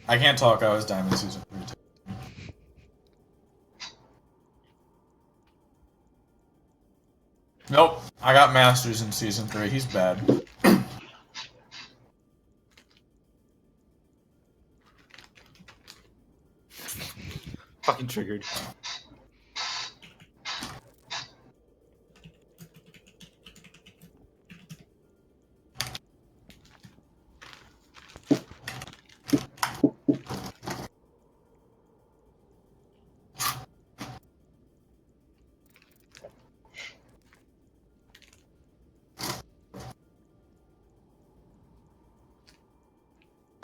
I can't talk, I was Diamond Season 3 too. Nope, I got Masters in Season 3, he's bad. Fucking triggered.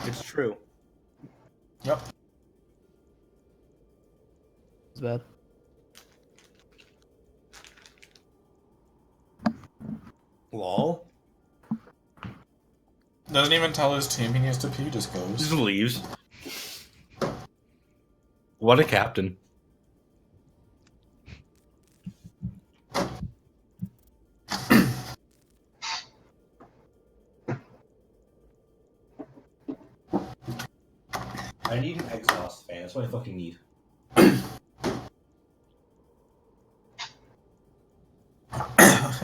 It's true. Yep. It's bad. Lol. Doesn't even tell his team he needs to pee, just goes. Just leaves. What a captain. I need an exhaust fan. That's what I fucking need.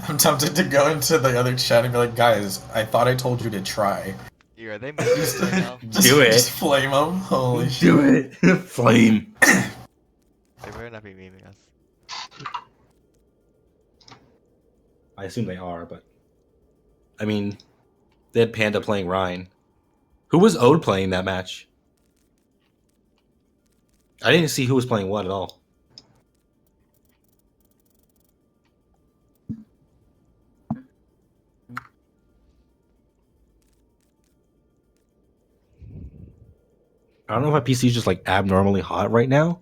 I'm tempted to go into the other chat and be like, guys, I thought I told you to try. Yeah, are they missing right now? Do it. Just flame them. Holy shit. Do it. Flame. They better not be memeing us. I assume they are, but I mean, they had Panda playing Ryan. Who was Ode playing that match? I didn't see who was playing what at all. I don't know if my PC is just like abnormally hot right now,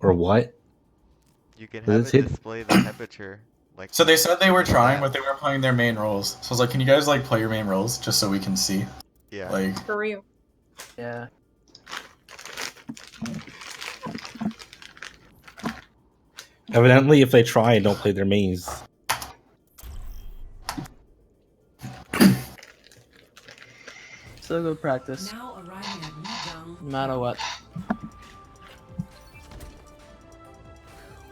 or what. You can But have it's it hit- display the temperature. Like So they said they were trying, but they weren't playing their main roles. So I was like, can you guys like play your main roles just so we can see? yeah. Like, For real. Yeah. Evidently, if they try and don't play their mains, Still good practice. Now arriving at Newtown. No matter what.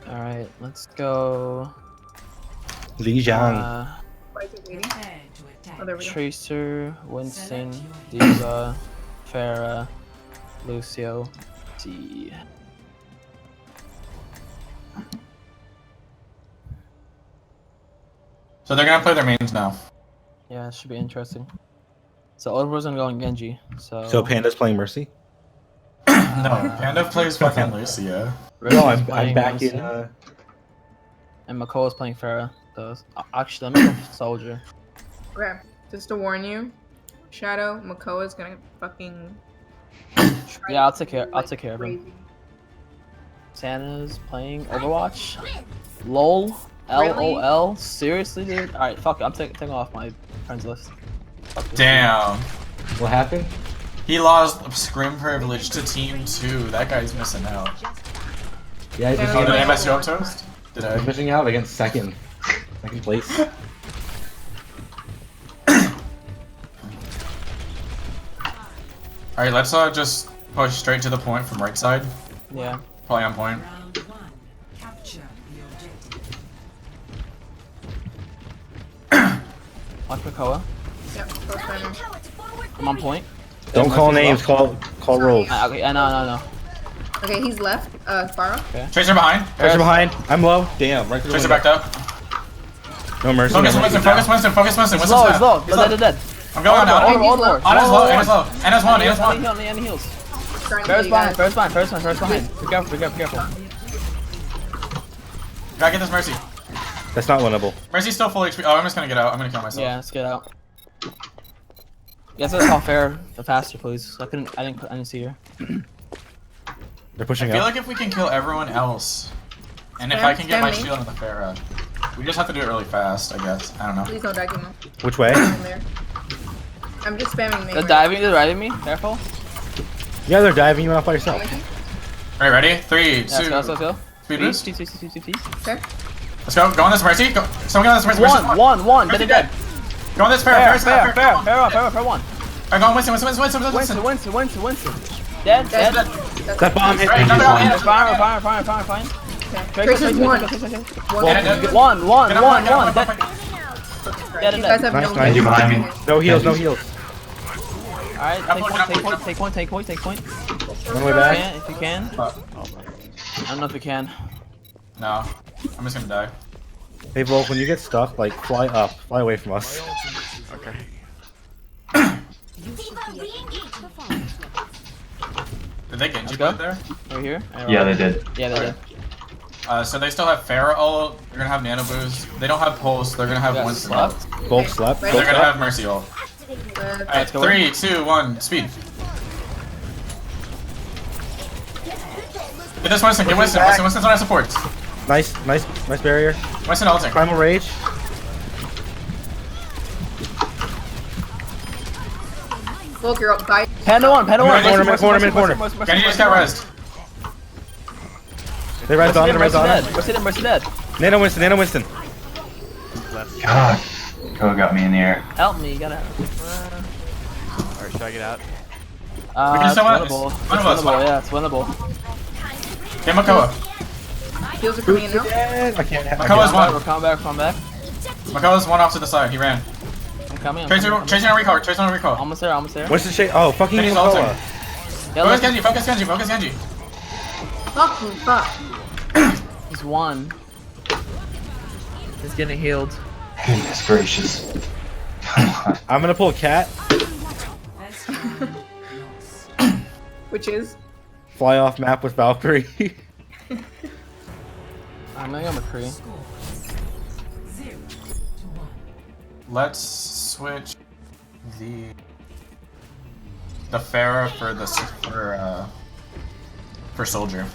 Alright, let's go. Li Jiang. Why is it waiting? Prepare to attack. Oh, there we go. Tracer, Winston, Diva, Farah, Lucio, D. so they're gonna play their mains now. Yeah, it should be interesting. So Overwatch gonna go in Genji. So Panda's playing Mercy. No, Panda plays fucking Lucia. No, I'm playing back in. Winston, and Makoa's playing Farah. So actually, let me go Soldier. Okay, just to warn you, Shadow, Makoa's gonna fucking. Yeah, I'll take care of him. crazy. Santa's playing Overwatch. LOL. LOL. Seriously, dude? Alright, fuck it. I'm taking off my friends list. Fuck this Damn. What happened? He lost Scrim privilege to Team 2. That guy's missing out. Yeah, he's Yeah, Oh, missing, did I yeah. mess you up, Toast? Did I? he's missing out against second place. Alright, let's just push straight to the point from right side. shit. Yeah. Probably on point. Round one. Capture the objective. Watch Makoa. Yep, go center. I'm on point. Don't call names. Call roles. Okay, I know. Okay, he's left. Pharah. Tracer behind. Tracer behind. I'm low. Damn. Right through the Tracer window. backed up. No mercy. Focus no Winston, mercy. focus Winston. It's low, it's low. He's low. Dead. I'm going now. Overwatch. Ana's low, Ana's low. Ana's one, Ana's one. And he heals. Trying to Farah's you behind, guys. Farah's behind. Be careful. Gotta get this Mercy. That's not winnable. Mercy's still full HP. Oh, I'm just gonna get out. I'm gonna kill myself. Yeah, let's get out. You guys gotta call Farah faster, please. I didn't see her. They're I pushing feel up. like if we can kill everyone else, and if Yeah, I can get my spam me. shield on the Pharah, we just have to do it really fast, I guess. I don't know. Please don't die, Kimo. Which way? I'm there. I'm just spamming me. They're diving me. Careful. Yeah, they're diving you off by yourself. Alright, ready? 3, 2, Yeah, let's go. speed boost. Please. Okay. Let's go. Go on this Mercy. Go. Someone go on this Mercy. Mercy's One. Mercy Dead. Go on this Pharah. Pharah's Fair one. Alright, go on, Winston. Winston. Dead. That bomb hit Alright, me. no, Fine. Tracer's one. One. Get up, Dead. You guys have Nice, no nice. mid. Behind me. No heals, no heals. Alright, take point. One way back. If you can. I don't know if you can. No. I'm just gonna die. Hey Volk, when you get stuck, like fly up, fly away from us. Okay. Did they Genji go. put there? Over here? Yeah, they did. Yeah, they did. So they still have Pharah ult, they're gonna have Nano Boost. They don't have Pulse, they're gonna have Got Winston. slept. Volk slept. Right. They're Volk gonna have slept. Mercy ult. Good. Alright, go. 3, 2, 1, speed. Get this Winston, get Winston. Winston's on our support. Nice barrier. Winston ulting. Primal Rage. Volk, you're up. Bye. Panda one. Corner. Genji just got rezzed. They res on it, res on it. Mercy dead. Nano Winston. God. Ko got me in the air. Help me, you gotta. Alright, should I get out? We can It's still win. winnable. It's It's winnable, it's winnable, winnable. yeah, it's winnable. Get Makoa. Heals are coming in now. I can't have Makoa's one. We're coming back. Makoa's one off to the side, he ran. I'm coming. Tracer on recall. Almost there. Winston shake. Oh, fucking Genji's Makoa. ulting. Yeah, Focus Genji. Fuck. he's one. He's getting healed. Goodness gracious. Come on. I'm gonna pull a cat. Which is? Fly off map with Valkyrie. I'm gonna go McCree. 0-1. Let's switch the Pharah for Soldier.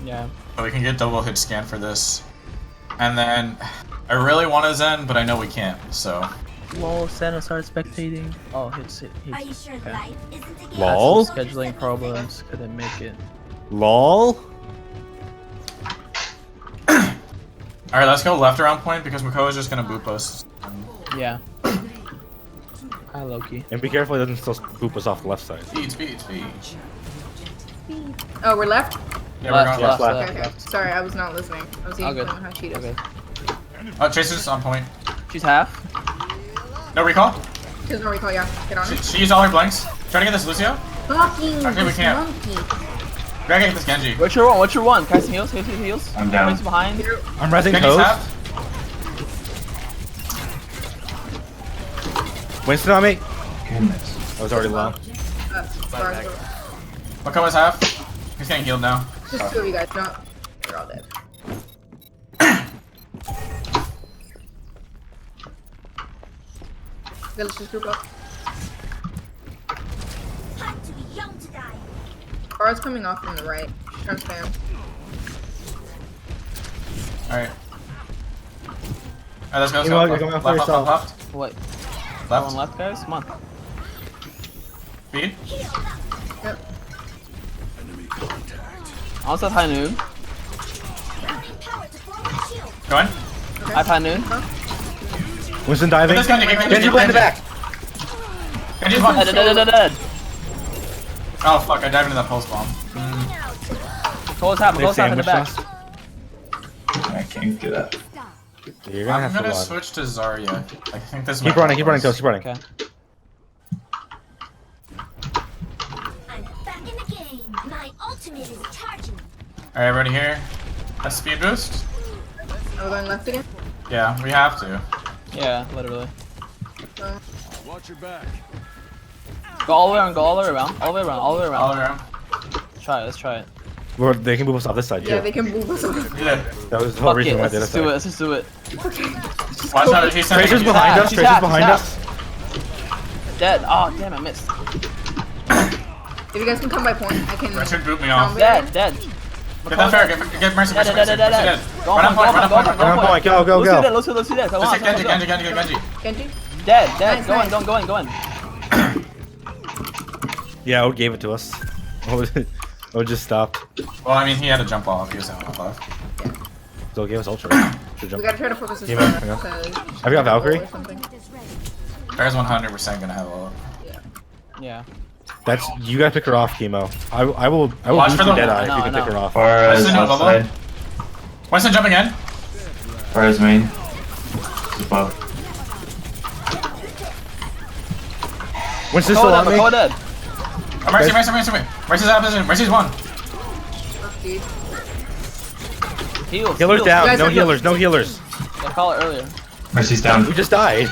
Yeah. So we can get double hit scan for this. And then I really want to Zen, but I know we can't, so. Lol, Santa started spectating. Oh, hits. Are you sure Okay. life isn't a game? Lol. Had some scheduling problems. Couldn't make it. Lol. Alright, let's go left around point because Makoa's just gonna boop us. Yeah. Hi, Loki. And be careful he doesn't still boop us off the left side. Speed. Oh, we're left? Yeah, we're going left. left. Okay. Sorry, I was not listening. I was All eating good. hot Cheetos. Okay. Oh, Tracer's on point. She's half. No recall? She doesn't recall, yeah. Get on it. She used all her blanks. Try to get this Lucio. Fucking Okay, we this can't. monkey. We gotta get this Genji. What's your one? Can I see heals? I'm down. He's behind. I'm resing Genji's Toes. half. Winston on me. Goodness. I was already low. Sorry. Makoa's half. He's getting healed now. Just two of you guys, no. You're all dead. Okay, let's just group up. Time to be young to die. Bar's coming off from the right. She's trying to spam. Alright. Alright, let's go. You know what, you're going off by yourself. Left. What? Left. One left, guys. Come on. Speed. Yep. I also have high noon. Burning power to form a shield. Going. I have high noon. Winston Get diving. this Genji. Get Genji play in the back. Genji's one. Dead. Oh fuck, I dived into that pulse bomb. Cole's half in the Sandwich back. us. I can't do that. You're gonna I'm have to gonna run. switch to Zarya. I think this Keep might running, Toes. Keep running. Okay. I'm back in the game. My ultimate is charging. Alright, ready here. A speed boost? Are we going left again? Yeah, we have to. Yeah, literally. Watch your back. Go all the way around. All around. Let's try it. They can move us off this side too. Yeah, they can move us over. Yeah. That was the whole Fuck reason it, why I let's did just it. do it. Let's just do it. Watch out, he's sending Tracer's you. behind us. She's Tracer's half, behind she's us. Dead. Oh, damn, I missed. If you guys can come by point, I can. Richard boot me off. Dead. Get that fair, get Mercy. Dead. Go Run on point. Run on point. Go. Let's do that. Come Let's on. take Genji. Genji? Dead. Nice, Go nice. on. Yeah, Ode gave it to us. Ode just stopped. Well, I mean, he had to jump off. He was down off. So it gave us ultra. Should We jump. gotta try to focus this Yeah, one. yeah. Because Have you got Valkyrie? or something. Bear's 100% gonna have all. Yeah. That's you gotta pick her off, Chemo. I will Watch beat for you the- Deadeye I if know, you can I pick her know. off. Far as Winston, no, left bubble. side. Winston jumping in. Far as main. Above. Winston's Go still on dead, me. go dead. Oh, Mercy, Mercy, Mercy, Mercy. Mercy's out of position. Mercy's one. Fuck, dude. Heals. Healers heals. down. Guys, No I'm- healers. No healers. I call it earlier. Mercy's down. We just died.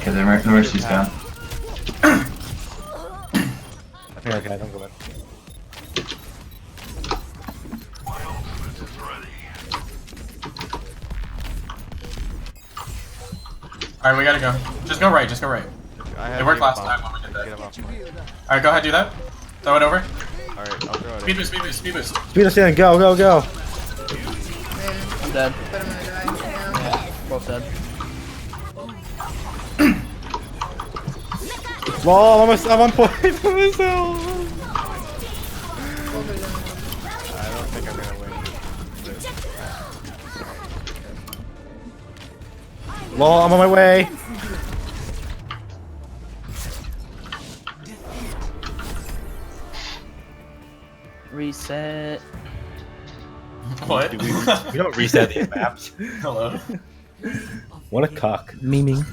Okay, the Mercy's down. Okay, don't go back. Alright, we gotta go. Just go right, just go right. I have It worked to last get time off. when we did Get that. him off. Alright, go ahead, do that. Throw it over. Alright, I'll throw it Speed in. boost, speed boost, speed boost. Speed us in. Go, go, go. Man, I'm dead. but I'm gonna die. Yeah. Yeah, both dead. Lol, I'm on point for myself. Both of them. I don't think I'm gonna win. Lol, I'm on my way. Reset. What? We don't reset these maps. Hello? What a cock. Memeing.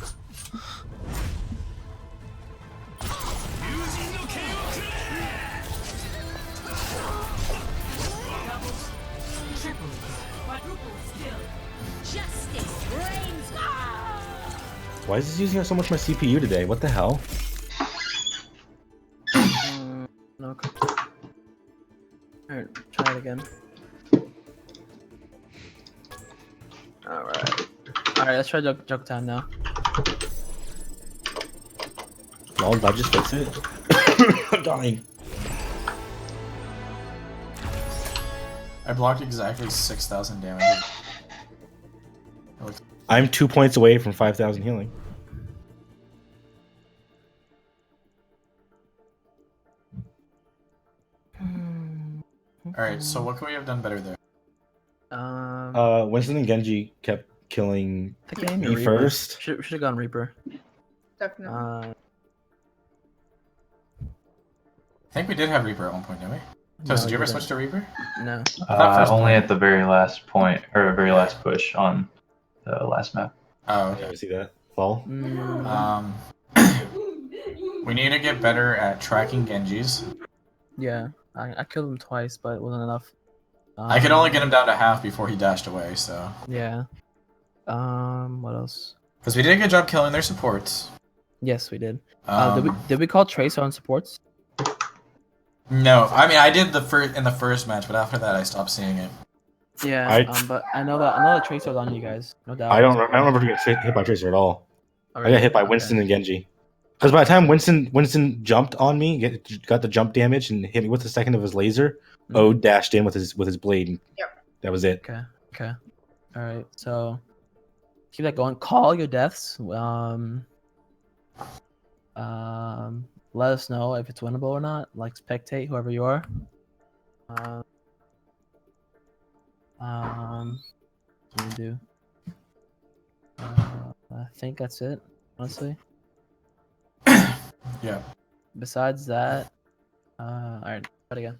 Justice reigns. Why is this using so much of my CPU today? What the hell? No. Alright, try it again. Alright. Alright, let's try joke time now. Lol, did I just fix it? I'm dying. I blocked exactly 6,000 damage. I'm 2 points away from 5,000 healing. Alright, so what could we have done better there? Winston and Genji kept killing I think I named me Reaper. first. Should have gone Reaper. Definitely. I think we did have Reaper at one point, didn't we? Toast, did you ever switch to Reaper? No. first Only point. at the very last point, or very last push on the last map. Oh, I okay. never see that. Lol. We need to get better at tracking Genjis. Yeah, I killed him twice, but it wasn't enough. I could only get him down to half before he dashed away, so. Yeah. What else? Because we did a good job killing their supports. Yes, we did. Um, Did we call Tracer on supports? No, I mean I did in the first match, but after that I stopped seeing it. Yeah. But I know that Tracer was on you guys, no doubt. I don't remember getting hit by Tracer at all. I got hit by Winston and Genji. Because by the time Winston jumped on me, got the jump damage and hit me with the second of his laser, Ode dashed in with his blade. And Yep. That was it. Okay. All right. So keep that going. Call your deaths. Let us know if it's winnable or not. Like spectate whoever you are. What do we do? I think that's it. Honestly. Yeah. Besides that, all right. Try it again.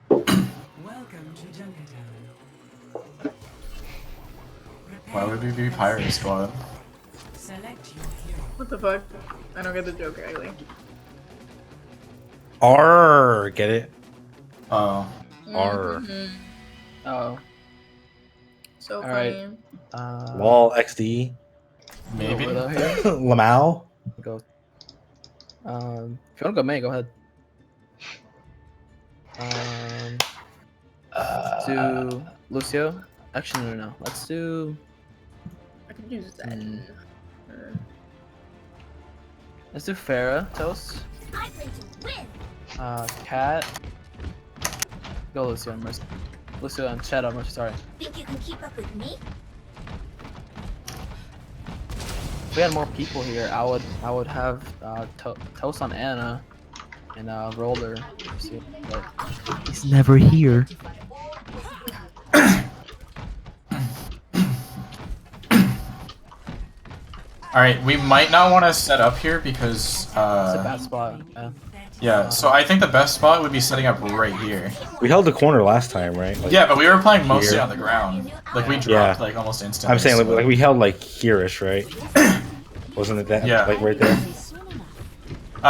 Welcome to Junkertown. Why would we be Pirate Squad? Select your hero. What the fuck? I don't get the joke, really. R, get it? Oh. R. Oh. So All funny. right. Lol, XD. Maybe. Widow here. Lamau. Go. If you wanna go May, go ahead. Let's do Lucio. Actually, no. Let's do. I could use that. Let's do Farah. Toast. I plan to win. Cat. Go Lucio and Mercy. Lucio and Shadow. Mercy. Sorry. Think you can keep up with me? If we had more people here, I would have Toast on Anna and Roller. Mercy, but he's never here. Alright, we might not want to set up here because, It's a bad spot. Yeah. yeah, so I think the best spot would be setting up right here. We held the corner last time, right? Like, Yeah, but we were playing mostly here. on the ground. Like, we dropped, Yeah. like, almost instantly. I'm saying so- like we held like here-ish, right? Wasn't it that? Yeah. Like right there.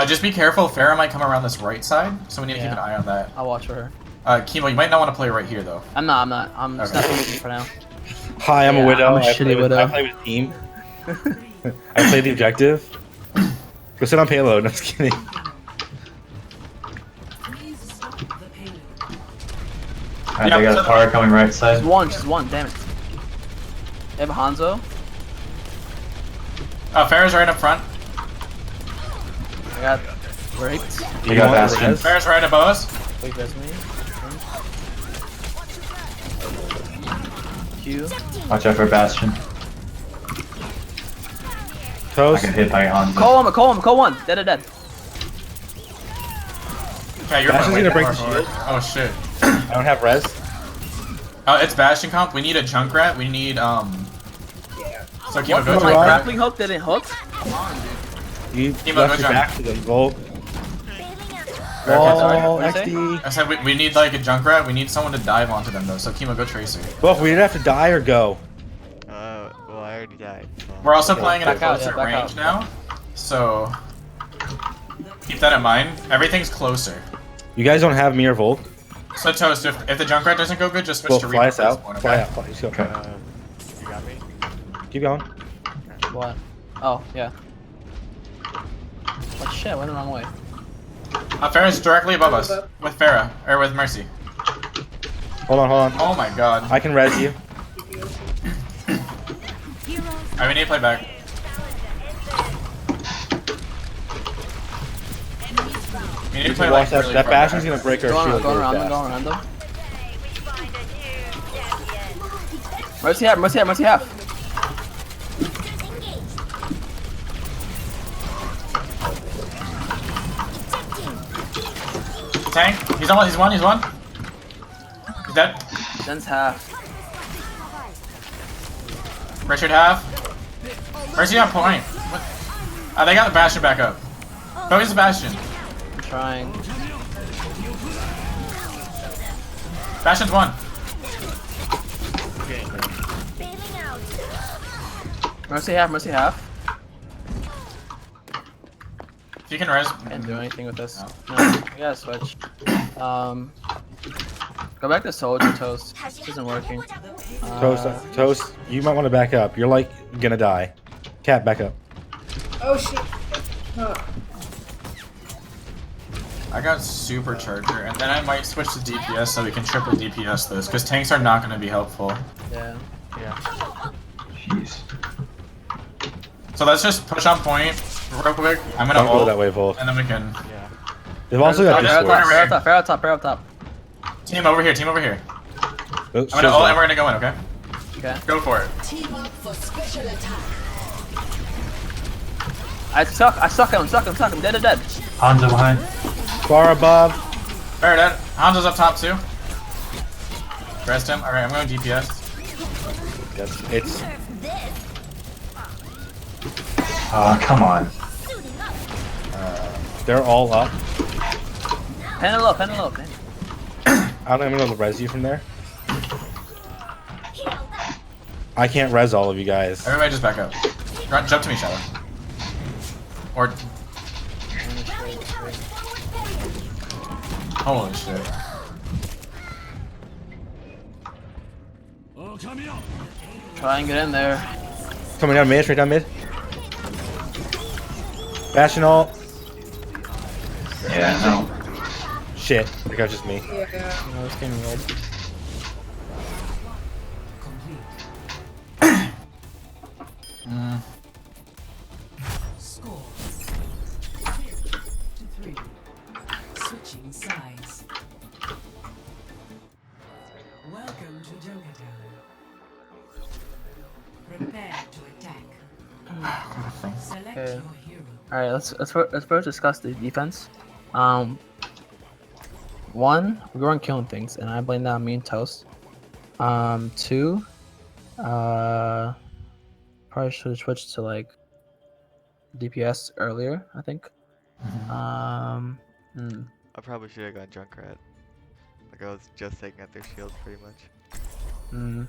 Just be careful, Farah might come around this right side, so we need to keep Yeah. an eye on that. I'll watch for her. Kimo, you might not want to play right here, though. I'm not. I'm Okay. stepping with you for now. Hi, I'm Yeah, a widow. I'm a I shitty play with, widow. I play with team. I play the objective. Go sit on payload. No, just kidding. Please stop the payload. Alright, they got a power coming right side. She's one, damn it. They have a Hanzo. Farah's right up front. I got raped. They got Bastion. Farah's right above us. Wait, there's me. Q. Watch out for Bastion. I Toast. got hit by Hanzo. Call one. Dead. Okay, you're Bastion's way gonna break more the forward. shield. Oh, shit. I don't have res. It's Bastion comp. We need a Junkrat. We need, So, Kimo, go My to Right. grappling hook didn't hook? Come on, dude. You Kimo, left go your jump. back to them. Volk. sorry. Wall. What'd you XD. I said we need, like, a Junkrat. We need someone to dive onto them, though. So, Kimo, go Tracer. Volk, we didn't have to die or go. Well, I already died. So. We're also playing in a Back out, closer yeah, back range out. now. So, keep that in mind. Everything's closer. You guys don't have me or Volk. So, Toast, if the Junkrat doesn't go good, just switch Volk, to fly us Reaper out. point, Fly okay? out. Fly. Just go. Okay. You got me? Keep going. What? Oh, yeah. Oh shit, went the wrong way. Farah's directly above us. With Farah. Or with Mercy. Hold on. Oh my god. I can res you. Alright, we need to play back. We need to play Watch like that. really That far Bastion's back. gonna break our Going shield. around really them. fast. Mercy half. Tank. He's one. He's dead. Zen's half. Richard half. Mercy on point. What? They got the Bastion back up. Focus the Bastion. I'm trying. Bastion's one. Mercy half. If you can res. Can't do anything with this. No, I gotta switch. Go back to Soldier Toast. This isn't working. Toast. You might want to back up. You're like gonna die. Cat, back up. Oh shit. Oh. I got Supercharger, and then I might switch to DPS so we can triple DPS this, because tanks are not going to be helpful. Yeah. Jeez. So let's just push on point real quick. I'm going Don't to go ult, that way, Volk. and then we can... Yeah. They've also got Fair Discord. Fair up top. Team over here, team over here. Oh, I'm going to shield's ult, down. and we're going to go in, okay? Okay. Go for it. Team up for special attack. I suck him. Dead. Hanzo behind. Far above. Fair dead. Hanzo's up top too. Rest him. Alright, I'm going DPS. It's Come on. they're all up. Penelope. I'm gonna be able to res you from there. I can't res all of you guys. Everybody just back up. Jump to me, Shadow. Or... Holy shit. Oh, come here. Try and get in there. Coming down mid, straight down mid. Bastion ult. Yeah, no. Shit, I think that was just me. Yeah. No, it's getting rolled. Score 2-3. Switching sides. Welcome to Junkertown. Prepare to attack. Select Okay. your hero. All right, let's first discuss the defense. One, we weren't killing things, and I blame that on me and Toast. Two, probably should have switched to like DPS earlier, I think. Mhm. I probably should have gone Junkrat. Like I was just taking out their shields pretty much. Hmm.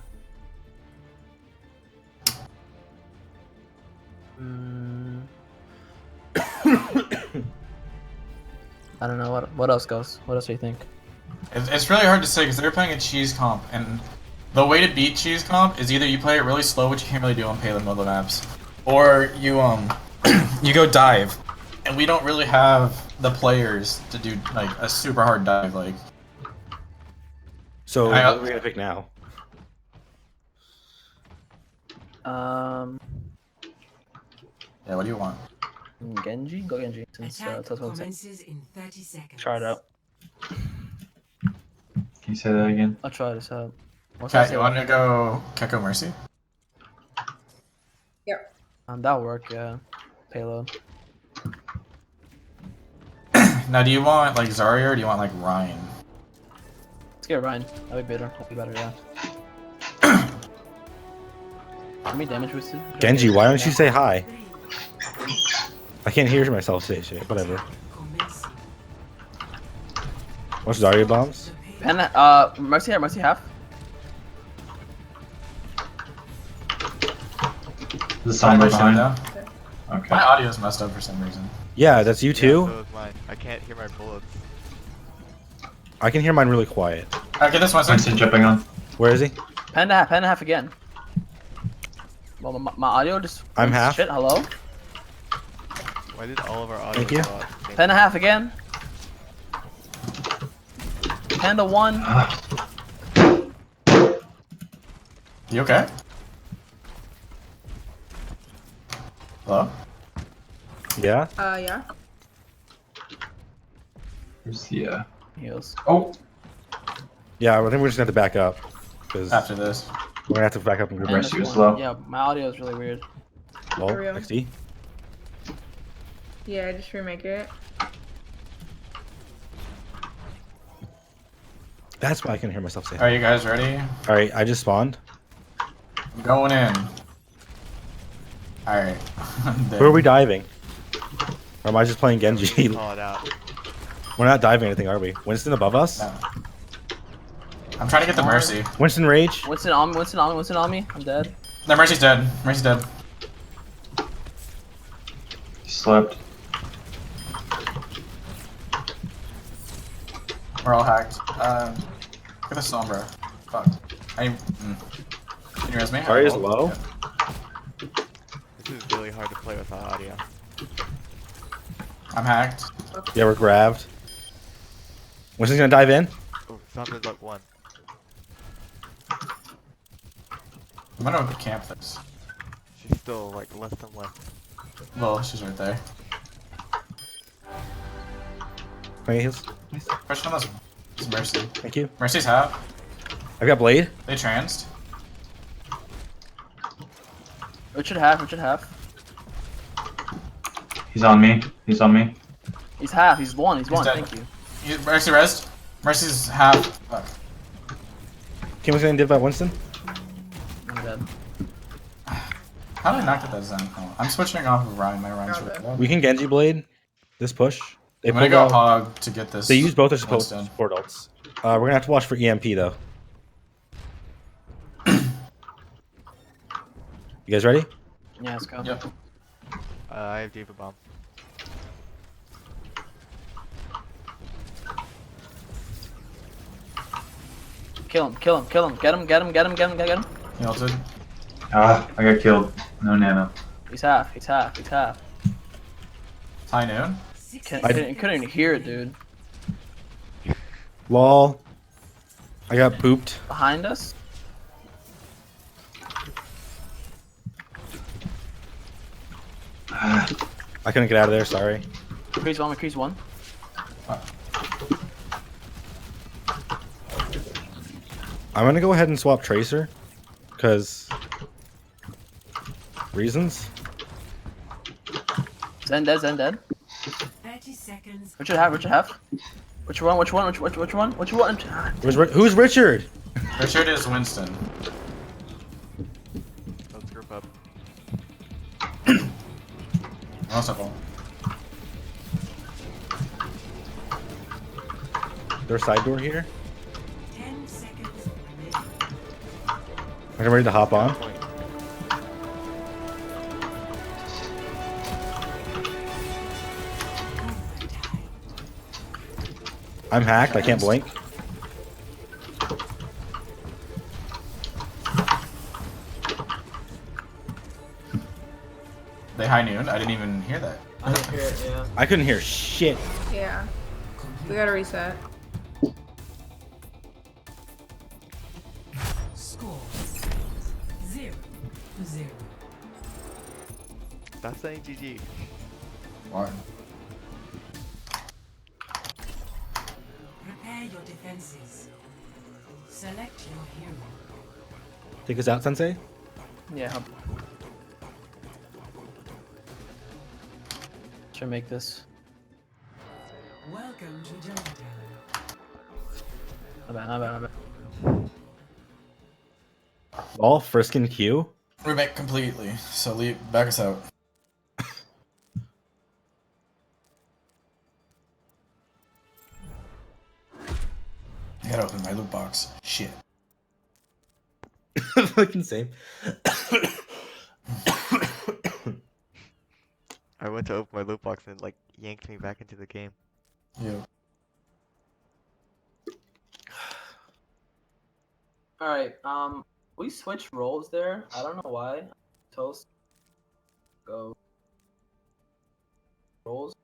Mm. I don't know what else goes. What else do you think? It's really hard to say because they're playing a cheese comp, and the way to beat cheese comp is either you play it really slow, which you can't really do on payload mode maps, or you you go dive, and we don't really have the players to do like a super hard dive. Like, So I- what are we gonna pick now? yeah, what do you want? Genji? Go Genji since Attack Tesla won't say. commences in 30 seconds. Try it out. Can you say that again? I'll try this out. What's that Cat, say? you want to go Keko Mercy? Yep. That'll work, yeah. Payload. Now, do you want like Zarya or do you want like Ryan? Let's get Ryan. That'd be better. That'd be better, yeah. How many damage boosted? Genji, why don't you say hi? I can't hear myself say shit. Whatever. Commencing. What's Zarya bombs? And Mercy half. The Sombra Shut it behind. down. Okay. My audio's messed up for some reason. Yeah, that's you Yeah, too. so is mine. I can't hear my bullets. I can hear mine really quiet. Okay, this one's Winston jumping on. Where is he? Panda half again. Well, my audio just. I'm went to half. Shit, hello? Why did all of our audio Thank you. go out? Panda half again. Panda 1. You okay? Hello? Yeah. Yeah. Where's the, Heals. Oh! Yeah. I think we're just gonna have to back up because After this. we're gonna have to back up and group Mercy rest. was low. Yeah, my audio is really weird. Lol. For real. XD. Yeah, I just remake it. That's why I can hear myself say. Are you guys ready? All right, I just spawned. I'm going in. Alright. Where are we diving? Or am I just playing Genji? Call it out. We're not diving anything, are we? Winston above us? No. I'm trying to get the Mercy. Winston rage? Winston on me. I'm dead. No, Mercy's dead. Mercy's dead. He slept. We're all hacked. Get the Sombra. Fuck. Can you res me? Zarya's low? This is really hard to play without audio. I'm hacked. Yeah, we're grabbed. Winston's gonna dive in. Oh, Sombra's up 1. I'm gonna camp this. She's still like less than 1. Well, she's right there. Okay, heals. Question on this is Mercy. Thank you. Mercy's half. I got blade. They transed. Richard half. He's on me. He's on me. He's half. He's one. He's one. dead. Thank you. Mercy rest. Mercy's half. Fuck. Kim was gonna div by Winston. I'm dead. How did I not get that Zen? Oh, I'm switching off of Ryan. My Ryan's Got really it. low. We can Genji blade. This push. They I'm gonna pulled go out- hog to get this. They use both their support Winston. ults. We're gonna have to watch for EMP though. You guys ready? Yeah, let's go. Yep. I have Diva Bomb. Kill him. Get him. He ulted. Ah, I got killed. No nano. He's half. High noon. Couldn't even hear it, dude. Lol. I got pooped. Behind us? I couldn't get out of there. Sorry. Increase one. I'm gonna go ahead and swap Tracer, cause reasons. Zen dead. 30 seconds. Richard half. Which one? Who's Richard? Richard is Winston. Let's group up. I'll stop all. There's side door here. 10 seconds remaining. I'm ready to hop on. Point. I'm hacked. I can't blink. They high noon. I didn't even hear that. I didn't hear it, yeah. I couldn't hear shit. Yeah. We gotta reset. Score 0-0. Stop saying GG. Why? Prepare your defenses. Select your hero. Take us out, Sensei. Yeah. Should make this. Welcome to Jungle. My bad. All friskin' Q. Remake completely. So leave. Back us out. I gotta open my loot box. Shit. Fucking same. I went to open my loot box and like yanked me back into the game. Yeah. Alright, we switched roles there. I don't know why. Toast. Go. Roles.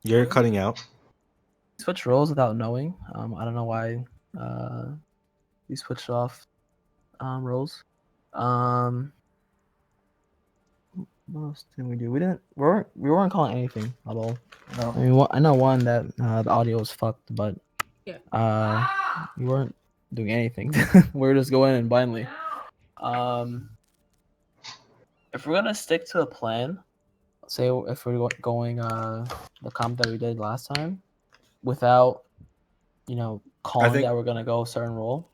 You're cutting out. Switch roles without knowing. I don't know why. We switched off roles. What else did we do? We weren't calling anything at all. No. I mean, I know one that the audio was fucked, but Yeah. we weren't doing anything. We were just going in blindly. If we're gonna stick to a plan, say if we're going the comp that we did last time, without calling that we're gonna go a certain role.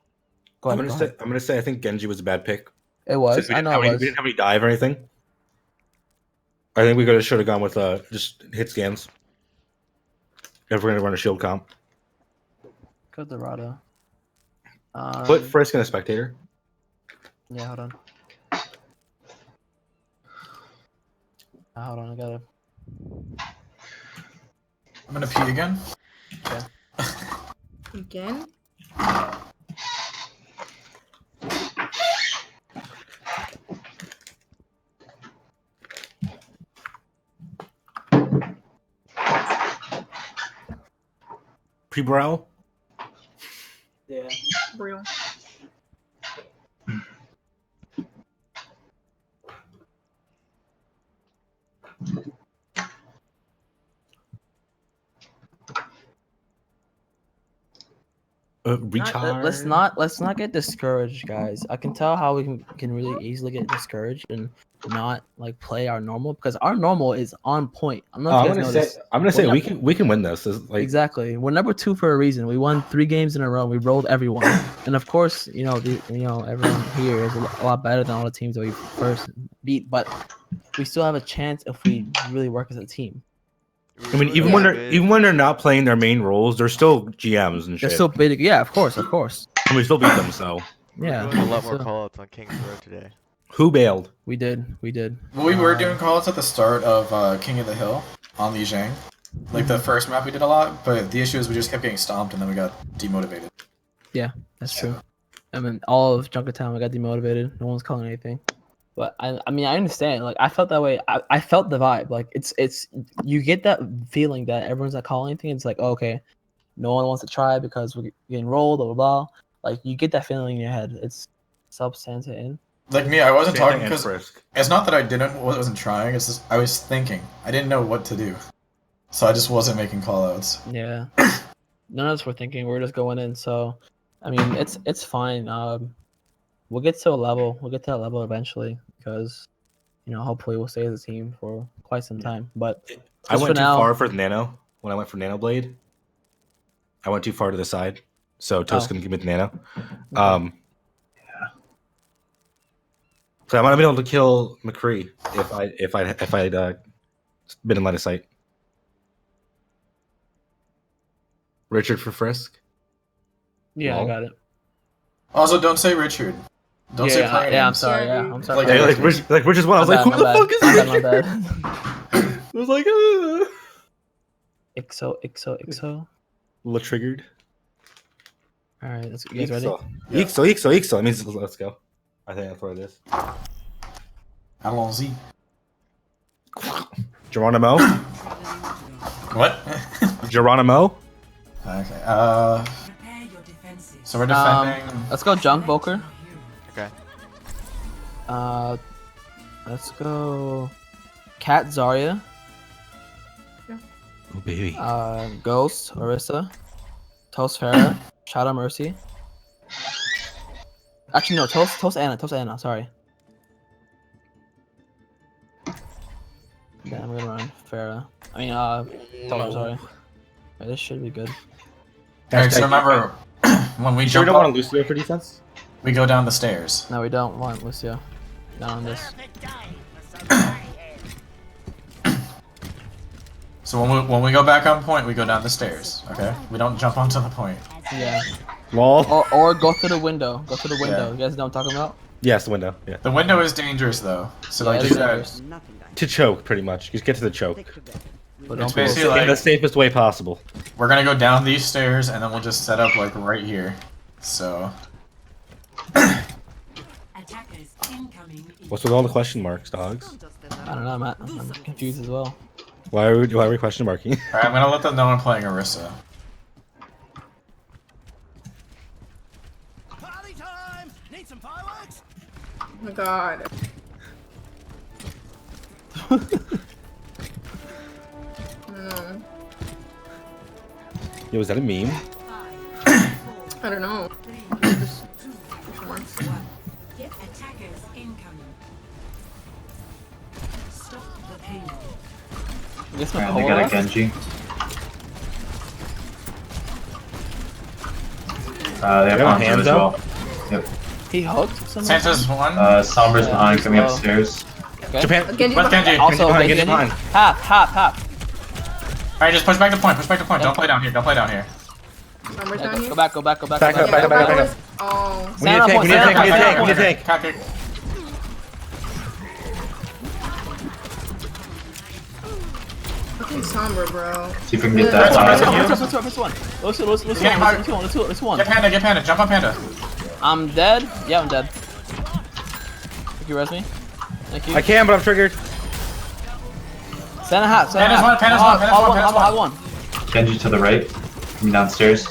Go ahead. I'm gonna say I think Genji was a bad pick. It was. Since we I didn't know have it any- was. We didn't have any dive or anything. I think we should have gone with just hit scans. If we're gonna run a shield comp. Go Dorado. Put Frisk in a spectator. Yeah, hold on. Hold on, I gotta. I'm gonna pee again. Okay. Again? Pre-brow. Yeah. Real. Recharge. Let's not get discouraged, guys. I can tell how we can really easily get discouraged and not like play our normal, because our normal is on point. I'm not. I'm gonna say we can win this. Exactly. We're number 2 for a reason. We won 3 games in a row. We rolled everyone, and of course, everyone here is a lot better than all the teams that we first beat. But we still have a chance if we really work as a team. I mean, even when they're not playing their main roles, they're still GMs and shit. They're still big. Yeah, of course. And we still beat them. So yeah, We're doing a lot more callouts on King's Road today. who bailed? We did. Well, we were doing calls at the start of King of the Hill on Li Jiang. Like the first map we did a lot, but the issue is we just kept getting stomped and then we got demotivated. Yeah, that's true. I mean, all of Junkertown, we got demotivated. No one's calling anything. But I mean, I understand. Like, I felt that way. I felt the vibe. Like, it's you get that feeling that everyone's not calling anything. It's like, oh, okay, no one wants to try because we're getting rolled, blah blah blah. Like, you get that feeling in your head. It's substance in. Like me, I wasn't Same talking thing as because Frisk. it's not that I wasn't trying. It's just I was thinking. I didn't know what to do, so I just wasn't making callouts. Yeah. None of us were thinking. We're just going in. So, I mean, it's fine. We'll get to a level. We'll get to that level eventually because, hopefully we'll stay as a team for quite some time. But I went for too now- far for Nano when I went for Nano Blade. I went too far to the side, so Toast couldn't give me the Nano. So I might have been able to kill McCree if I'd Been in line of sight. Richard for Frisk. Yeah, I Lol. got it. Also, don't say Richard. Don't say player yeah, I'm names. sorry. Yeah, Yeah, I'm sorry. Like, Yeah, like Richard's one. I was like, who the fuck is my Richard? bad. I was like, Ixo. little triggered. All right, let's. You guys ready? Yeah. Ixo. That means let's go. I think that's what it is. Allons-y. Geronimo. What? Geronimo. Okay. Prepare your defenses. So we're defending. Let's go junk Volker. Okay. Let's go. Cat Zarya. Oh baby. Ghost Orisa. Toast Farah. Shadow Mercy. Actually, no. Toast Anna. Sorry. Yeah, I'm gonna run Farah. I mean, sorry. Yeah, this should be good. Alright, so remember, when we You sure jump don't want up, to Lucio for defense? we go down the stairs. No, we don't want Lucio. Not on this. So when we go back on point, we go down the stairs. Okay? We don't jump onto the point. Yeah. Lol. Or go through the window. Go through the window. Yeah. You guys know what I'm talking about? Yes, the window. Yeah. The window is dangerous though. So Yeah, like it's just dangerous. To choke, pretty much. Just get to the choke. But It's don't basically pull- like- In the safest way possible. we're gonna go down these stairs and then we'll just set up like right here. So Attackers incoming. What's with all the question marks, dogs? I don't know, Matt. I'm confused as well. Why are we question marking? alright, I'm gonna let them know I'm playing Orisa. Party time! Need some fireworks? Oh my god. No, Yo, is that a meme? I don't know. Attackers incoming. Stop the pain. I guess my Alright, they got a left? Genji. They have got Hanzo hands as up? well. Yep. He hooked someone? Santa's one. Sombra's Yeah, behind, he's coming low. upstairs. Okay. Japan. Genji What's behind- Genji? Also, behind, Genji. get behind. Half. Alright, just push back to point. Push back to point. Don't play down here. Don't play down here. Sombra's Yeah, down here. go back. Back up, Yeah, back up, that back up. was- Oh. We need a tank, we need a tank, we need a tank, we need a tank. Cat kick. Fucking Sombra, bro. See if we can get That's that. all right. Let's one. Let's one. Get Panda. Get Panda. Jump on Panda. I'm dead. Yeah, I'm dead. Thank you, res me. Thank you. I can, but I'm triggered. Send a hat. Panda's one, Panda's one, Panda's one. Genji to the right, coming downstairs.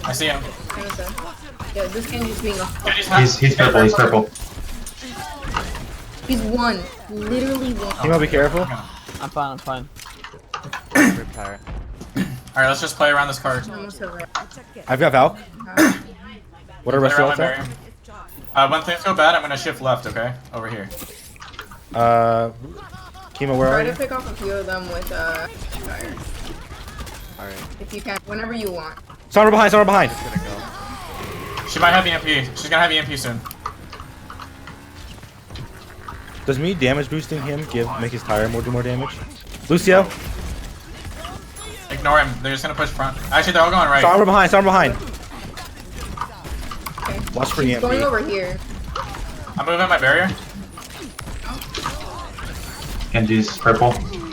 I see him. Yeah, this Genji's being a. He's purple, he's purple. He's one. Literally one. Timo, be careful. I'm fine. Rip tire. Alright, let's just play around this card. Almost over. I've got Valk. What are Play rest around of my at? barrier. When things go bad, I'm gonna shift left, okay? Over here. Kimo, where Try are to you? pick off a few of them with fire. Alright, If you can, whenever you want. Someone behind, someone behind. gonna go. She might have EMP. She's gonna have EMP soon. Does me damage boosting him make his tire do more damage? Lucio, Ignore him. They're just gonna push front. Actually, they're all going right. someone behind. Okay. Watch for She's going EMP. over here. I'm moving my barrier. Genji's purple,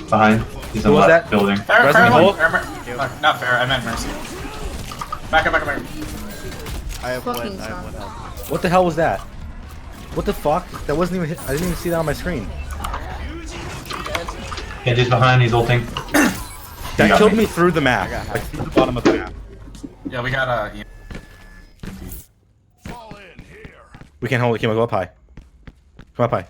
behind. He's in Who was left that? building. Fair, Resident Evil? not fair. I meant Mercy. Back up. I have Fucking one health. What the hell was that? What the fuck? That wasn't even. I didn't even see that on my screen. Genji's behind, he's ulting. That got killed me. me through the map, like through the bottom of the map. Yeah, we got EMP. Fall in here. We can't hold it. Kimo, go up high. Come up high.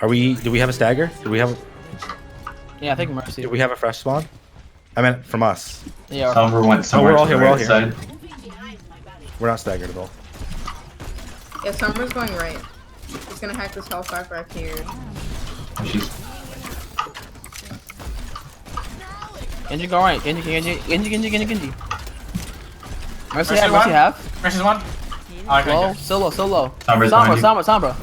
Do we have a stagger? Yeah, I think Mercy. Do we have a fresh spawn? I meant from us. Yeah. Sombra went somewhere we're all to here, the we're all right here. side. We're not staggered at all. Yeah, Sombra's going right. He's gonna hack this health back here. She's Genji go right. Genji. Mercy Mercy have. one? Mercy have. Mercy's one. Oh, okay, Low. good. So low. Sombra's behind you. Sombra.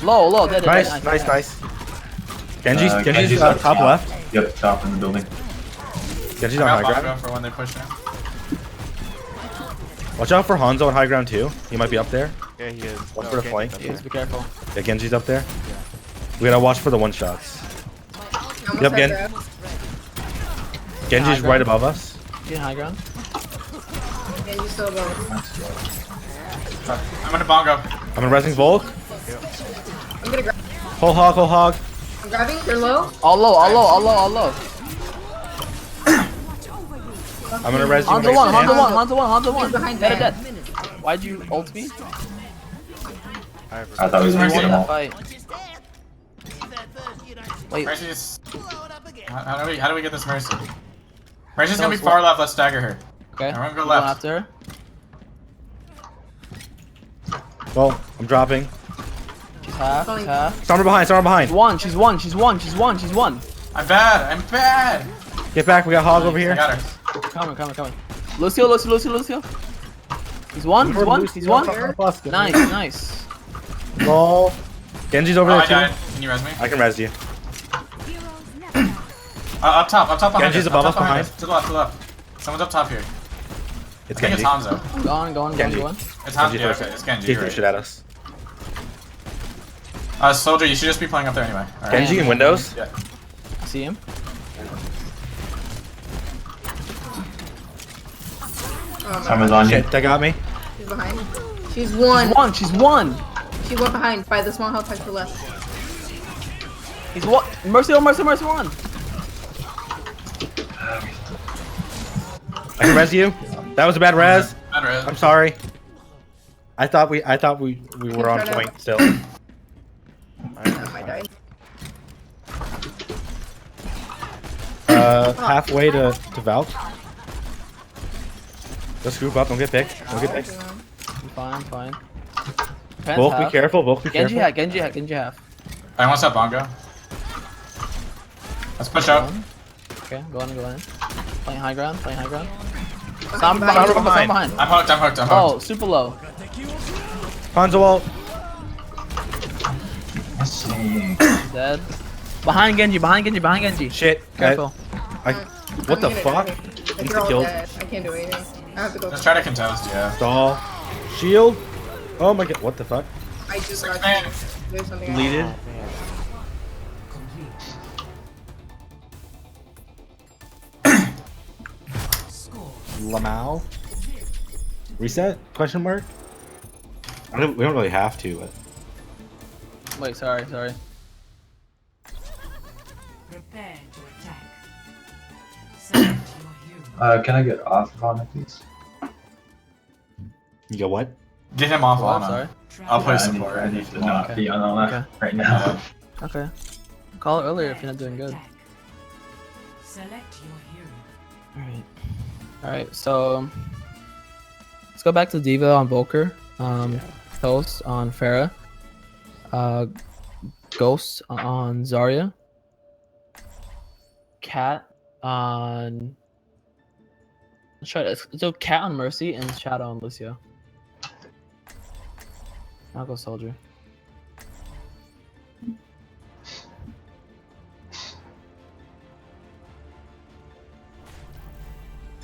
Low. Dead. Nice. Genji's top left. Yep, top in the building. Genji's I on got high bongo ground. for when they push in. Watch out for Hanzo on high ground too. He might be up there. Yeah, he is. Watch for the flank. Please be careful. Yeah, Genji's up there. We gotta watch for the one shots. Almost Yep, had Gen- grab. Genji's right above us. Get high ground. And you still above. I'm gonna bongo. I'm in resing Volk. I'm gonna grab. Whole hog, whole hog. I'm grabbing. They're low. All low, all low, all low, all low. I'm gonna res you. Hanzo one, Hanzo one, Hanzo one, Hanzo He's one. behind Dead, there. dead. Why'd you ult me? I thought he was gonna get them all. Fight. Wait, Mercy's. How do we get this Mercy? Mercy's gonna be far left. Let's stagger her. okay. Everyone go You left. going after her? Well, I'm dropping. She's half, she's half. Stormer behind, stormer behind. She's one, she's one, she's one, she's one, she's one. I'm bad. I'm bad. Get back, we got hog over I here. got her. Coming, coming, coming. Lucio, Lucio, Lucio, Lucio. He's one, he's one, he's one. Nice, nice. Lol. Genji's over Oh, I there died. too. Can you res me? I can res you. Up top behind Genji's us. above Up top us behind. To the left, to the left. Someone's up top here. It's I think it's Genji. Hanzo. Go on, go on, go on, Genji. go on. It's Hanzo. Yeah, okay, it's Genji. He You're threw right. shit at us. Soldier, you should just be playing up there anyway. All right. Genji in windows. Yeah. I see him. Summer's on you. Shit, that got me. She's behind. She's one. She's one, she's one. She went behind by the small health pack to left. He's one. Mercy, oh, Mercy, Mercy, one. I can res you. That was a bad res. Bad res. I'm sorry. I thought we were on Try to- point still. I died. Halfway to Valk. Let's group up. Don't get picked. Don't get picked. I'm fine, I'm fine. Depends Volk, be half. careful. Volk, be Genji careful. half, Genji half, Genji half. I want that bongo. Let's push out. Okay, go on, go on. Playing high ground, playing high ground. Behind, Some behind. behind, some behind. I'm hooked. I'm hooked. I'm Oh, hooked. super low. Hanzo ult. Let's see. Dead. Behind Genji, behind Genji, behind Genji. Shit. Careful. What the I'm gonna fuck? die. If Insta you're all kill. dead, I can't do anything. I have to go. Let's try to contest. Yeah. Stall. Shield. Oh my god. What the fuck? I just Six got man. you. There's something. Deleted. Lamau. Reset? Question mark? We don't really have to, but Wait, sorry, sorry. Prepare to attack. Select your hero. Can I get off on it, please? you got what? Get him off Oh, on sorry. I'll play I support. need to not Okay. be on that Okay. right now. Okay. Call it earlier if you're not doing good. Attack. Select your hero. Alright. Alright, so let's go back to Diva on Volker. Toast on Pharah. Ghost on Zarya. Cat on. Let's try this. So Cat on Mercy and Shadow on Lucio. I'll go Soldier.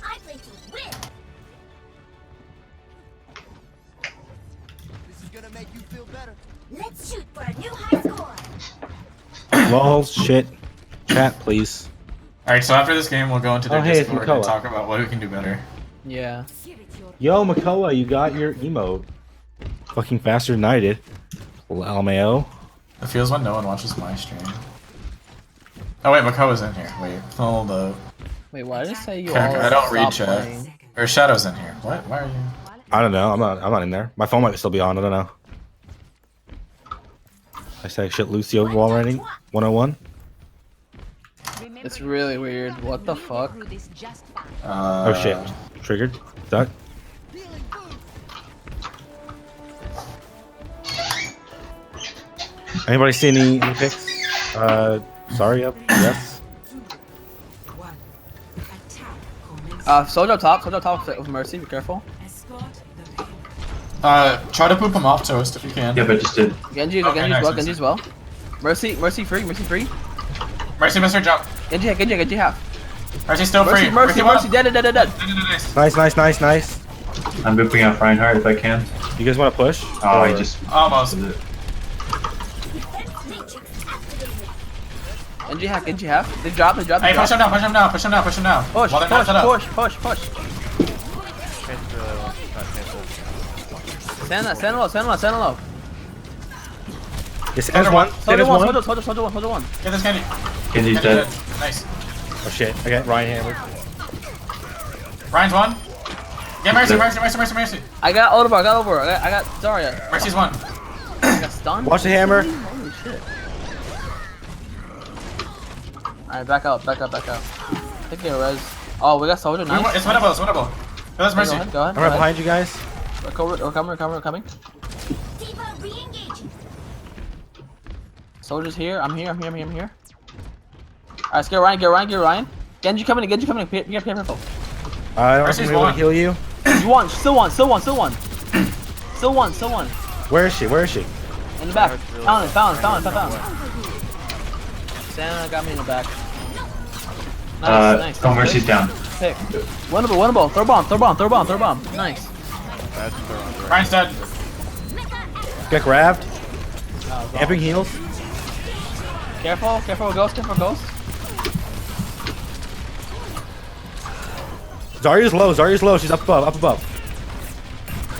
I play to win. This is gonna make you feel better. Let's shoot for a new high score. Lol, shit. Chat, please. All right. So after this game, we'll go into their Oh, hey, it's Discord and Makoa. talk about what we can do better. Yeah. Yo, Makoa, you got your emote. Fucking faster than I did. LMAO. It feels when no one watches my stream. Oh wait, Makoa's in here. Wait, hold up. Wait, why did it say you Okay, all I don't read stop chat. playing? Or Shadow's in here. What? Why are you? I don't know. I'm not in there. My phone might still be on. I don't know. I say shit Lucio wall running 101. It's really weird. What the fuck? Oh shit. Triggered. Duck. Anybody see any picks? Sorry, yep. Yes. One. Attack commences. Soldier up top with Mercy, be careful. Escort the payload. Try to poop him off, Toast, if you can. Yeah, but just did. Genji, Okay, Genji nice, as well, nice, Genji as well. Mercy free. Mercy missed her jump. Genji half. Mercy's still free. Mercy, dead. Nice. I'm whipping out Reinhardt if I can. You guys want to push? Oh, Or- he just Almost. did it. Genji half. They drop. Hey, push him down. Push him down. Push. While they're not set up. Can't really long. Not cancel. Stand low. Yes, there's one. There's one. Hold on. Get this Candy. Genji's dead. Nice. Oh shit! I got Ryan hammered. Ryan's one. Get Mercy. I got Odebar, I got Zarya. Mercy's one. I got stunned. Watch the hammer. Holy shit. Alright, back up. Take your res. Oh, we got Soldier, nice. It's winnable. That's Mercy. Go ahead. I'm right behind you guys. We're coming. Diva re-engaging. Soldier's here. I'm here. Alright, let's get Ryan. Genji coming. Be careful. I don't Mercy's know if I'm able one. to heal you. You won. Still one. Still one. Where is she? In the back. Found. Santa got me in the back. Nice. Oh, Mercy's down. Pick. Winnable. Throw bomb. Nice. That's the wrong Ryan's dead. Get grabbed. Amping heals. Careful, ghost. Zarya's low. She's up above.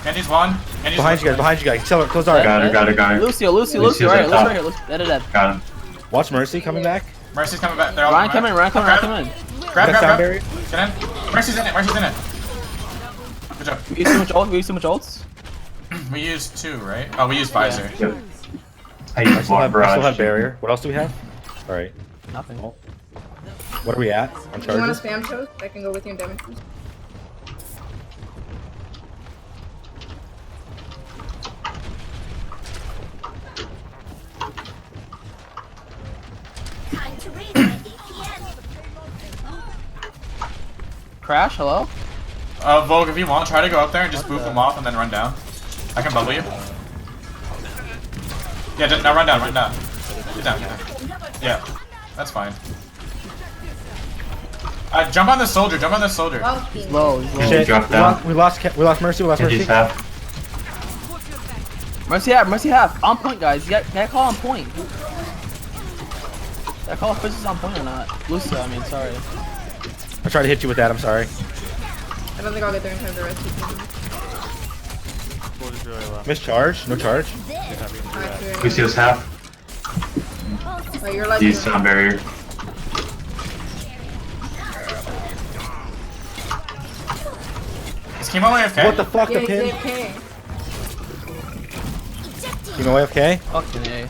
Candy's one. Behind you guys. Kill Zarya. Got her. Lucio. Lucy's Right up top. here. Dead. Got him. Watch Mercy coming back. Mercy's coming back. They're all Ryan coming. Grab. Grab. Got sound barrier. Get in. Mercy's in it. Good job. We used too much ults. We used 2, right? Oh, we used Visor. Yep. I I still have barrier. What else do we have? All right. Nothing. What are we at? On You want charges. to spam toast? I can go with you in damage. Time to raise my APM. Crash, hello? Volk, if you want, try to go up there and just boof them off and then run down. I can bubble you. Yeah, now run down. Get down. Yeah, that's fine. Jump on the soldier. Well, He's low. Shit. Drop down. We lost Mercy. Genji's half. Mercy half. On point, guys. You gotta call on point. That call if this is on point or not. Lucio, I mean, sorry. I tried to hit you with that. I'm sorry. I don't think I'll get there in time to rescue you. Soldier's really low. Mischarge. No charge. Lucio's half. Oh, you're like Use sound barrier. Is Chemo AFK? What the fuck? yeah, The pin. he's AFK. Chemo AFK. Fucking A.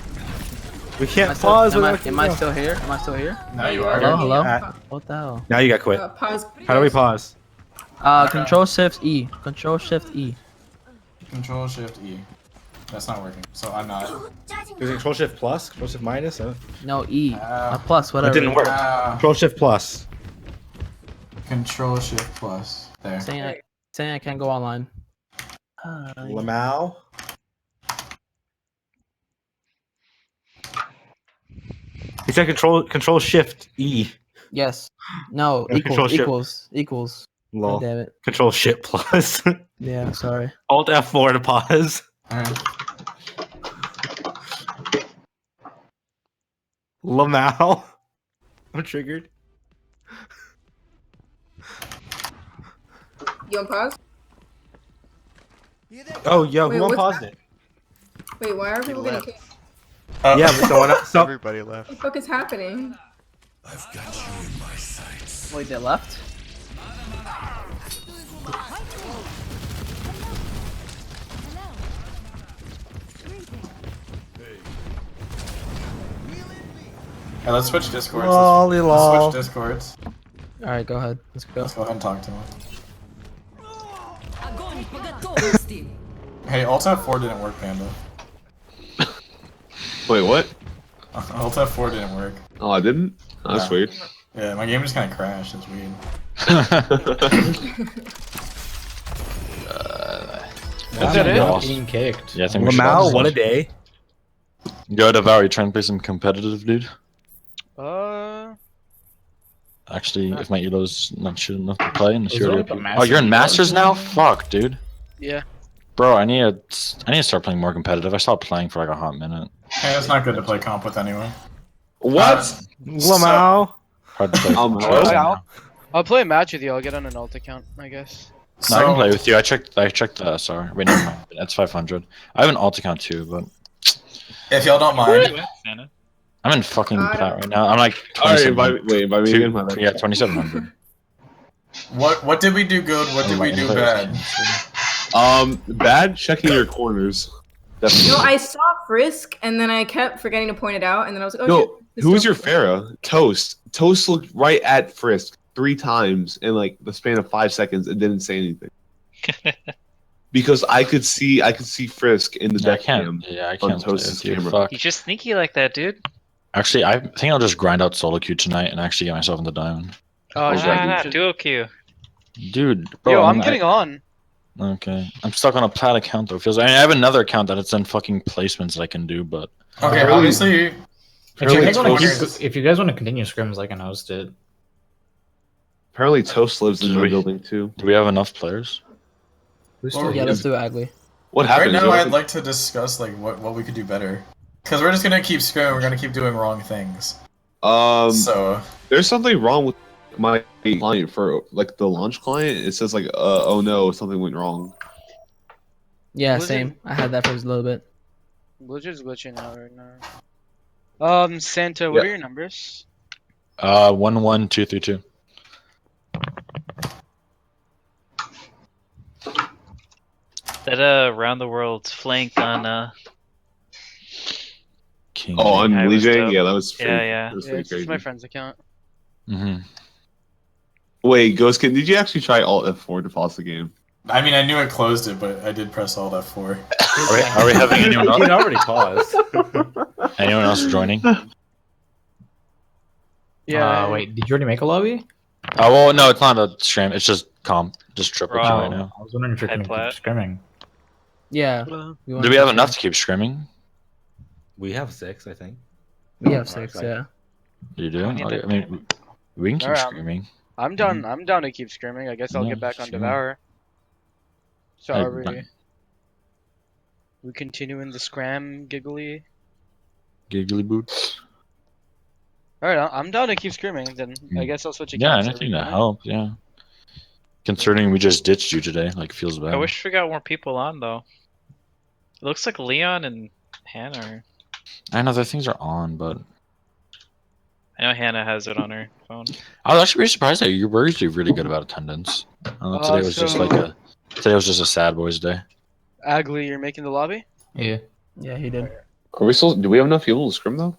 We can't pause. Am without I Chemo. still here? No, you are. Hello? Ah, What the hell? now you got quit. Pause. How do we pause? Control Shift E. Control Shift E. Control Shift E. That's not working, so I'm not. Is it Control Shift plus? Control Shift minus? No, E. Plus, It whatever. didn't work. Control Shift plus. Control Shift plus. There. Saying I can't go online. Lamau. He said Control Shift E. Yes. No, Yeah, Control equals. Shift. God Lol. damn it. Control Shift plus. Yeah, sorry. Alt F4 to pause. Alright. Lamau. I'm triggered. You on pause? Oh, yo, Wait, who what's unpaused that? it? Wait, why are people getting left. kicked? Yeah, but someone else. So, Everybody left. What the fuck is happening? I've got you in my sights. Wait, they left? Yeah, let's switch Discords. Lolly lol. Let's switch Discords. Alright, go ahead. Let's go. Let's go ahead and talk to him. Огонь по готовности. Hey, Alt F4 didn't work, Panda. Wait, what? Alt F4 didn't work. Oh, I didn't? Oh, that's Yeah. weird. Yeah, my game just kind of crashed. It's weird. That's it, getting kicked. Yeah, I think we should Lamau, just what a day. Go to Vary, try and play some competitive, dude. I Actually, if my elo's not shit enough to play, unless Was you're there already like a OP. Oh, you're in massive Masters now? Fuck, dude. Yeah. Bro, I need to start playing more competitive. I stopped playing for like a hot minute. Yeah, it's not good to play comp with anyway. What? Lamau. Hard to play. I'll play a match with you. I'll get on an alt account, I guess. No, I can play with you. I checked the SR. Wait, never mind. That's 500. I have an alt account too, but if y'all don't mind. I'm in fucking plat right now. I'm like Alright, 2700. invite me again. Yeah, 2700. What did we do good? What did we do bad? Bad checking your corners. Definitely. No, I saw Frisk, and then I kept forgetting to point it out, and then I was like, oh No, shit. who was your Pharah? Toast. Toast looked right at Frisk 3 times in like the span of 5 seconds and didn't say anything. Because I could see Frisk in the deck cam I on can't play Toast's with you. camera. Fuck. He's just sneaky like that, dude. Actually, I think I'll just grind out solo queue tonight and actually get myself into diamond. Oh, Duo Q. Dude, bro, Yo, I'm getting on. Okay, I'm stuck on a plat account though. I have another account that it's in fucking placements that I can do, but Okay, obviously. If you guys want to continue scrims, I can host it. Apparently, Toast lives in the building too. Do we have enough players? Yeah, let's do Agli. What happened? Right now, I'd like to discuss like what we could do better. Because we're just gonna keep screwing. We're gonna keep doing wrong things. So there's something wrong with my client for like the launch client. It says like, oh no, something went wrong. Yeah, same. I had that for a little bit. Blizzard's glitching out right now. Santa, what are your numbers? 11232. That around the world flank on King. Oh, on I was Lee dope. yeah, that was pretty, Yeah. That was Yeah, pretty it's crazy. just my friend's account. Wait, Ghostkid, did you actually try Alt F4 to pause the game? I mean, I knew it closed it, but I did press Alt F4. Are we having anyone else? It already paused. Anyone else joining? Yeah. Wait, did you already make a lobby? Oh well, no, it's not a stream. It's just comp, just triple Q right now. I was wondering if you're going to keep scrimming. Yeah. Do we have enough to keep scrimming? We have 6, I think. We have 6, yeah. You do? Okay, I mean, we can keep Alright, screaming. I'm down. I'm down to keep screaming. I guess I'll Yeah, get back on sure. Devour. So I- are we continue in the scram giggly? Giggly boots. Alright, I'm down to keep screaming. Then I guess I'll switch Yeah, accounts. anything every to time. help. Yeah. Concerning we just ditched you today, like feels bad. I wish we got more people on though. It looks like Leon and Hannah are... I know their things are on, but I know Hannah has it on her phone. I was actually pretty surprised that you were usually really good about attendance. Today was just like today was just a sad boys day. Agli, you're making the lobby? Yeah. Yeah, he did. Are we still? Do we have enough people to scrim though?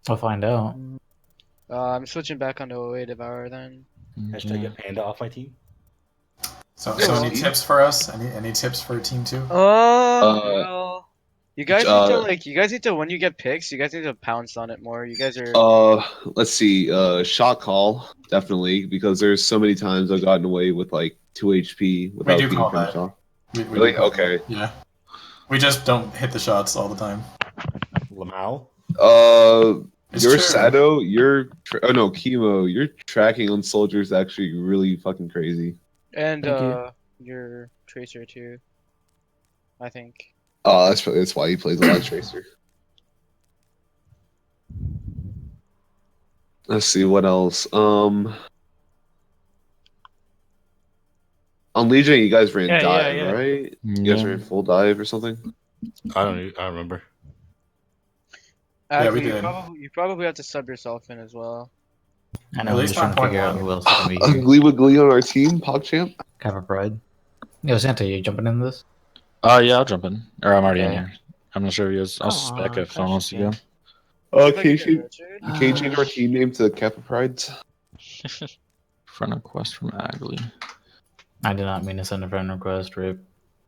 We'll find out. I'm switching back onto away Devour then. Hashtag get Panda off my team. So any tips for us? Any tips for Team 2? Well, you guys need to when you get picks, you guys need to pounce on it more. You guys are. Let's see. Shot call definitely because there's so many times I've gotten away with like 2 HP without We do being call finished that. off. We Really? do call Okay. that. Yeah. We just don't hit the shots all the time. Lamau. It's Your true. Sado, oh no, Chemo, your tracking on soldiers is actually really fucking crazy. And Thank you. your Tracer too. I think. Oh, that's why he plays a lot of Tracer. Let's see what else. On Legion, you guys ran dive, right? You guys ran full dive or something? I don't remember. Yeah, we Agli, did. You probably have to sub yourself in as well. I know, At I'm least just trying to on figure out point who else is going to be here. Ugly with Glee on our team, PogChamp. Kappa Pride. Yo, Santa, you jumping in this? Yeah, I'll jump in. Or I'm already in Okay. here. I'm not sure if he is. I'll spec if someone wants to go. Can you change our team name to Kappa Prides? Friend request from Agli. I did not mean to send a friend request, Rip.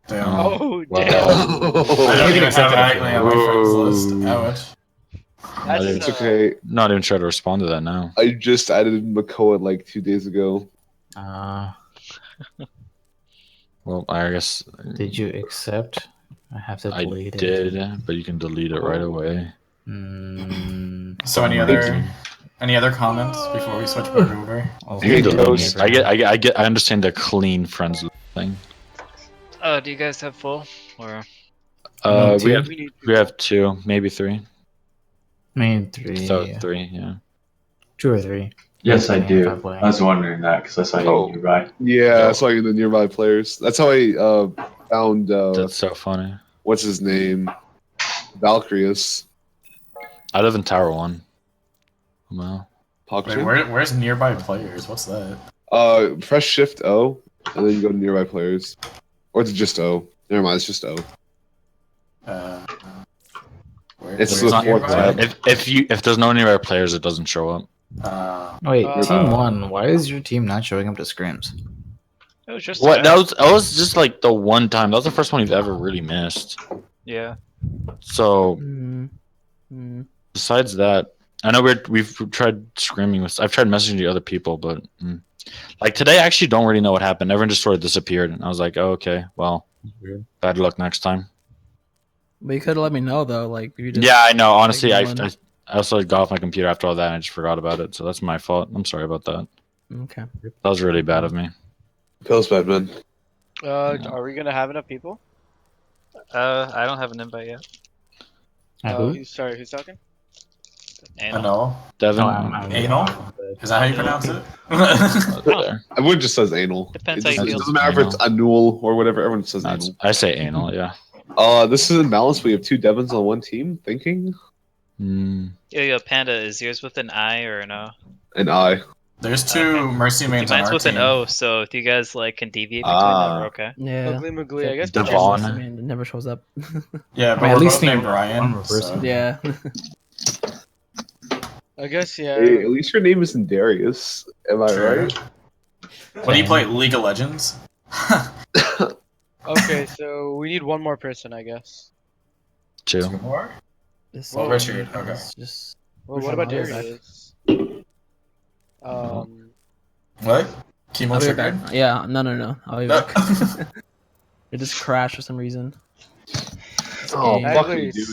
Damn. Oh Wow. damn! I don't even have Agli on my friends list. Ouch. It's okay. Not even try to respond to that now. I just added Makoa like 2 days ago. Well, I guess Did you accept? I have to I delete it. did, but you can delete it right away. So any other Any other comments before we switch back over? I understand the clean friends thing. Do you guys have full or? We have 2, maybe 3. I mean 3. So 3, yeah. 2 or 3. Yes, I do. If I'm playing. I was wondering that because I saw you nearby. Yeah, I saw you in the nearby players. That's how I found. That's so funny. What's his name? Valkyrius. I live in Tower 1. Wow. Wait, where's nearby players? What's that? Press Shift O, and then you go to nearby players, or it's just O. Never mind, it's just O. It's the fourth tab. If there's no nearby players, it doesn't show up. Wait, team 1. Why is your team not showing up to scrims? It was just What? That was just like the one time. That was the first one you've ever really missed. Yeah. So, besides that, I know we've tried screaming with. I've tried messaging the other people, but like today, I actually don't really know what happened. Everyone just sort of disappeared, and I was like, "Oh, okay, well, bad luck next time." But you could have let me know though, like if you just, Yeah, I know. Honestly, like, I also got off my computer after all that, and I just forgot about it. So that's my fault. I'm sorry about that. Okay. That was really bad of me. Feels bad, man. Are we gonna have enough people? I don't have an invite yet. Sorry, who's talking? Anal. Devin. Anal? Is that how you pronounce it? Everyone just says anal. Depends It how you feel. doesn't matter if it's anul or whatever. Everyone says anal. I say anal, yeah. This is imbalanced. We have 2 Devons on one team. Thinking. Yo, Panda, is yours with an I or an O? An I. There's 2 Mercy mains on Mine's our with team. an O, so if you guys like can deviate between them, we're okay. Yeah. Ugly Mugly, I guess. Devon. I mean, it never shows up. Yeah, but I mean, we're at least both named name Brian. one person. So. Yeah. I guess, yeah. Hey, at least your name isn't Darius. Am I right? What do you play? League of Legends? Okay, so we need one more person, I guess. 2 more? This Well, Richard. Okay. Just. Well, what about Darius? What? Chemo I'll be triggered? back. Yeah, no. I'll be back. It just crashed for some reason. Oh, Hey. fuck you, dude.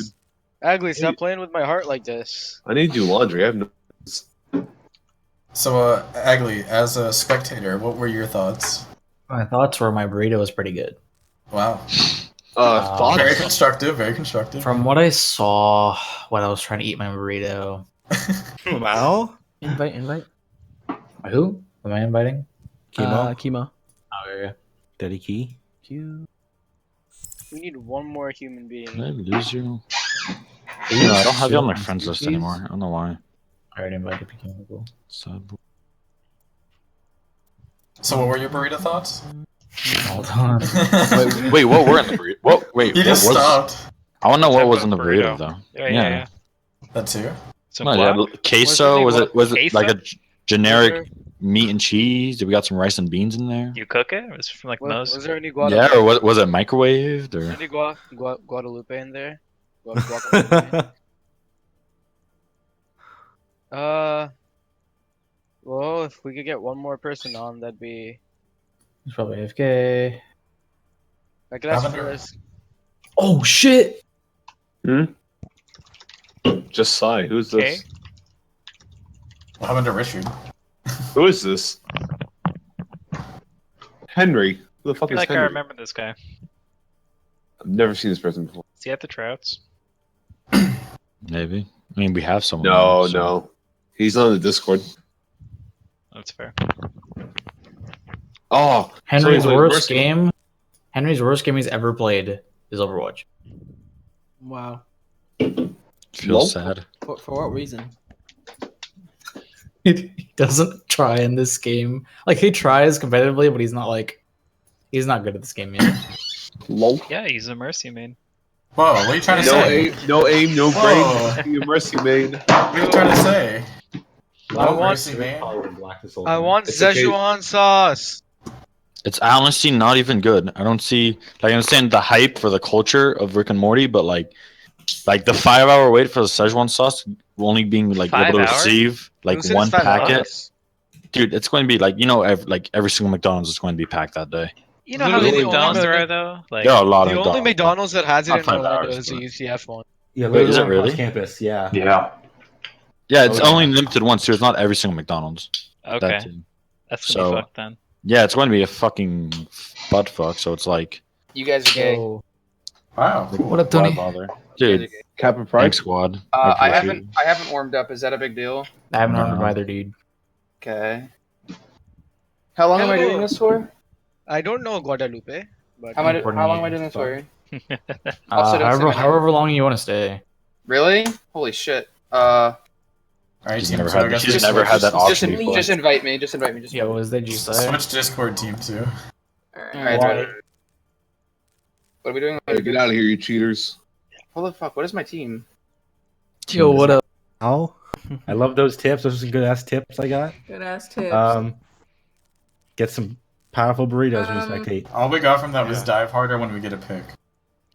Agli, stop playing with my heart like this. I need to do laundry. I have no. So, Agli, as a spectator, what were your thoughts? My thoughts were my burrito was pretty good. Wow. Thoughts? Very constructive, very constructive. From what I saw when I was trying to eat my burrito. Wow. Invite. Who? Am I inviting? Chemo. Oh, yeah. Daddy Key. Q. We need one more human being. Did I lose you? No, I don't have you on my friends list anymore. I don't know why. I already invited people. Sad. So, what were your burrito thoughts? Hold on. Wait, what were in the burrito? What? Wait, You just what was, stopped. I want to know what was Burrito. in the burrito, though. Yeah. That too? So No, black? yeah, queso. Was it queso? like a generic meat and cheese? Did we got some rice and beans in there? You cook it? It was from like Moe's? Was there any Yeah, Guadalupe? or was it microwaved? Or Any Guadalupe in there? Guadalupe? Well, if we could get one more person on, that'd be. It's probably AFK. I could ask Lavender. for this. Oh shit! Just sigh. Who's this? What happened to Richard? Who is this? Henry. Who the I fuck feel is like I Henry? remember this guy. I've never seen this person before. Is he at the Trouts? maybe? I mean, we have someone. No, so- no. He's on the Discord. That's fair. Oh, Henry's so worst game. Henry's worst game he's ever played is Overwatch. Wow. Feels sad. For what reason? He doesn't try in this game. Like he tries competitively, but he's not good at this game yet. Lol. Yeah, he's a Mercy main. Whoa, what are you trying to No say? aim, no aim, no Whoa. brain. You mercy maid. What are you trying to say? I want Mercy, man. I want It's okay. Szechuan sauce. It's honestly not even good. I don't see. Like, I understand the hype for the culture of Rick and Morty, but like the 5-hour wait for the Szechuan sauce only being like 5 able to hours? receive like Who said one it's 5 packet. hours? Dude, it's going to be like every single McDonald's is going to be packed that day. You know how many Literally, McDonald's only there are Mc- though? Like, There are a lot The of only McDonald's that has it Not in 5 Orlando hours, is the but- UCF one. Yeah, Wait, is it literally really? across campus? Yeah. Yeah. Yeah, it's only limited once too. It's not every single McDonald's. Okay. too. That's gonna So- be fucked then. Yeah, it's going to be a fucking butt fuck. So it's like, You guys are gay. So, Wow. What up, why Tony? bother? You guys Dude, are gay. Kappa Pride. thanks, squad. I appreciate haven't warmed up. Is that a big deal? I haven't No. remembered either, dude. Okay. How long am I doing this for? I don't know Guadalupe, but How long am I doing this for? However long you want to stay. Really? Holy shit. Alright, She's team. never So I had, guess she's just never had that Just, option before. just invite me. Just invite me. Just Yeah, what was that you say? switch Discord team too. Alright. What are we doing? Hey, get out of here, you cheaters. Holy fuck! What is my team? Yo, what up? Oh, I love those tips. Those are some good ass tips I got. Good ass tips. Get some powerful burritos when you spectate. All we got from that was dive harder when we get a pick.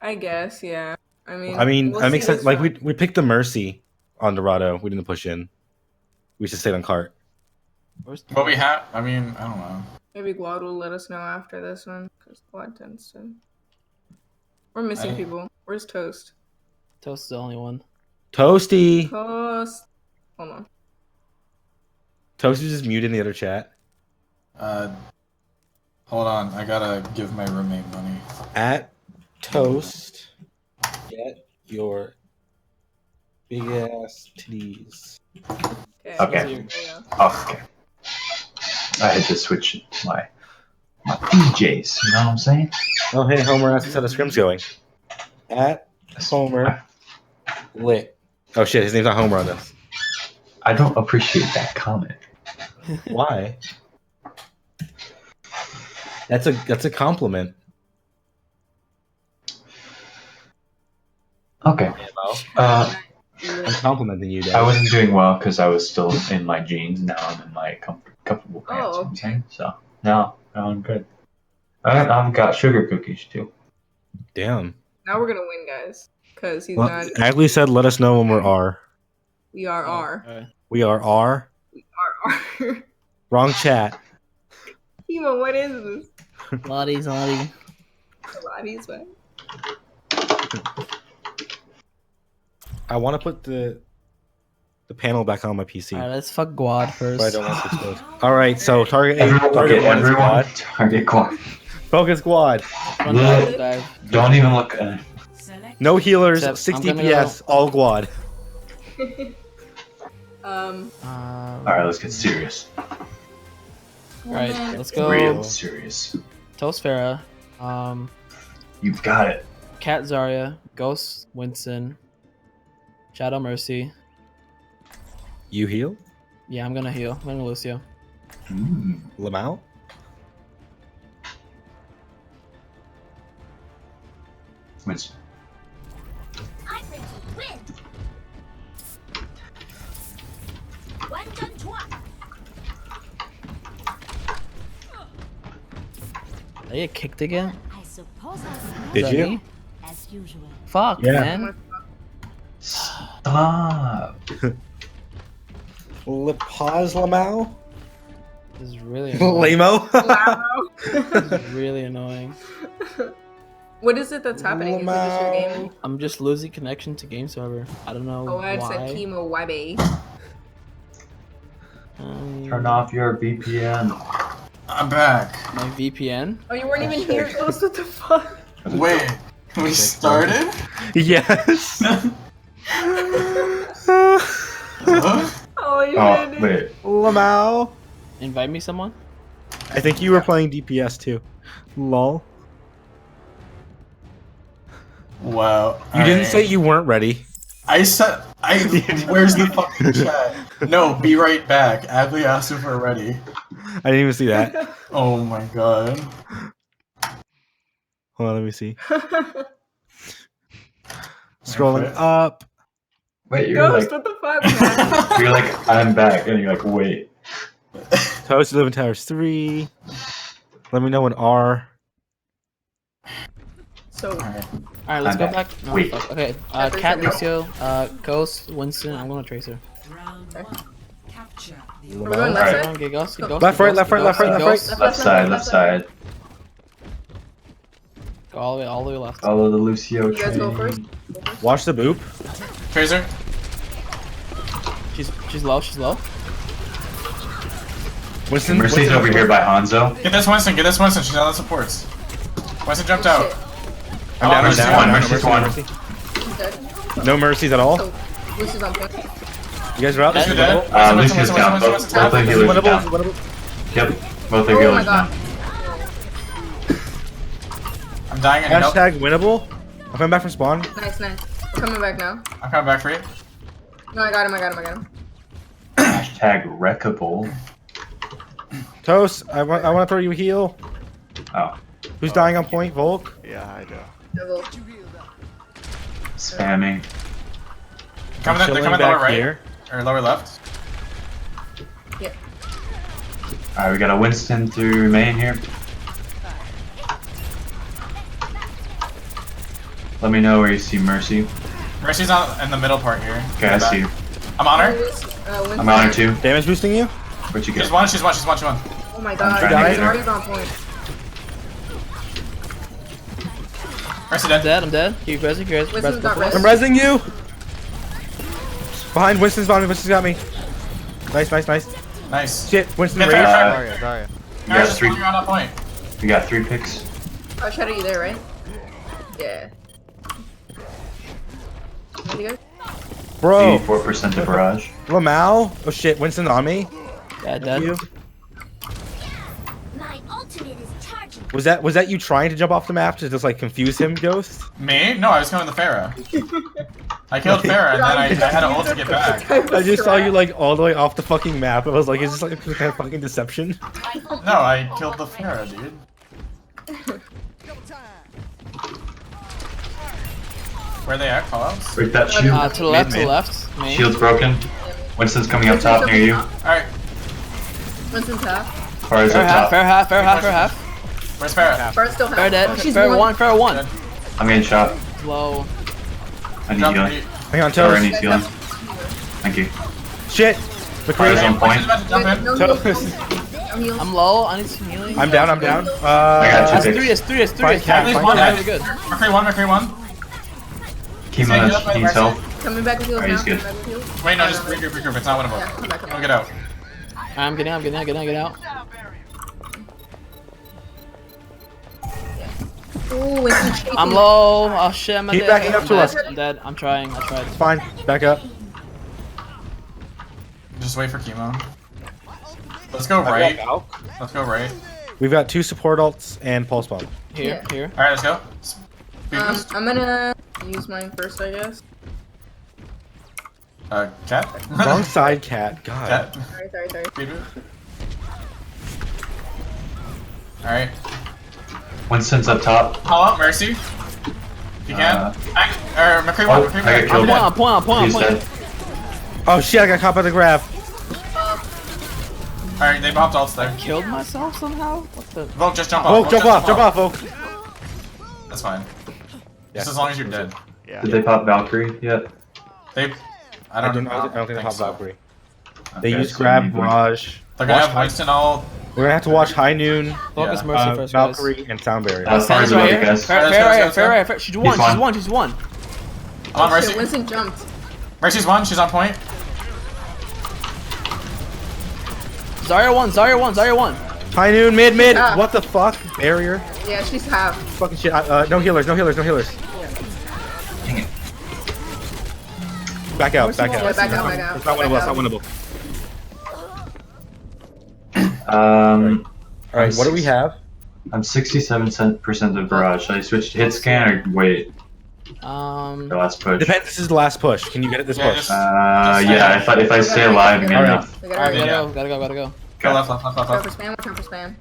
I guess, yeah. I mean, we'll that see makes sense. this Like round. we picked the Mercy on Dorado. We didn't push in. We should stay on cart. But we have. I mean, I don't know. Maybe Guad will let us know after this one, because Guad tends to. We're missing people. Where's Toast? Toast is the only one. Toasty. Toast. Hold on. Toasty just muted in the other chat. Hold on. I gotta give my roommate money. At Toast, get your big ass titties. Okay. Okay. I had to switch my PJs. You know what I'm saying? Oh, hey, Homer asks us how the scrim's going. At Homer lit. Oh shit, his name's not Homer on this. I don't appreciate that comment. Why? That's a compliment. Okay. I'm complimenting you, Dad. I wasn't doing well because I was still in my jeans. Now I'm in my comfortable pants. You know what I'm saying? So now I'm good. I've got sugar cookies too. Damn. Now we're gonna win, guys, because he's Well, not. Agley said, "Let us know when we're R." We are R. We are R. R. Wrong chat. Timo, what is this? Lotties, Lottie. Pilates, what? I want to put the panel back on my PC. Alright, let's fuck Guad first. But I don't want to explode. All right, so target A, Everyone, target okay, one is everyone, quad. target quad. Focus quad. Don't even look. No healers, Except 60 I'm gonna PS, all quad. All right, let's get serious. Alright, let's go. Real serious. Toast Farah. You've got it. Cat Zarya. Ghost Winston. Shadow Mercy. You heal? Yeah, I'm gonna heal. I'm gonna Lucio. Lamau? Winston. I'm ready to win. One, two, three. Did I get kicked again? I suppose I'll Did Is that you? me? as usual. Fuck, Yeah. man. Stop. Pause Lamau? This is really annoying. Lamo? This is really annoying. What is it that's happening? Is it just your game? I'm just losing connection to game server. I don't know Oh, I why. said chemo, why babe? Turn off your VPN. I'm back. My VPN? Oh, you weren't even here. Ghost, what the fuck? Wait, we started? Yes. Holy Oh, shit. wait. Lamau? Invite me someone? I think you were playing DPS too. Lol. Wow. You didn't say you weren't ready. I said. Where's the fucking chat? No, be right back. Adley asked if we're ready. I didn't even see that. Oh my god. Hold on, let me see. Scrolling up. Wait, you're Ghost, like, what the fuck, man? you're like, I'm back, and you're like, wait. Toast 11 Towers 3. Let me know when R. So, Alright, let's I'm go back. back. No, Wait. fuck. Okay, Every Cat second. Lucio, Ghost, Winston. I'm gonna Tracer. Round one. Capture the Are we going left Alright, side? get Ghost, get Ghost. Left, get right, Ghost, left, get right, left, Ghost, right, get left, Ghost. Left side, left side. Go all the way left. Follow the Lucio You guys go first? train. Watch the boop. Tracer? She's low. She's low. Winston, Mercy's over here by Hanzo. Get this Winston. Get this Winston. She's on the supports. Winston jumped out. I'm down. Mercy's I'm down. Mercy's I'm one. Mercy. Dead. No mercies at all. Oh, Lucy's on point. You guys are out. Lucy's dead. Lucy's down. Both the healers are down. Yep. Both the Oh my healers god. down. I'm dying in help. Hashtag winnable. I'm coming back from spawn. Nice, nice. I'm coming back now. I'm coming back for you. No, I got him. Hashtag wreckable. Toast, I want to throw you a heal. Oh. Who's dying on point? Volk? Yeah, I do. Double. Spamming. They're coming lower right. Here. Or lower left. Yeah. Alright, we got a Winston through main here. Let me know where you see Mercy. Mercy's on in the middle part here. Okay, I see you. I'm on her. I'm on her too. Damage boosting you? Where'd you get? She's one. Oh my god, Zarya's on point. Mercy dead. I'm dead. You guys, Winston's got res. I'm rezzing you! Behind Winston's bottom. Winston's got me. Nice. Shit, Winston raised. Zarya. We got 3 picks. Oh, Shadow, you there, right? Yeah. Where'd you go? Bro. 84% of barrage. Lamau? Oh shit, Winston on me. Yeah, dead. My ultimate is charging. Was that you trying to jump off the map to just like confuse him, Ghost? Me? No, I was killing the Pharah. I killed Pharah and then I had an ult to get back. I just saw you like all the way off the fucking map. I was like, is this like some kind of fucking deception? No, I killed the Pharah, dude. Where are they at? Callouts? Break that shield. To the left, to the left. Main. Shield's broken. Winston's coming up top near you. Alright. Winston's half. Farah's up top. Fair half. Where's Pharah? Farah's still half. Fair dead. Oh, she's Fair one. I'm getting shot. Low. I need healing. Hang on, Farah Toast. needs healing. Thank you. Shit. Farah's on point. I'm low. I need some healing. I'm down. I got 2 picks. That's three. Really good. McCree one. Chemo needs help. Coming back with heals Alright, now. he's good. Coming back with heals. Wait, no, just regroup. It's not winnable. Yeah, come back. Don't get out. I'm getting out. Ooh, Winston's shaking. I'm low. Oh shit, I'm Keep dead. backing up I'm to dead. us. I'm dead. I'm trying. I tried. It's fine. Back up. Just wait for chemo. Let's go right. Let's go right. We've got 2 support ults and pulse bomb. Here. Alright, let's go. I'm gonna use mine first, I guess. Cat? Wrong side, cat. God. Cat? Sorry. Alright. Winston's up top. Call out Mercy. If you can. McCree one. I got killed. I'm point. He's dead. Oh shit! I got caught by the grab. Alright, they bopped ults there. Killed myself somehow. What the? Volk, just jump off. Volk, jump off, Volk. That's fine. Just as long as you're dead. Yeah. Did they pop Valkyrie yet? I don't think they popped Valkyrie. Okay, They used so grab, maybe- barrage. They're gonna have Winston all. We're gonna have to watch High Noon, Focus Mercy first, guys. Valkyrie, and Sound Barrier. Farah's about to guess. Fair right. She's one. I'm on Mercy. Shit, Winston jumped. Mercy's one. She's on point. Zarya one. High Noon, mid. Ah. What the fuck? Barrier. Yeah, she's half. Fucking shit. No healers. Dang it. Back out. Yeah, back out. It's not winnable. Alright, what do we have? I'm 67% of barrage. Should I switch to hit scan or wait? The last push. Depends. This is the last push. Can you get it this push? Yeah. If I stay alive, I'm good enough. Gotta Gotta go. Go left. Watch out for spam.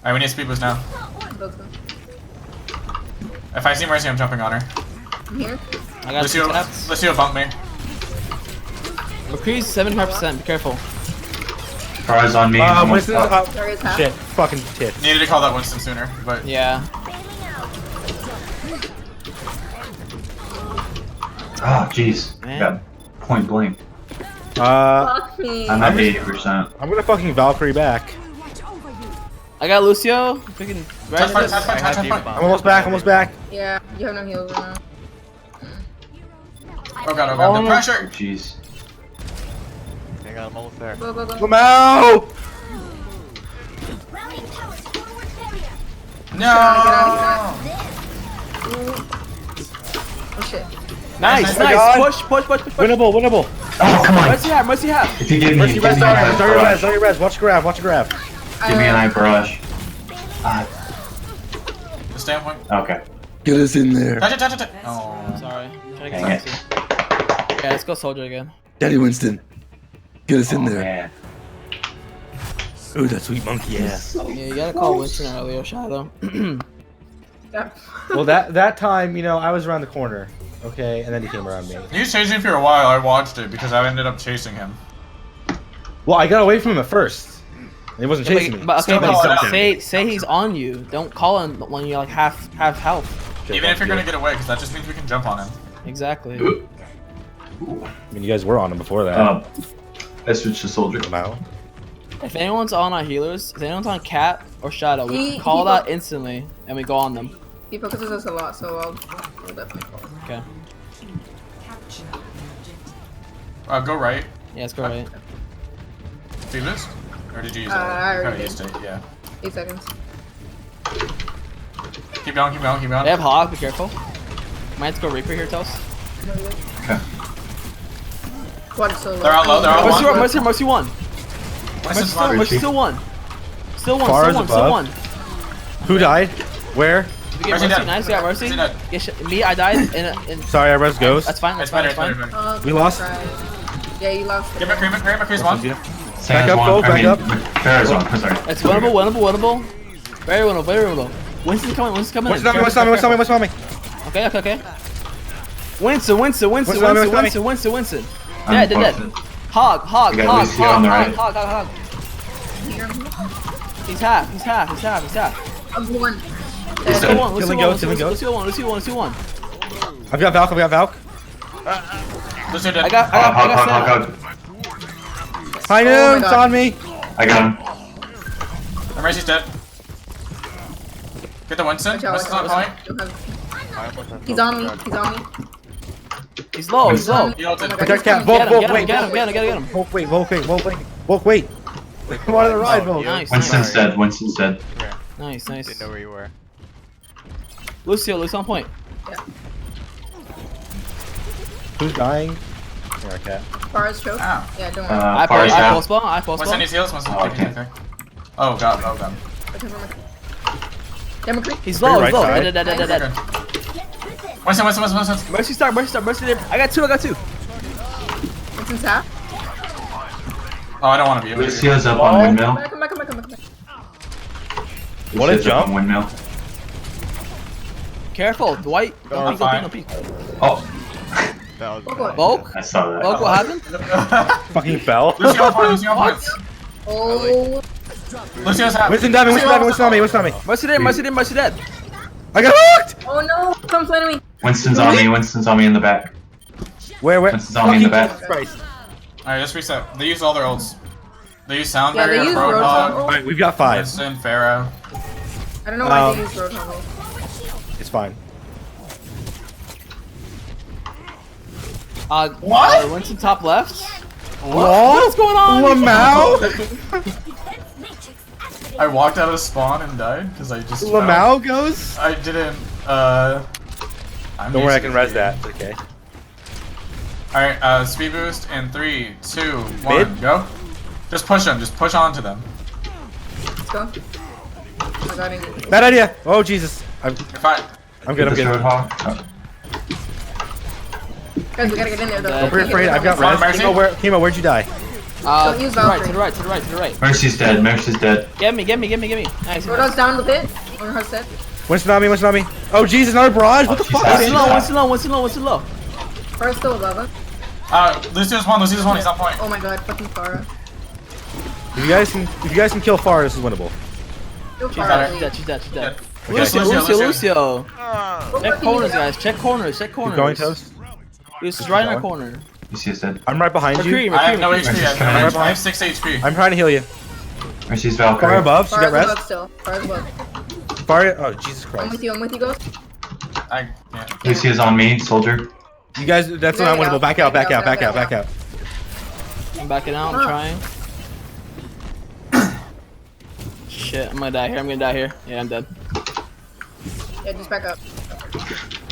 Alright, we need a speed boost now. If I see Mercy, I'm jumping on her. I'm here. I got two taps. Lucio bump me. McCree's 75%. Be careful. Farah's on me. Almost Winston's up. up. Shit. Fucking shit. Needed to call that Winston sooner, but Yeah. Ah, jeez. Got point blank. Fuck me. I'm at 80%. I'm gonna fucking Valkyrie back. I got Lucio. Freaking touch point. I'm almost back. Yeah, you have no heals right now. Oh god, the pressure. Jeez. I got him almost there. Go, go, go. Lamau! No! Oh shit. Nice, Oh my nice. God. Push. Winnable, winnable. Oh, come on. Mercy half. If you give me, Mercy give res, me an eye brush. Sorry, res. Watch grab, watch grab. Give me an eye brush. The standpoint. Okay. Get us in there. Touch it. Oh. Sorry. Trying to Dang get it. Mercy. Yeah, let's go soldier again. Daddy Winston. Get us in Oh, there. man. Ooh, that sweet monkey ass. Yeah, you gotta call Winston earlier, Shadow. Well, that time, I was around the corner, okay, and then he came around me. He was chasing me for a while. I watched it because I ended up chasing him. Well, I got away from him at first. He wasn't chasing me. But okay, Still call it out. say he's on you. Don't call him when you're like half health. Even if you're gonna get away, because that just means we can jump on him. Exactly. I mean, you guys were on him before that. I switched to soldier. Lamau. If anyone's on our healers, if anyone's on Cat or Shadow, we can call it out instantly and we go on them. He focuses us a lot, so I'll definitely call him. Okay. Go right. Yeah, let's go right. Do you list? Or did you use it? I already Probably used it, yeah. 8 seconds. Keep going. They have Hog, be careful. Might have to go Reaper here, Toast. Okay. Quad is so low. They're all low, they're all one. Mercy one. Mercy still one. Still one. Who died? Where? We get Mercy, nice, we got Mercy. Yeah, me, I died in Sorry, I res ghost. That's fine, that's fine. We lost. Yeah, you lost. Give me cream one. Back up, Cole, back up. Farrah's one, I'm sorry. It's winnable. Very winnable. Winston's coming. What's on me? Okay. Winston. Dead. Hog. He's half. I'm one. Let's do one. I've got Valk. I got High noon, it's on me. I got him. Mercy's dead. Get the Winston. Winston's on point. He's on me. He's low. Protect Cat. Volk, wait. Get him. Volk, wait. Come on to the ride, Volk. Nice. Winston's dead. Nice. Didn't know where you were. Lucio on point. Yeah. Who's dying? Yeah, Cat. Farah's choke. Ow. Yeah, don't worry. I post spawn. Winston needs heals. Okay. Oh god. He's low. Dead. Winston. Mercy start. Mercy. I got two. Winston's half. Oh, I don't want to be. Lucio's up on windmill. Come back. What a Lucio's up jump. on windmill. Careful, Dwight. Don't peek. Oh. Volk? I saw that. Volk, what happened? Fucking fell. Lucio on point. Oh. Lucio's half. Winston on me. Mercy dead. I got hooked! Oh no! Come play to me. Winston's on me in the back. Where? Winston's on me in the back. Alright, let's reset. They use all their ults. They use Sound Yeah, they Barrier, use Roadhog, Alright, we've got 5. Winston, Farrah. I don't know why they use Roadhog. It's fine. What? Winston top left. What's going on? Lamau? I walked out of spawn and died because I just. Lamau goes? I didn't. Don't worry, I can res that. It's okay. Alright, speed boost in 3, 2, 1, Mid? go. Just push them. Just push onto them. Let's go. I got him. Bad idea. Oh Jesus. You're fine. I'm good. Guys, we gotta get in there though. Don't be afraid. I've got res. Kimo, where'd you die? Don't use Valkyrie. To the right. Mercy's dead. Get me. Nice. Roadhog's down with it. On her set. Winston on me. Oh Jesus, another barrage. What the fuck? Winston low. Farah's still above us. Lucio's one. He's on point. Oh my god, fucking Farah. If you guys can kill Farah, this is winnable. Kill She's Farah, dead. Okay. Lucio. Check corners, guys. Check corners. Keep going, Toast. Lucius right in our corner. Lucio's dead. I'm right behind you. I have no HP. I have 6 HP. I'm trying to heal you. Mercy's Valkyrie. Farah above. She got Farah's above rest. still. Farah's above. Farah. Oh Jesus I'm Christ. with you, Ghost. I can't. Lucio's on me, soldier. You guys, that's not winnable. Back out. I'm backing out. I'm trying. Shit, I'm gonna die here. I'm gonna die here. Yeah, I'm dead. Yeah, just back up.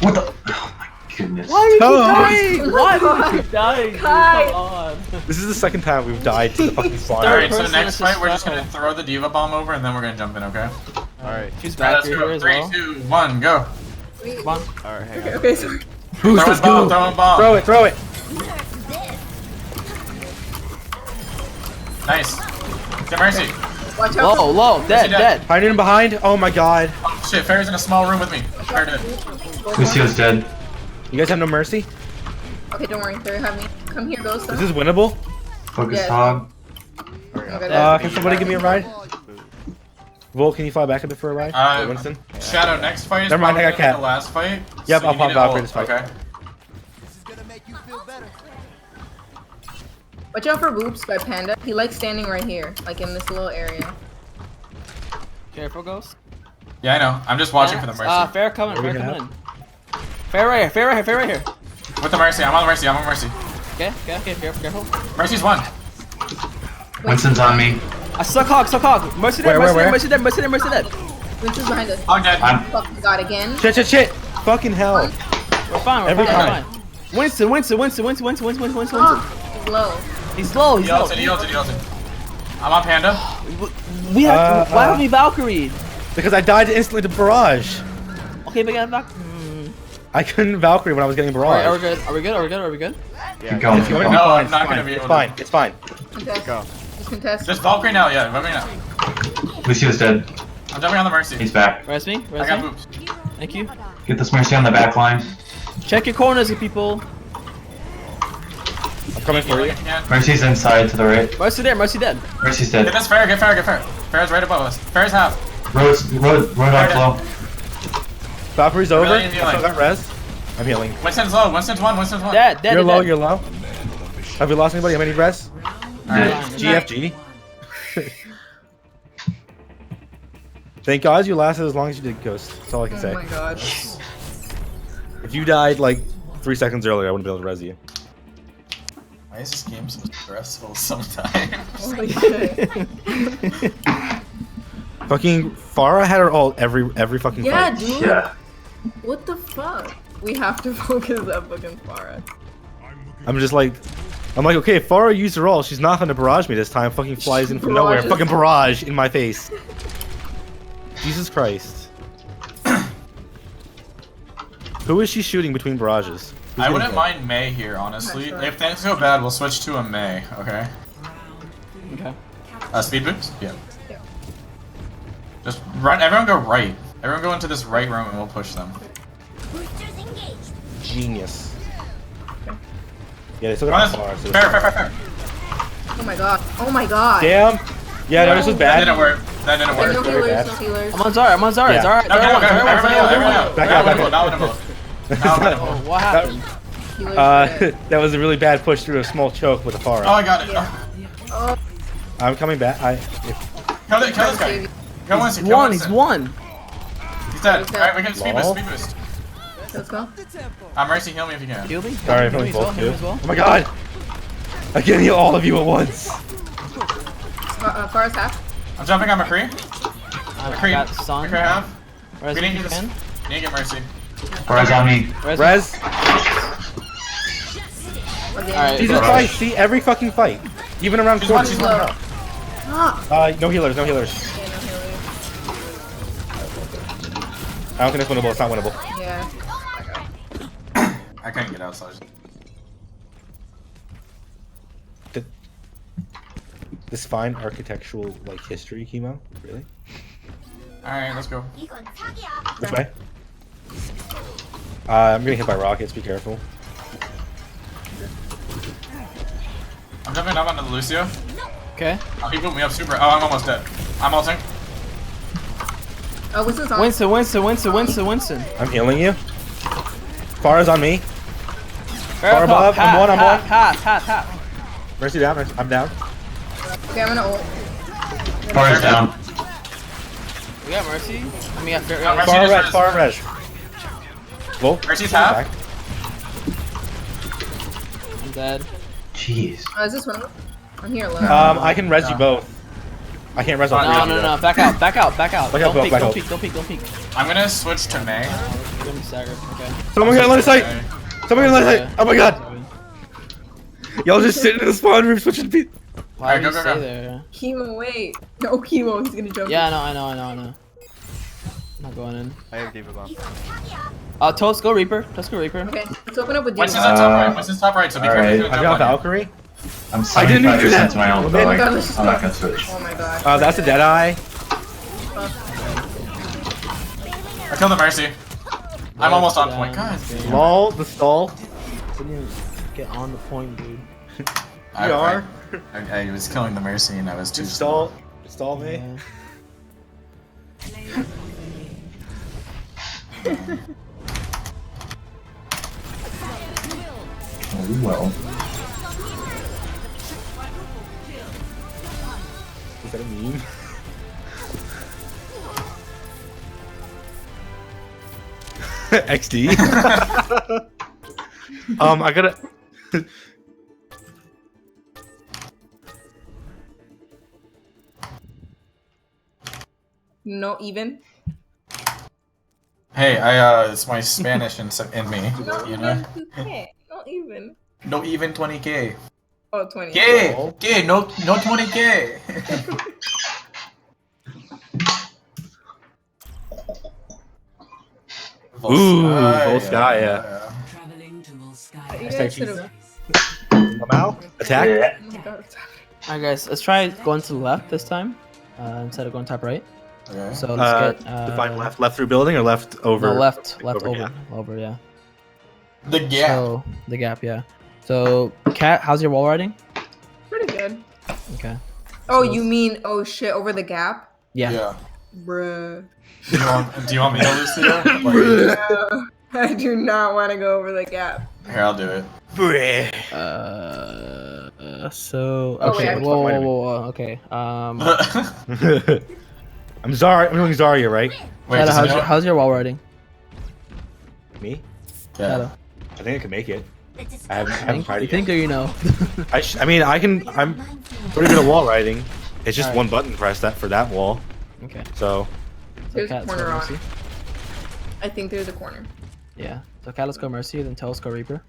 What the? Oh my goodness. Why do we keep dying? Why do God. we keep dying? Dude? Kai. Come on. This is the second time we've died to the fucking slaughter. Alright, so person next is fight we're just struggle. gonna throw the diva bomb over and then we're gonna jump in, okay? Alright. She's Alright, back let's here go. as 3, well. 2, 1, go. Come on. Alright, hang Okay, on. okay, sorry. Boost, let's go. Throw a bomb. Throw it, throw it. Nice. Get Mercy. Watch out. Low, low, dead, dead. dead. Hiding behind. Oh my god. Oh shit, Fair's in a small room with me. Fair dead. Lucio's dead. You guys have no mercy? Okay, don't worry. They have me. Come here, Ghost. Is this winnable? Focus Yes. hog. Can somebody give me a ride? Vol, can you fly back a bit for a ride? Winston? Shadow, next fight is Never mind, I probably got gonna be cat. the last fight. Yep, so I'll you pop need to Valkyrie ult, this fight. Okay. Watch out for Whoops by Panda. He likes standing right here, like in this little area. Careful, Ghost. Yeah, I know. I'm just watching for the Mercy. Fair coming, What do fair we coming in. Fair right here, fair right here, fair right here. With the Mercy, I'm on the Mercy, I'm on Mercy. Okay, careful. Mercy's one. Winston's on me. I suck hog. Mercy dead, Mercy dead. Winston's behind us. I'm dead. Fuck God again. Shit. Fucking hell. We're fine, we're Every fine. time. Winston. He's low. He's low, He ulted. I'm on Panda. We have why haven't we Valkyrie? Because I died instantly to Barrage. Okay, but got I couldn't Valkyrie when I was getting Barrage. Alright, are we good? Keep going. No, I'm not gonna be able to. It's fine. Contest. Go. Just contest. Just Valkyrie now, yeah, Valkyrie now. Lucio's dead. I'm jumping on the Mercy. He's back. Rest me. I got boops. Thank you. Get this Mercy on the back line. Check your corners, you people. I'm coming for you. Mercy's inside to the right. Mercy dead. Mercy's Get dead. this Fair, get Fair. Fair's right above us. Fair's half. Road on flow. Valkyrie's over. Really I healing. still got res. I'm healing. Winston's low, Winston's one. Dead. You're low. Have we lost anybody? How many res? Alright. GFG. Thank God you lasted as long as you did, Ghost. That's all I can say. Oh my God. If you died like 3 seconds earlier, I wouldn't be able to res you. Why is this game so stressful sometimes? Holy shit. Fucking Farah had her ult every fucking Yeah, fight. dude. Yeah. What the fuck? We have to focus that fucking Farah. I'm like, okay, if Farah used her ult, she's not gonna barrage me this time. Fucking flies in from nowhere. Barrages. Fucking barrage in my face. Jesus Christ. Who is she shooting between barrages? I wouldn't mind Mei here, honestly. Sure. If things go bad, we'll switch to a Mei, okay? Okay. Speed boost? Yeah. Just run, everyone go right. Everyone go into this right room and we'll push them. Boosters engaged. Genius. Yeah, they still Run got this. Farah. Fair. Oh my God. Oh my God. Damn. Yeah, no, this was That bad. didn't work. That didn't Okay, work. no Very healers, bad. no healers. I'm on Zara. Yeah. Zara. Okay, everyone out. Back Not out. winnable, not winnable. Not winnable. What happened? Healers are dead. That was a really bad push through a small choke with a Farah. Oh, I got it. Oh, I'm coming back. Kill this guy. Kill Winston. He's one. He's dead. Alright, we can speed Lol. boost. let's go. Mercy, heal me if you can. Heal me. Sorry, I'm Heal me feeling as well, both heal me too. as well. Oh my god! I can't heal all of you at once. Farah's half. I'm jumping on McCree. I McCree. got Son. McCree half. Res We me need if to you get can. Need to get Mercy. Farah's on me. Res. Alright. Jesus Christ, see every fucking fight. Even around She's one, corners. she's one. No healers. Yeah, no healers. I don't think it's winnable. It's not winnable. Yeah. I couldn't get out, so I just... This fine architectural like history, chemo. Really? Alright, let's go. Which way? I'm getting hit by rockets. Be careful. I'm jumping up onto the Lucio. Okay. He put me up super. Oh, I'm almost dead. I'm ulting. Oh, Winston's on. Winston. I'm healing you. Farah's on me. Far above. I'm one. Half. Mercy down. I'm down. Okay, I'm gonna ult. Farah's down. We got Mercy. I mean, we got Fair. Oh, Mercy Farah just res. res. Farah res. Volk. Mercy's half. I'm dead. Jeez. Oh, is this one? I'm here alone. I can res you both. I can't res on No, no, no. Back out. Back out. Back out. Back out, Don't peek. back Don't out. peek. Don't peek. Don't peek. I'm gonna switch to May. Gonna be staggered. Okay. Someone get line of sight! Someone get line of sight! Oh my god! Y'all just sitting in the spawn room switching people. Why Alright, do go, you go, stay go. there? Chemo, wait. No chemo. He's gonna jump. Yeah, I know. I'm not going in. I have Diva Bomb. Toast, go Reaper. Toast, go Reaper. Okay, let's open up with Winston's Diva. on top right. Winston's top right, so be careful. Alright. He's gonna I jump got on you. Valkyrie. I'm I didn't even do 75% that. to my own, Oh, but like, God, I'm not gonna switch. Oh my god. That's a Deadeye. I killed the Mercy. I'm almost on point. God. Lol, the stall. Didn't even get on the point, dude. You are. I was killing the Mercy and I was too Stall. Stall me. Oh, well. Is that a meme? XD. I gotta. No even. Hey, it's my Spanish in me, Not you know? even 2K. Not even. No even 20k. Oh, 20. ¿Qué? No 20k. Volskaya. Traveling to You Volskaya. guys should've- Attack. Yeah. Oh my god, what's happening? Alright, guys. Let's try going to the left this time instead of going top right. Okay. So let's get Define left through building or left over? No, left over over, gap? over, yeah. The gap. So the gap, yeah. So Cat, how's your wall riding? Pretty good. Okay. Oh, So you mean oh shit over the gap? Yeah. Bruh. Do you want me to lose to you? No, I do not want to go over the gap. Here, I'll do it. So Oh, okay. wait, Whoa. Okay. I'm Zarya. I'm doing Zarya, right? Wait, Shadow, does anyone- how's your wall riding? Me? Yeah. Shadow. I think I can make it. I haven't tried You it think yet. or you know? I mean, I'm pretty good at wall riding. It's just Alright. one button press that for that wall. Okay. So There's a Cat, let's corner go on. Mercy. I think there's a corner. Yeah. So Cat, let's go Mercy, then Tails go Reaper.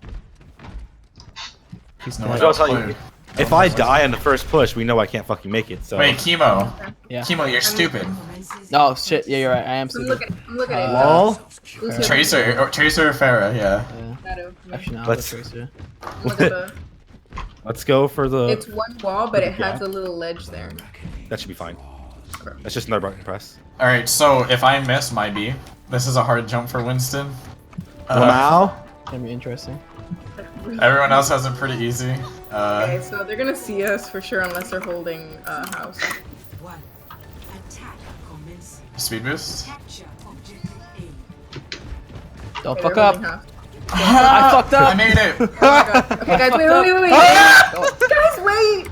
He's No, dead. So I'll tell you, if I die on the first push, we know I can't fucking make it. So Wait, Chemo. Yeah. Chemo, you're stupid. Oh shit! Yeah, you're right. I am I'm stupid. looking at it. lol. Who's here? Tracer or Farah, yeah. Shadow. Actually, no. Let's- Tracer. Look at the. Let's go for the. It's one wall, but it has Yeah. a little ledge there. That should be fine. That's just another button press. Alright, so if I miss my B, this is a hard jump for Winston. Lamau. Gonna be interesting. Everyone else has it pretty easy. Okay, so they're gonna see us for sure unless they're holding house. One. Attack commencing. Speed boost. Capture objective A. Don't Okay, fuck they're up. holding house. I fucked up. I made it. Oh my god. Okay, guys, wait. Guys, wait.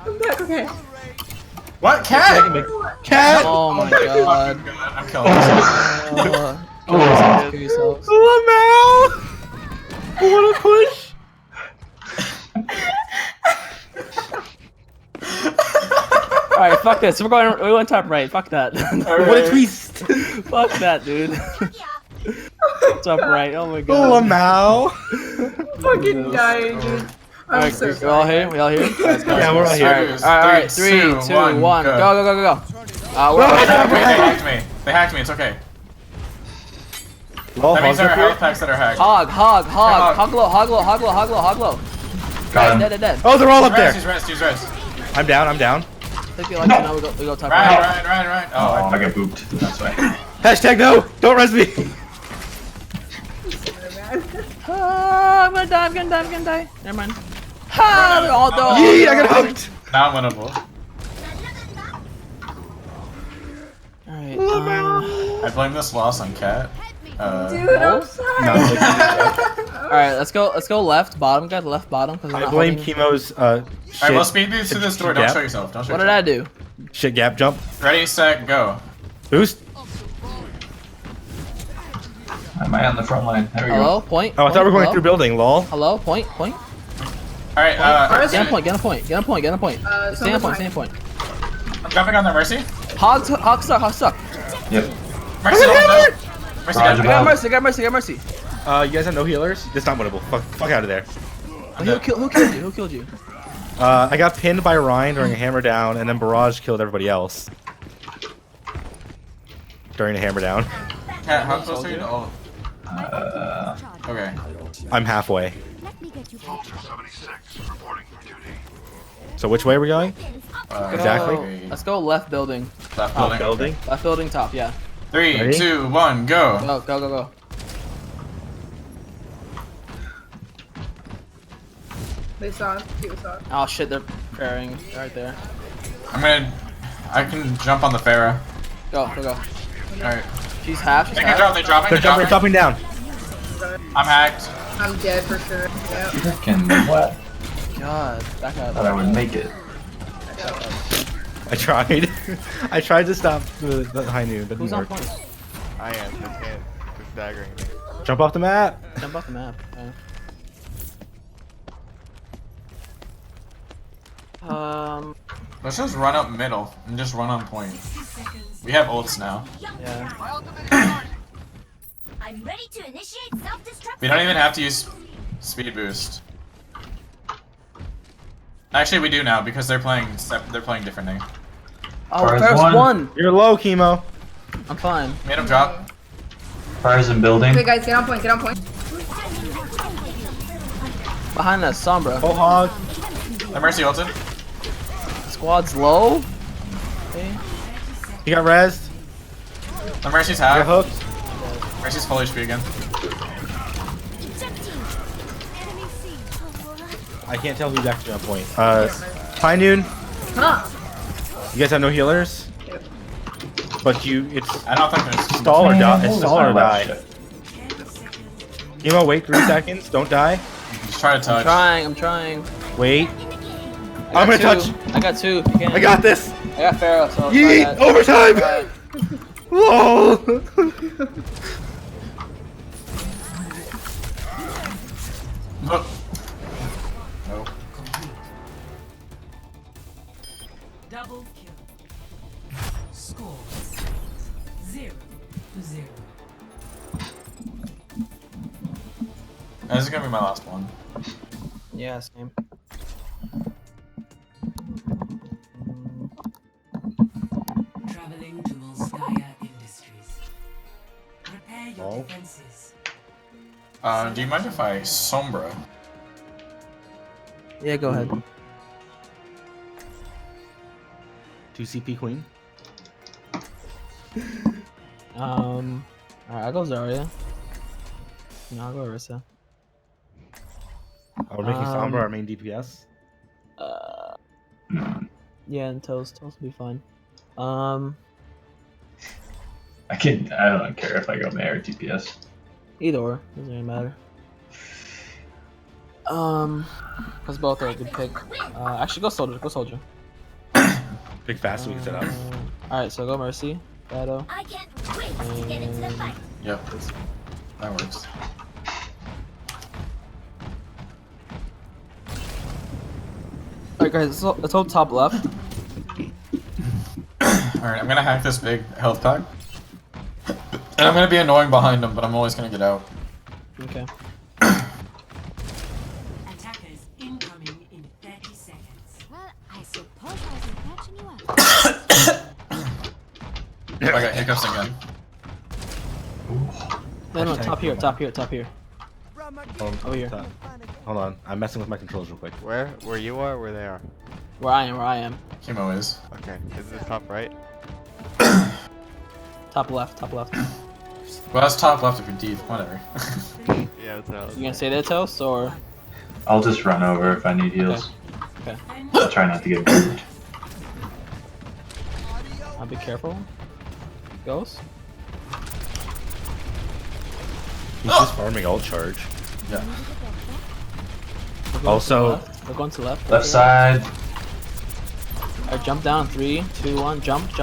I'm back. Okay. What? Cat? Cat. Oh my god. I'm killing this. Kill yourselves. Lamau. What a push. Alright, fuck this. We're going top right. Fuck that. What a twist. Fuck that, dude. Top right. Oh my god. Lamau. Fucking dying, dude. I'm Alright, so we all sorry. here? We all here? Yeah, we're all here. Alright, 3, 2, 1, go. We're Wait, they hacked me. They hacked me. It's okay. Lol, That means there are Hog's up here? health packs that are hacked. Hog low. Got him. Dead. Oh, they're all up there. He's rest. I'm down. I think you like to know we go top right. Right. Oh, Oh, I got booped. That's why. Hashtag no. Don't res me. I'm gonna die. Never mind. Ha! We all die. Yeet, I got hooked. now I'm winnable. Alright, I blame this loss on Cat. Dude, I'm sorry. Alright, let's go left bottom, guys. Left bottom. I blame Chemo's Alright, well, speed boost to this door. Don't show yourself. What did I do? Shit gap jump. Ready, set, go. Boost. Am I on the front line? There we Hello? go. Point. Oh, I thought we were going hello? through building. Lol. Hello? Point. Alright, Get on point, get on point, get on point, get on point. Stay on point, stay on point. I'm jumping on the Mercy. Hog stuck, hog stuck. Yep. Mercy, Mercy, I got Mercy, I got Mercy, I got Mercy. You guys have no healers? This is not winnable. Fuck out of there. Who killed you? Who killed you? I got pinned by Ryan during a hammer down, and then Barrage killed everybody else. During a hammer down. Cat, how close are you to ult? Okay. I'm halfway. So which way are we going? Exactly. Let's go left building. Left building. Building? Left building top, yeah. 3, Ready? 2, 1, go. Go, go, go, go. They saw. He saw. Oh shit, they're pairing right there. I can jump on the Pharah. Go, go, go. Alright. She's half. She's half. They're dropping. They're dropping down. I'm hacked. I'm dead for sure. Yep. Freaking what? God, that guy. Thought I would make it. I tried. I tried to stop the high noon, but it Who's didn't on work. point? I am. Just can't. Just staggering me. Jump off the map. Jump off the map. Let's just run up middle and just run on point. We have ults now. Yeah. I'm ready to initiate self-destruct. We don't even have to use speed boost. Actually, we do now because they're playing differently. Oh, first one. You're low, Chemo. I'm fine. Made him drop. Fire's in building. Okay, guys, get on point. Get on point. Behind that Sombra. Oh, hog. The Mercy ulted. Squad's low. Okay. He got rezzed. The Mercy's half. Got hooked. Mercy's full HP again. I can't tell who's actually on point. High noon. Huh. You guys have no healers? But it's I don't think there's stall or die. It's stall or die. Chemo, wait 3 seconds. Don't die. Just try to touch. I'm trying. Wait. I'm gonna touch. I got 2. You can. I got this. I got Pharaoh, so Yeet! Overtime! Whoa! Look. No. Double kill. Score 0-0. This is gonna be my last one. Yeah, same. Traveling to Volskaya Industries. Prepare your defenses. Do you mind if I Sombra? Yeah, go ahead. 2 CP Queen. Alright, I'll go Zarya. No, I'll go Orisa. Are we making Sombra our main DPS? Yeah, and Toast will be fine. I don't care if I go Mare or DPS. Either or, doesn't really matter. Because both are a good pick. Actually, go Soldier. Go Soldier. Pick fast so we can set up. Alright, so go Mercy. Shadow. I can't wait to get into the fight. Yep. That works. Alright, guys, let's hold top left. Alright, I'm gonna hack this big health pack. And I'm gonna be annoying behind him, but I'm always gonna get out. Okay. Attackers incoming in 30 seconds. Well, I suppose I was catching you up. I got hiccups again. No, top here, top here, top here. Over here. Hold on, I'm messing with my controls real quick. Where you are, where they are. Where I am. Chemo is. Okay, is this top right? Top left, top left. Well, that's top left if you're deep. Whatever. Yeah, that's how. You gonna stay there, Toast, or? I'll just run over if I need heals. Okay. I'll try not to get moved. I'll be careful. Ghost? He's just farming ult charge. Yeah. Also, we're going to left. Left side. Alright, jump down. 3, 2, 1. Jump. You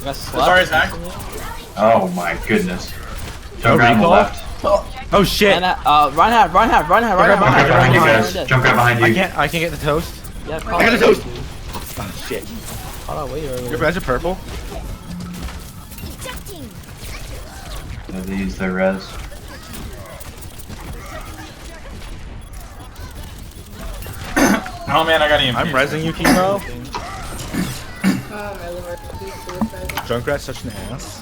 got Sorry, Zach. Oh my goodness. Jump around the left. Oh shit! Reinhardt. Junkrat behind you guys. Junkrat behind you. I can't get the toast. Yeah, I got the toast. Oh shit! Call that way earlier. Your guys are purple. Yeah, they use their res. Oh man, I got EMP. I'm rezzing you, Kimo. Oh my lord. He's suicidal. Junkrat's such an ass.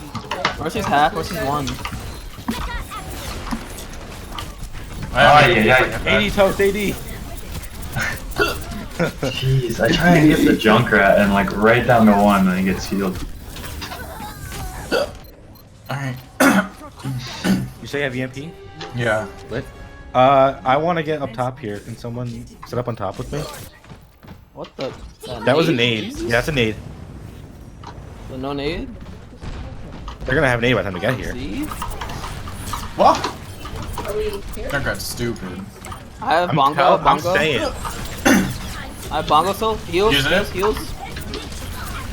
Mercy's half, Mercy's one. Yeah. 80 toast, AD. Jeez, I try and get the Junkrat and like right down to 1 and he gets healed. Alright. You say you have EMP? Yeah. Lit. I want to get up top here. Can someone sit up on top with me? What the? That was a nade. Yeah, that's a nade. The no nade? They're gonna have a nade by the time we get here. See? What? Are we here? Junkrat's stupid. I have bongo. I'm saying. I have bongo still. Heals. Using it? Heals.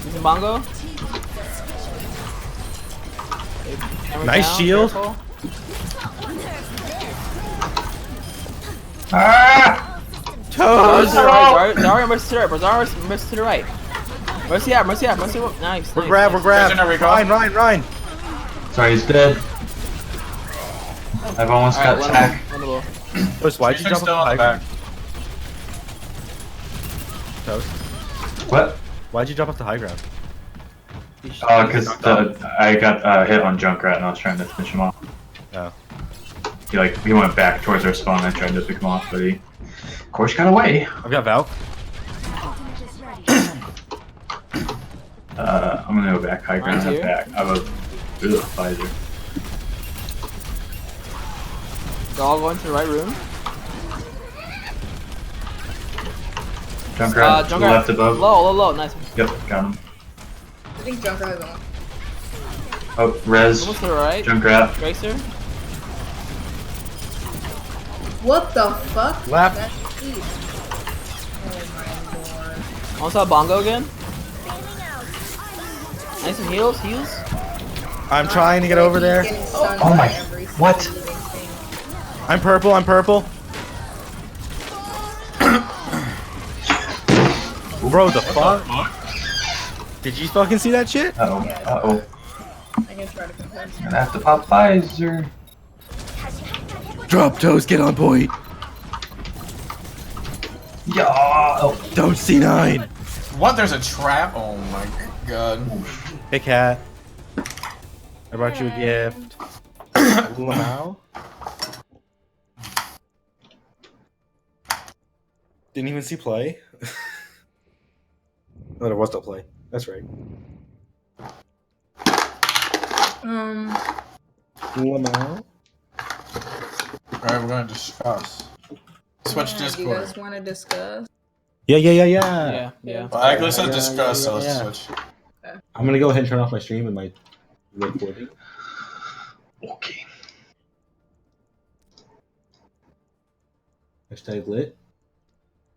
Using bongo. Nice down, shield. careful. Toast! Dario, Mercy to the right. Mercy to the right. Mercy out. Nice. We're grab. Ryan. Sorry, he's dead. I've almost got attack. Toast, why'd you jump still off on the the high back. ground? Toast. What? Why'd you jump off the high ground? Oh, because I got hit on Junkrat and I was trying to finish him off. Oh. He went back towards our spawn and I tried to pick him off, but he, of course, got away. I've got Valk. I'm gonna go back high ground. Mine's Back. I have a visor. They're all going to the right room. Junkrat, to the left above. Low. Nice. Yep, got him. I think Junkrat is on. Oh, res. Almost to the right. Junkrat. Tracer. What the fuck? Left. That's deep. Oh my lord. Almost have bongo again. Nice some heals. I'm trying to get over there. Oh my. What? I'm purple. Bro, the fuck? Did you fucking see that shit? Uh-oh. I'm gonna try to compare. Gonna have to pop visor. Drop toast, get on point. Yeah. Don't C9. What? There's a trap? Oh my god. Hey, cat. I brought you a gift. Wow. Didn't even see play. Oh, there was no play. That's right. Lamau. Alright, we're gonna discuss. Switch Do you Discord. guys want to discuss? Yeah. Yeah. Well, I actually said discuss, so let's Yeah. switch. I'm gonna go ahead and turn off my stream and my recording. Okay. Hashtag lit.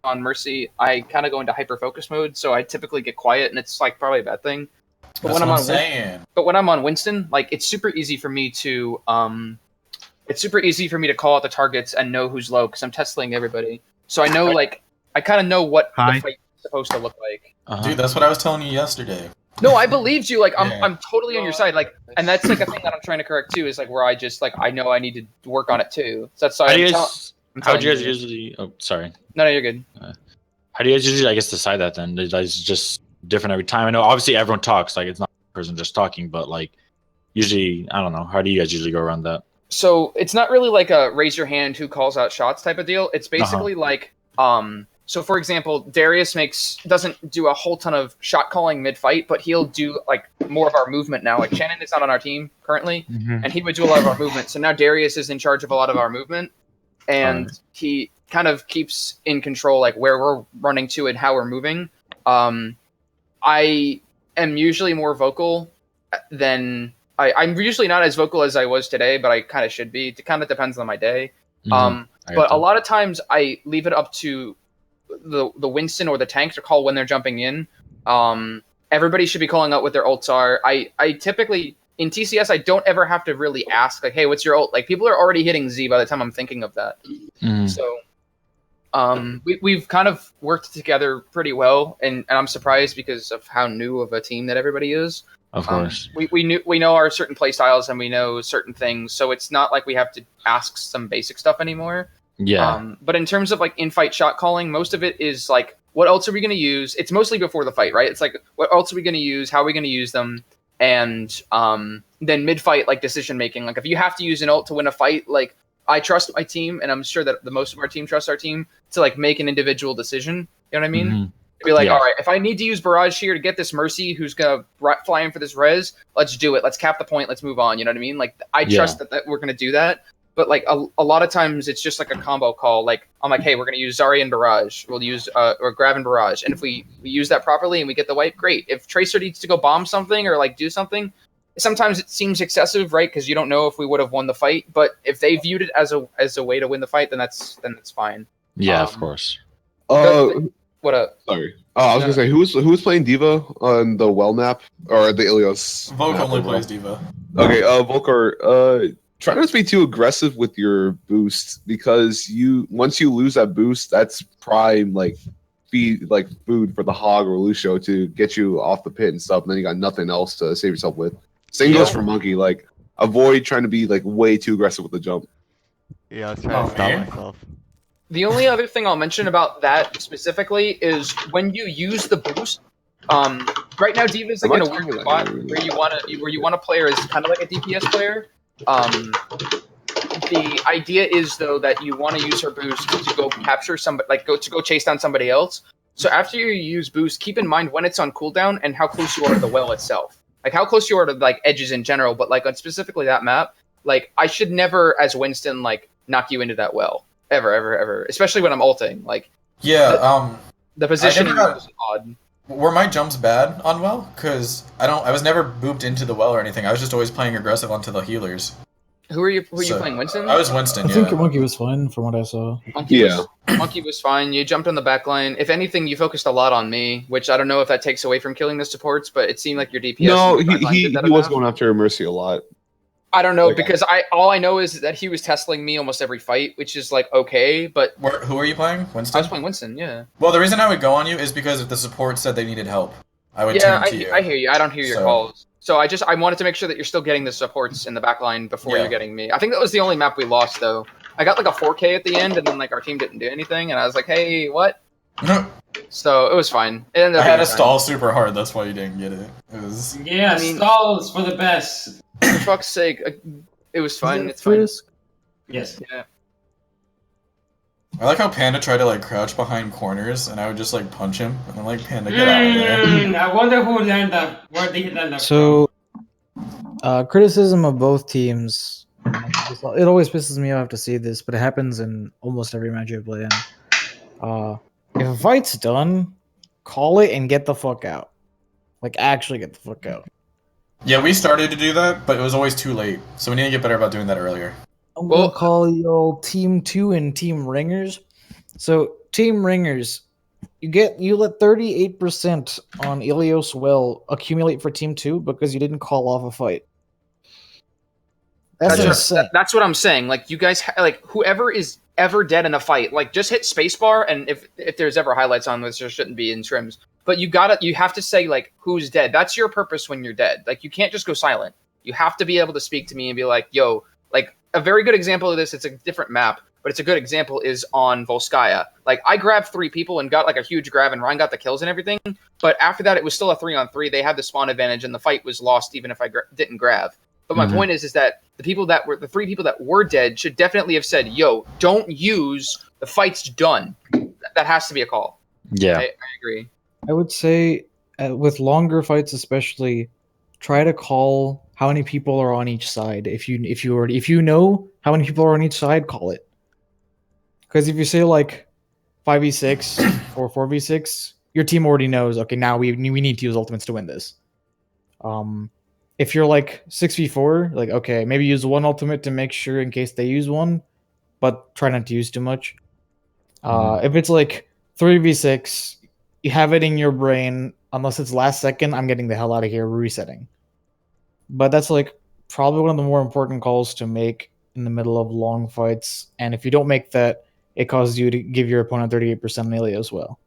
On Mercy, I kind of go into hyper focus mode, so I typically get quiet, and it's like probably a bad thing. But That's when what I'm on saying. But when I'm on Winston, like it's super easy for me to call out the targets and know who's low because I'm testing everybody. So I know like I kind of know what the fight's supposed to look like. Dude, that's what I was telling you yesterday. No, I believed you. Like Yeah. I'm totally on your side. Like, and that's like a thing that I'm trying to correct too. Is like where I just like I know I need to work on it too. So that's why How do you guys usually? Oh, sorry. No, you're good. How do you guys usually, I guess, decide that then? Is just different every time? I know obviously everyone talks, like it's not one person just talking, but like usually, I don't know. How do you guys usually go around that? So it's not really like a raise your hand who calls out shots type of deal. It's basically like so for example, Darius doesn't do a whole ton of shot calling mid fight, but he'll do like more of our movement now. Like Shannon is not on our team currently, and he would do a lot of our movement. So now Darius is in charge of a lot of our movement, and he kind of keeps in control like where we're running to and how we're moving. I am usually more vocal than I'm usually not as vocal as I was today, but I kind of should be. It kind of depends on my day. But a lot of times I leave it up to the Winston or the tank to call when they're jumping in. Everybody should be calling out what their ults are. I typically in TCS, I don't ever have to really ask, like, hey, what's your ult? Like, people are already hitting Z by the time I'm thinking of that. So, we've kind of worked together pretty well, and I'm surprised because of how new of a team that everybody is. Of course. We know our certain play styles and we know certain things, so it's not like we have to ask some basic stuff anymore. Yeah. But in terms of like in-fight shot calling, most of it is like, what ults are we going to use? It's mostly before the fight, right? It's like, what ults are we going to use? How are we going to use them? And then mid-fight, like decision making. Like if you have to use an ult to win a fight, like I trust my team, and I'm sure that the most of our team trusts our team to like make an individual decision. You know what I mean? Mm-hmm. To be like, all right, if I need to use barrage here to get this Mercy who's gonna fly in for this res, let's do it. Let's cap the point. Let's move on. You know what I mean? Like I trust that we're gonna do that. But like a lot of times it's just like a combo call. Like I'm like, hey, we're gonna use Zarya and Barrage. We'll use or Grav and Barrage. And if we use that properly and we get the wipe, great. If Tracer needs to go bomb something or like do something, sometimes it seems excessive, right? Because you don't know if we would have won the fight. But if they viewed it as a way to win the fight, then that's fine. Yeah, of course. What up? Sorry. I was gonna say who was playing Diva on the well map or the Ilios? Volk only plays Diva. Okay, Volkor, try not to be too aggressive with your boost because once you lose that boost, that's prime food for the Hog or Lucio to get you off the pit and stuff, and then you got nothing else to save yourself with. Same goes for Monkey. Like avoid trying to be like way too aggressive with the jump. Yeah, I was trying to stop myself. The only other thing I'll mention about that specifically is when you use the boost. Right now, Diva is like in a weird spot where you want to play her as kind of like a DPS player. The idea is though that you want to use her boost to go capture somebody, like go chase down somebody else. So after you use boost, keep in mind when it's on cooldown and how close you are to the well itself. Like how close you are to like edges in general, but like on specifically that map, like I should never as Winston like knock you into that well. Ever, especially when I'm ulting. Like, the positioning is odd. Were my jumps bad on well? Because I was never booped into the well or anything. I was just always playing aggressive onto the healers. Who are you playing, Winston? I was Winston. I think Monkey was fine from what I saw. Monkey was fine. You jumped on the back line. If anything, you focused a lot on me, which I don't know if that takes away from killing the supports, but it seemed like your DPS. No, he was going after Mercy a lot. I don't know because all I know is that he was Teslaing me almost every fight, which is like okay, but who are you playing? Winston? I was playing Winston, yeah. Well, the reason I would go on you is because if the support said they needed help, I would turn to you. I hear you. I don't hear your calls, so I wanted to make sure that you're still getting the supports in the back line before you're getting me. I think that was the only map we lost though. I got like a 4K at the end, and then like our team didn't do anything, and I was like, hey, what? So it was fine. It ended up I had to stall super hard. That's why you didn't get it. It was stalls for the best. For fuck's sake. It was fine. It's fine. Yes. Yeah. I like how Panda tried to like crouch behind corners, and I would just like punch him, and I'm like, Panda, get out of there. I wonder who landed up. Where did he land up? So, criticism of both teams. It always pisses me off to see this, but it happens in almost every match I play in. If a fight's done, call it and get the fuck out. Like, actually get the fuck out. Yeah, we started to do that, but it was always too late. So we need to get better about doing that earlier. I'm gonna call you Team 2 and Team Ringers. So, Team Ringers, you let 38% on Ilios well accumulate for Team 2 because you didn't call off a fight. That's what I'm saying. Like, you guys, like, whoever is ever dead in a fight, like, just hit spacebar, and if there's ever highlights on this, there shouldn't be in Scrims. But you have to say, like, who's dead. That's your purpose when you're dead. Like, you can't just go silent. You have to be able to speak to me and be like, yo, like, a very good example of this, it's a different map, but it's a good example, is on Volskaya. Like, I grabbed 3 people and got, like, a huge grab, and Ryan got the kills and everything, but after that, it was still a 3-on-3. They had the spawn advantage, and the fight was lost even if I didn't grab. But my point is that the 3 people that were dead should definitely have said, yo, don't use, the fight's done. That has to be a call. Yeah. I agree. I would say with longer fights especially, try to call how many people are on each side. If you know how many people are on each side, call it. Because if you say like 5v6 or 4v6, your team already knows, okay, now we need to use ultimates to win this. If you're like 6v4, like, okay, maybe use one ultimate to make sure in case they use one, but try not to use too much. If it's like 3v6, you have it in your brain, unless it's last second, I'm getting the hell out of here, resetting. but that's like probably one of the more important calls to make in the middle of long fights. And if you don't make that, it causes you to give your opponent 38% melee as well.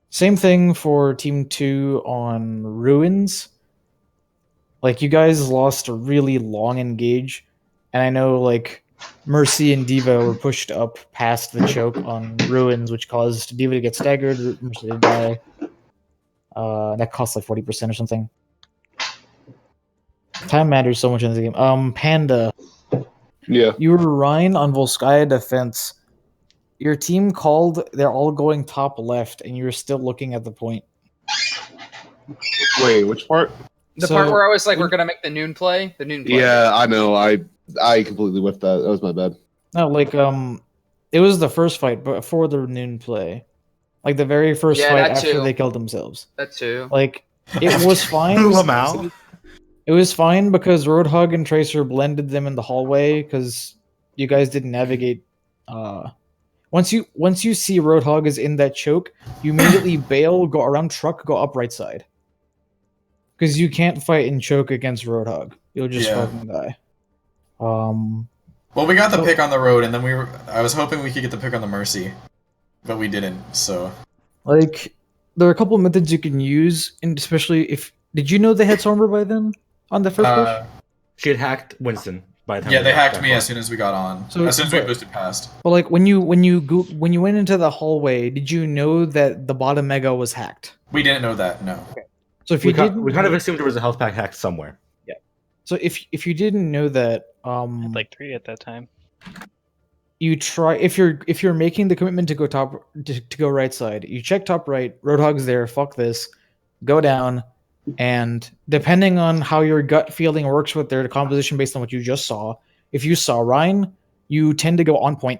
Same thing for Team 2 on Ruins. Like, you guys lost a really long engage, and I know, like, Mercy and Diva were pushed up past the choke on Ruins, which caused Diva to get staggered, Mercy to die. That cost like 40% or something. Time matters so much in this game. Panda. Yeah. You were Rhine on Volskaya defense. Your team called, they're all going top left, and you're still looking at the point. Wait, which part? The part where I was like, we're gonna make the noon play. The noon play. Yeah, I know. I completely whiffed that. That was my bad. No, like it was the first fight, but before the noon play, like the very first Yeah, fight that after too. they killed themselves. That too. Like it was fine. Lamau. It was fine because Roadhog and Tracer blended them in the hallway because you guys didn't navigate. Once you see Roadhog is in that choke, you immediately bail, go around truck, go up right side. Because you can't fight in choke against Roadhog. You'll just fucking die. Well, we got the pick on the road, and then I was hoping we could get the pick on the Mercy, but we didn't. So, like, there are a couple of methods you can use, and especially if did you know they had Sombra by then on the first push? She had hacked Winston by the time. Yeah, they hacked me as soon as we got on. So, as soon as we boosted past. But like when you went into the hallway, did you know that the bottom mega was hacked? We didn't know that. No. Okay. So if you didn't, we kind of assumed there was a health pack hacked somewhere. Yeah. So if you didn't know that, I had like 3 at that time. You try if you're making the commitment to go to go right side. You check top right. Roadhog's there. Fuck this. Go down, and depending on how your gut feeling works with their composition based on what you just saw, if you saw Rhine, you tend to go on point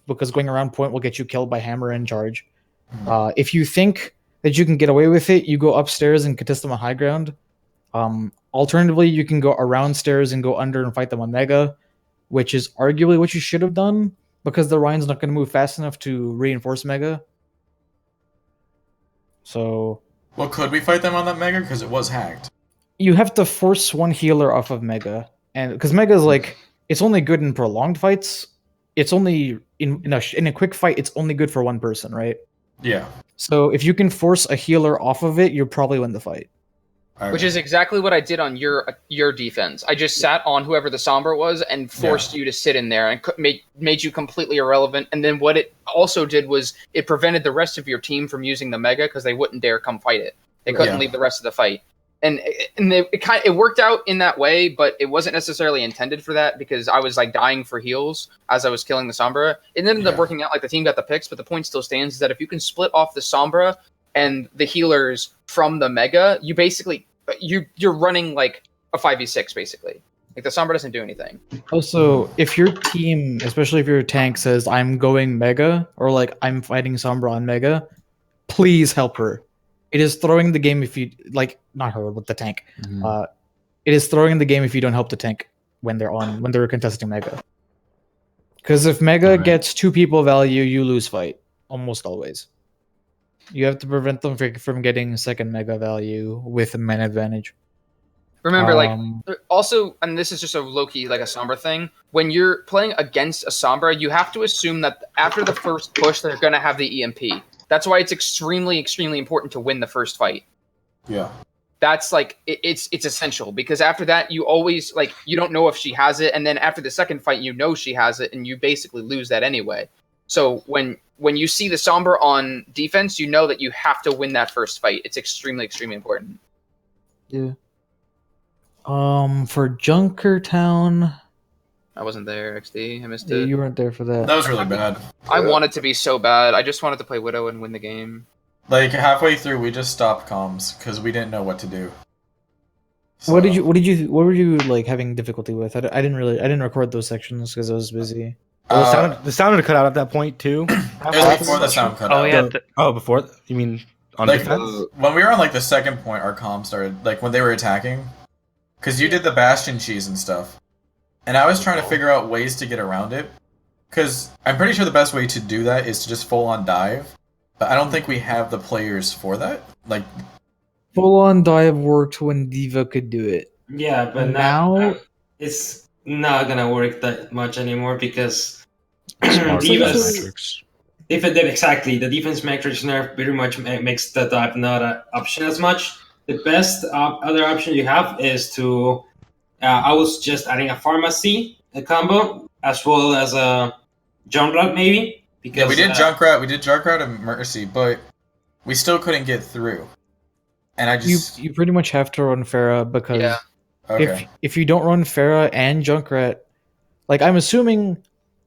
because going around point will get you killed by hammer and charge. If you think that you can get away with it, you go upstairs and contest them on high ground. Alternatively, you can go around stairs and go under and fight them on mega, which is arguably what you should have done because the Rhine's not going to move fast enough to reinforce mega. So, well, could we fight them on that mega because it was hacked? You have to force one healer off of mega, and because mega is like it's only good in prolonged fights. It's only in a quick fight. It's only good for one person, right? Yeah. So if you can force a healer off of it, you'll probably win the fight. Which is exactly what I did on your defense. I just sat on whoever the Sombra was and forced you to sit in there and made you completely irrelevant. And then what it also did was it prevented the rest of your team from using the mega because they wouldn't dare come fight it. They couldn't leave the rest of the fight. And it worked out in that way, but it wasn't necessarily intended for that because I was like dying for heals as I was killing the Sombra. It ended up working out like the team got the picks, but the point still stands is that if you can split off the Sombra and the healers from the mega, you basically you're running like a 5v6 basically. Like the Sombra doesn't do anything. Also, if your team, especially if your tank says I'm going mega or like I'm fighting Sombra on mega, please help her. It is throwing the game if you like not her but the tank. It is throwing the game if you don't help the tank when they're contesting mega. Because if mega gets 2 people value, you lose fight almost always. You have to prevent them from getting second mega value with a man advantage. Remember, like, also, and this is just a low-key, like, a Sombra thing. When you're playing against a Sombra, you have to assume that after the first push, they're going to have the EMP. That's why it's extremely, extremely important to win the first fight. Yeah. That's, like, it's essential. Because after that, you always, like, you don't know if she has it. And then after the second fight, you know she has it, and you basically lose that anyway. So when you see the Sombra on defense, you know that you have to win that first fight. It's extremely, extremely important. Yeah. For Junkertown, I wasn't there, XD. I missed yeah, it. you weren't there for that. That was really bad. I wanted to be so bad. I just wanted to play Widow and win the game. Like halfway through, we just stopped comms because we didn't know what to do. So. What were you like having difficulty with? I didn't record those sections because I was busy. Well, the sound had cut out at that point too. It was before the sound cut out. Yeah. Before? You mean on like defense? When we were on like the second point, our comm started like when they were attacking, because you did the Bastion cheese and stuff, and I was trying to figure out ways to get around it, because I'm pretty sure the best way to do that is to just full on dive, but I don't think we have the players for that. Like, full on dive worked when Diva could do it. Yeah, but And now it's not gonna work that much anymore because Smart Divas. metrics. Exactly, the defense metrics nerf pretty much makes the dive not an option as much. The best other option you have is to. I was just adding a pharmacy a combo as well as a Junkrat maybe. Because, yeah, we did Junkrat and Mercy, but we still couldn't get through. And I just you pretty much have to run Pharah because Yeah. Okay. if you don't run Pharah and Junkrat, like I'm assuming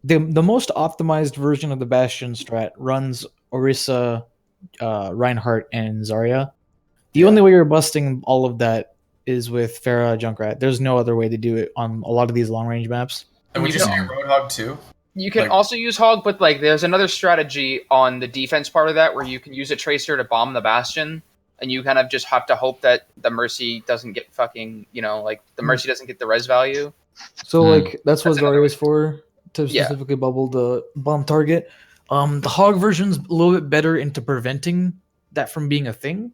the most optimized version of the Bastion strat runs Orisa, Reinhardt, and Zarya. The only way you're busting all of that is with Pharah Junkrat. There's no other way to do it on a lot of these long range maps. And would you say Roadhog too? You can also use Hog, but like there's another strategy on the defense part of that where you can use a Tracer to bomb the Bastion, and you kind of just have to hope that the Mercy doesn't get fucking, like the Mercy doesn't get the res value. So like that's what Zarya is for, to specifically bubble the bomb target. The Hog version's a little bit better into preventing that from being a thing,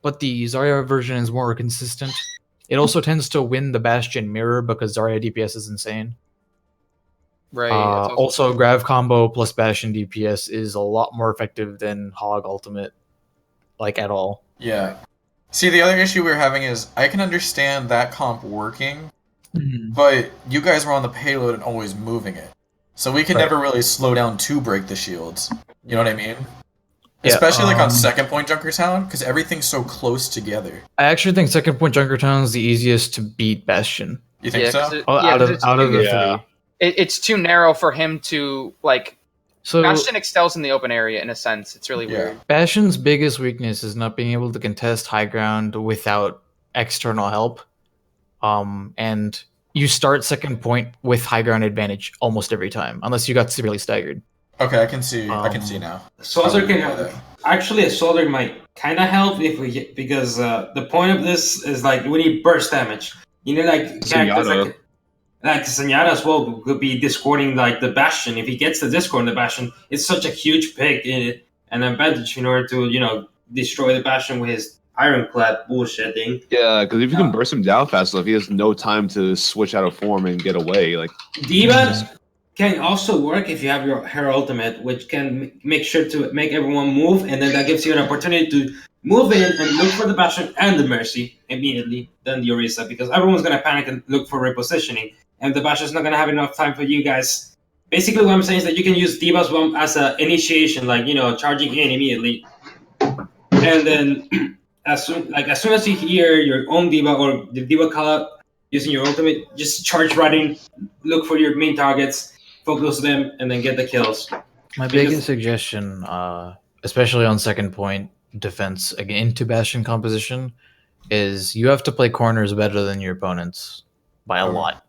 but the Zarya version is more consistent. It also tends to win the Bastion mirror because Zarya DPS is insane. Right. Also, Grav combo plus Bastion DPS is a lot more effective than Hog ultimate, like at all. Yeah. See, the other issue we were having is I can understand that comp working, but you guys were on the payload and always moving it. So we could never really slow down to break the shields. You know what I mean? Yeah, Especially like on second point Junkertown, because everything's so close together. I actually think second point Junkertown is the easiest to beat Bastion. You think so? Out of the three. It's too narrow for him to So Bastion excels in the open area in a sense. It's really weird. Bastion's biggest weakness is not being able to contest high ground without external help. And you start second point with high ground advantage almost every time, unless you got severely staggered. Okay, I can see. I can see now. Soldier can help. Actually, a soldier might kind of help because the point of this is like we need burst damage. You know, like characters like Zenyatta as well could be discording like the Bastion. If he gets the discord in the Bastion, it's such a huge pick in it, an advantage in order to destroy the Bastion with his ironclad bullshitting. Yeah, because if you can burst him down fast enough, he has no time to switch out of form and get away. Like D.Va can also work if you have her ultimate, which can make sure to make everyone move, and then that gives you an opportunity to move in and look for the Bastion and the Mercy immediately, then the Orisa, because everyone's going to panic and look for repositioning, and the Bastion's not going to have enough time for you guys. Basically, what I'm saying is that you can use D.Va's bomb as an initiation, charging in immediately, and then as soon as you hear your own D.Va or the D.Va call out using your ultimate, just charge right in, look for your main targets, focus them, and then get the kills. My biggest suggestion, especially on second point defense into Bastion composition, is you have to play corners better than your opponents by a lot.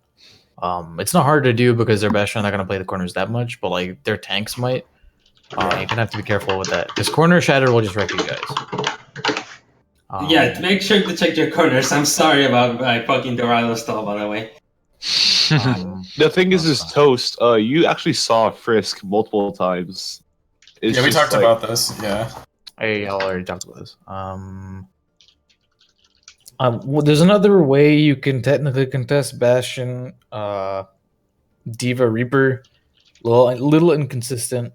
It's not hard to do because their Bastion are not going to play the corners that much, but like their tanks might. You're going to have to be careful with that because corner shatter will just wreck you guys. Make sure to check your corners. I'm sorry about my fucking Dorado stall, by the way. The thing is Toast, you actually saw Frisk multiple times. It's we talked about this. Yeah, I already talked about this. There's another way you can technically contest Bastion, D.Va Reaper. Little inconsistent.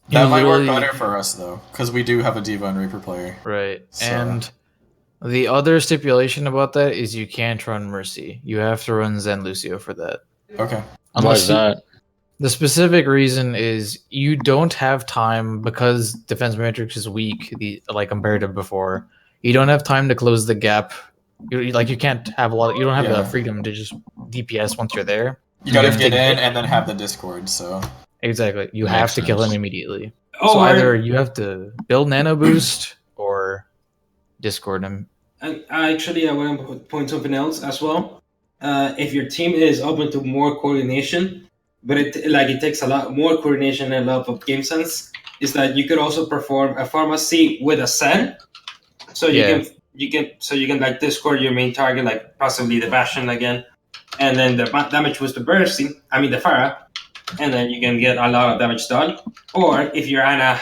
That might work better for us though, because we do have a D.Va and Reaper player. Right, and the other stipulation about that is you can't run Mercy. You have to run Zen Lucio for that. Okay. Why is that? The specific reason is you don't have time because defense matrix is weak, compared to before. You don't have time to close the gap. You can't have you don't have the freedom to just DPS once you're there. You gotta get in and then have the Discord, so. Exactly. You have to kill him immediately. So either you have to build nano boost or Discord him. And actually, I want to point something else as well. If your team is open to more coordination, but it takes a lot more coordination and a lot of game sense, is that you could also perform a pharmacy with a Sen. So you can Discord your main target, possibly the Bastion again, and then the damage was the the Pharah, and then you can get a lot of damage done. Or if your Ana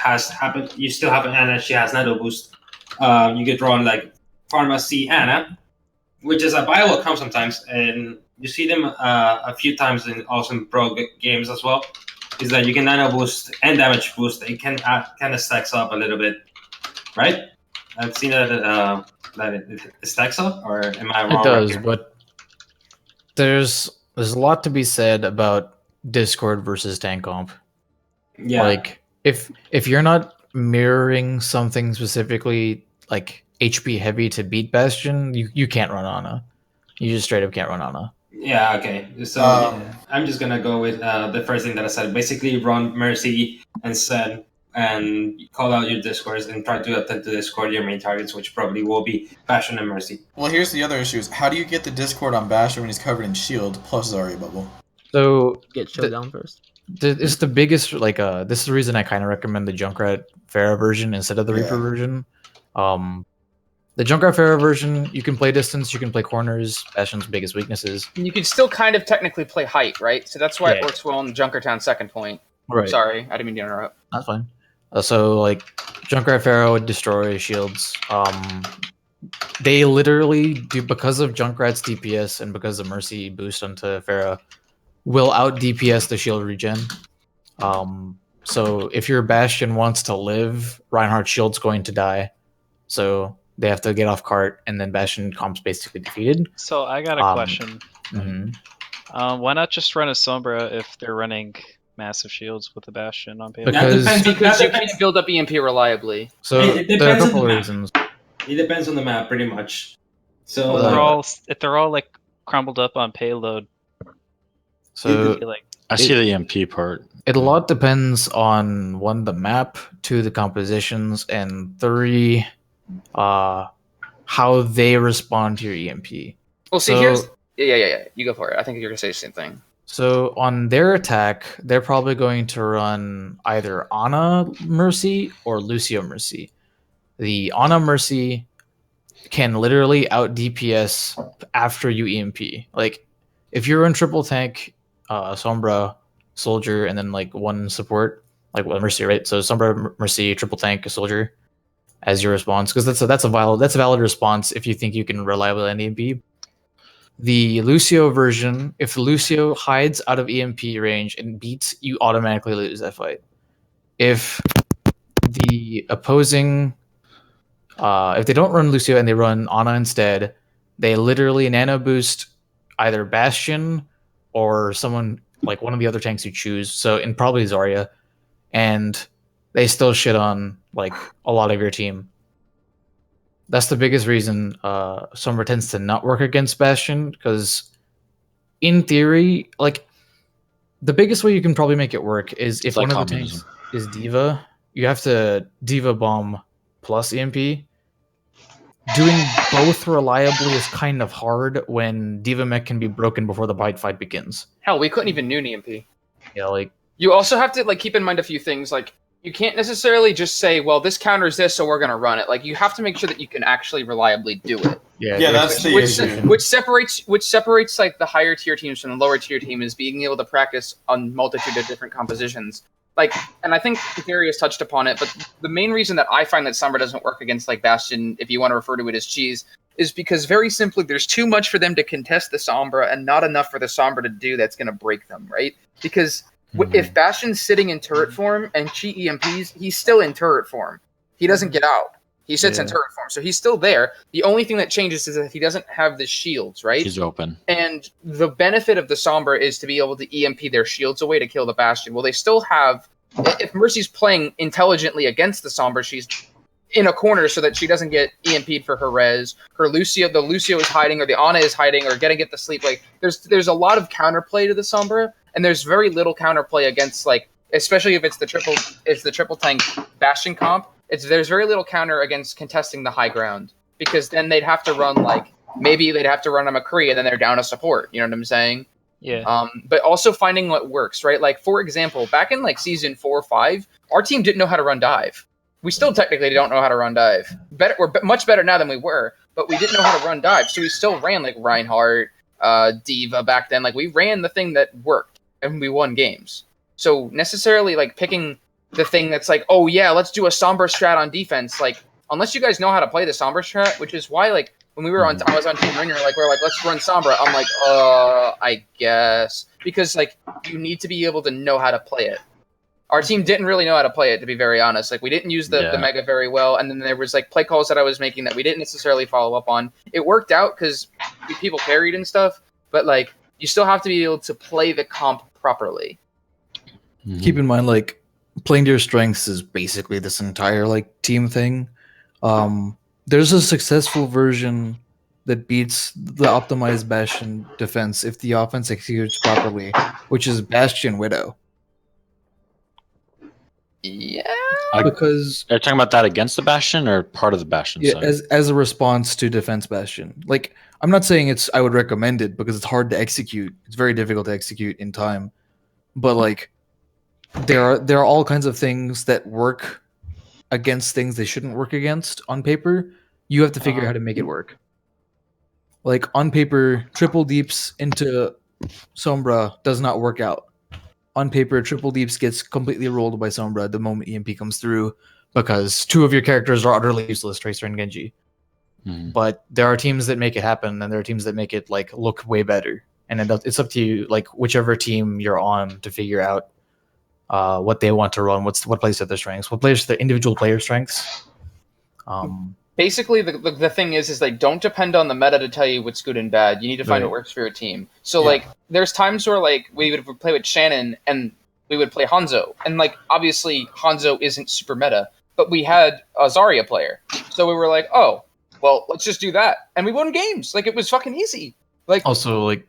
you still have an Ana, she has nano boost. You could run Pharmacy Ana, which is a viable comp sometimes, and you see them a few times in awesome pro games as well. Is that you can nano boost and damage boost. It can kind of stacks up a little bit, right? I've seen that it stacks up, or am I wrong? It does, here? but there's a lot to be said about Discord versus tank comp. Yeah. Like if you're not mirroring something specifically like HP heavy to beat Bastion, you can't run Ana. You just straight up can't run Ana. Yeah, okay. So I'm just gonna go with the first thing that I said. Basically, run Mercy and call out your discords and try to attempt to discord your main targets, which probably will be Bastion and Mercy. Well, here's the other issues. How do you get the Discord on Bastion when he's covered in shield plus Zarya bubble? So get showdown first. It's the biggest this is the reason I kind of recommend the Junkrat Pharah version instead of the Reaper version. The Junkrat Pharah version, you can play distance, you can play corners, Bastion's biggest weaknesses. You can still kind of technically play height, right? So that's why it works well in Junkertown's second point. Right. Sorry, I didn't mean to interrupt. That's fine. So like Junkrat Pharaoh would destroy shields. They literally do, because of Junkrat's DPS and because of Mercy boost onto Pharah, will out DPS the shield regen. So if your Bastion wants to live, Reinhardt's shield's going to die. So they have to get off cart, and then Bastion comp's basically defeated. So I got a question. Mhm. Why not just run a Sombra if they're running massive shields with the Bastion on payload? Because you can't build up EMP reliably. So It there are a depends on couple the of map. reasons. It depends on the map, pretty much. So If they're all like crumbled up on payload. So I see the EMP part. It a lot depends on one, the map, two, the compositions, and three, how they respond to your EMP. Well, see, here's yeah. You go for it. I think you're gonna say the same thing. So on their attack, they're probably going to run either Ana Mercy or Lucio Mercy. The Ana Mercy can literally out DPS after you EMP. Like, if you're in triple tank, Sombra, Soldier, and then like one support, like Mercy, right? So Sombra, Mercy, triple tank, Soldier as your response, because that's a valid response if you think you can reliably end EMP. The Lucio version, if Lucio hides out of EMP range and beats, you automatically lose that fight. If the opposing, if they don't run Lucio and they run Ana instead, they literally nano boost either Bastion or someone like one of the other tanks you choose. So, and probably Zarya, and they still shit on like a lot of your team. That's the biggest reason Sombra tends to not work against Bastion, because in theory, like the biggest way you can probably make it work is if like one of the tanks is Diva, you have to Diva bomb plus EMP. Doing both reliably is kind of hard when Diva mech can be broken before the bite fight begins. Hell, we couldn't even noon EMP. Yeah, like You also have to like keep in mind a few things. Like, you can't necessarily just say, well, this counters this, so we're gonna run it. Like, you have to make sure that you can actually reliably do it. Yeah, that's the issue. Which separates like the higher tier teams from the lower tier team is being able to practice on multitude of different compositions. Like, and I think Darius touched upon it, but the main reason that I find that Sombra doesn't work against like Bastion, if you want to refer to it as cheese, is because very simply there's too much for them to contest the Sombra and not enough for the Sombra to do that's gonna break them, right? Because if Bastion's sitting in turret form and she EMPs, he's still in turret form. He doesn't get out. He sits in turret form, so he's still there. The only thing that changes is that he doesn't have the shields, right? He's open. And the benefit of the Sombra is to be able to EMP their shields away to kill the Bastion. Well, they still have... If Mercy's playing intelligently against the Sombra, she's in a corner so that she doesn't get EMP'd for her res. The Lucio is hiding, or the Ana is hiding, or getting get the sleep. Like, there's a lot of counterplay to the Sombra, and there's very little counterplay against, like, especially if it's the triple tank Bastion comp. There's very little counter against contesting the high ground, because then they'd have to run like maybe they'd have to run a McCree and then they're down a support. You know what I'm saying? Yeah. But also finding what works, right? Like, for example, back in like season 4 or 5, our team didn't know how to run dive. We still technically don't know how to run dive. We're much better now than we were, but we didn't know how to run dive, so we still ran like Reinhardt, Diva back then. Like, we ran the thing that worked, and we won games. So necessarily like picking the thing that's like, oh yeah, let's do a Sombra strat on defense. Like, unless you guys know how to play the Sombra strat, which is why like when we were on, I was on Team Ringer, like we're like, let's run Sombra. I'm like, I guess because like you need to be able to know how to play it. Our team didn't really know how to play it, to be very honest. Like we didn't use the Mega very well, and then there was like play calls that I was making that we didn't necessarily follow up on. It worked out because people carried and stuff, but like you still have to be able to play the comp properly. Keep in mind, like playing to your strengths is basically this entire like team thing. There's a successful version that beats the optimized Bastion defense if the offense executes properly, which is Bastion Widow. Yeah, because are you talking about that against the Bastion or part of the Bastion side? as a response to defense Bastion. Like I'm not saying I would recommend it because it's hard to execute. It's very difficult to execute in time. But like there are all kinds of things that work against things they shouldn't work against on paper. You have to figure out how to make it work. Like on paper, triple deeps into Sombra does not work out. On paper, triple deeps gets completely rolled by Sombra the moment EMP comes through because two of your characters are utterly useless, Tracer and Genji. But there are teams that make it happen, and there are teams that make it like look way better. And it's up to you, like whichever team you're on, to figure out what they want to run, what plays to their strengths, what plays to their individual player strengths. Basically, the thing is like don't depend on the meta to tell you what's good and bad. You need to find what works for your team. So like there's times where like we would play with Shannon and we would play Hanzo, and like obviously Hanzo isn't super meta, but we had a Zarya player, so we were like, oh, well, let's just do that, and we won games. Like it was fucking easy. Like also like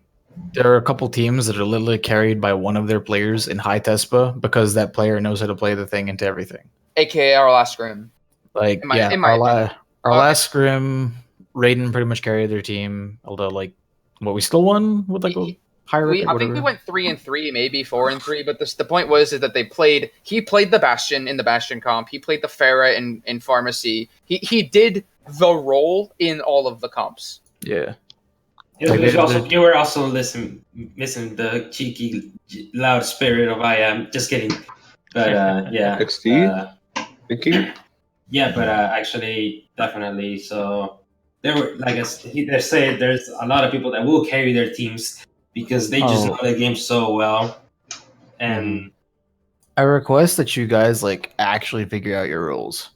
there are a couple teams that are literally carried by one of their players in high Tespa because that player knows how to play the thing into everything. AKA our last Scrim. Like our last Scrim, Raiden pretty much carried their team. Although like we still won with like a higher record. I think we went 3-3, maybe 4-3. But the point was is that he played the Bastion in the Bastion comp. He played the Pharah in Pharmacy. He did the role in all of the comps. Yeah. You were also missing the cheeky, loud spirit of I am. Just kidding. But yeah. XD? Thinking? Yeah, but actually, definitely. So there were, like they say, there's a lot of people that will carry their teams because they just know the game so well. And I request that you guys like actually figure out your roles.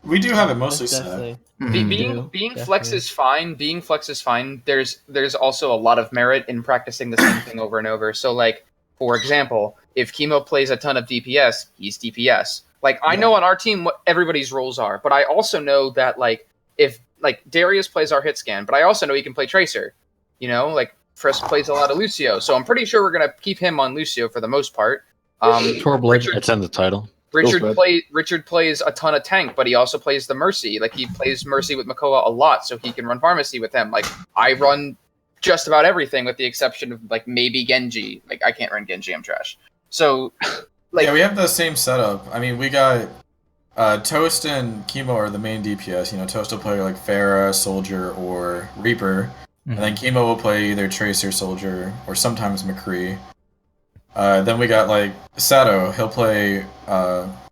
We do have it mostly set. Being flex is fine. Being flex is fine. There's also a lot of merit in practicing the same thing over and over. So like, for example, if Chemo plays a ton of DPS, he's DPS. Like I know on our team what everybody's roles are, but I also know that like if like Darius plays our hit scan, but I also know he can play Tracer. You know, like Frisk plays a lot of Lucio, so I'm pretty sure we're gonna keep him on Lucio for the most part. It's in the title. Richard plays a ton of tank, but he also plays the Mercy. Like he plays Mercy with Makoa a lot, so he can run Pharmacy with him. Like I run just about everything with the exception of like maybe Genji. Like I can't run Genji, I'm trash. So like, yeah, we have the same setup. I mean, we got Toast and Chemo are the main DPS. You know, Toast will play like Pharah, Soldier, or Reaper, and then Chemo will play either Tracer, Soldier, or sometimes McCree. Then we got like Sato. He'll play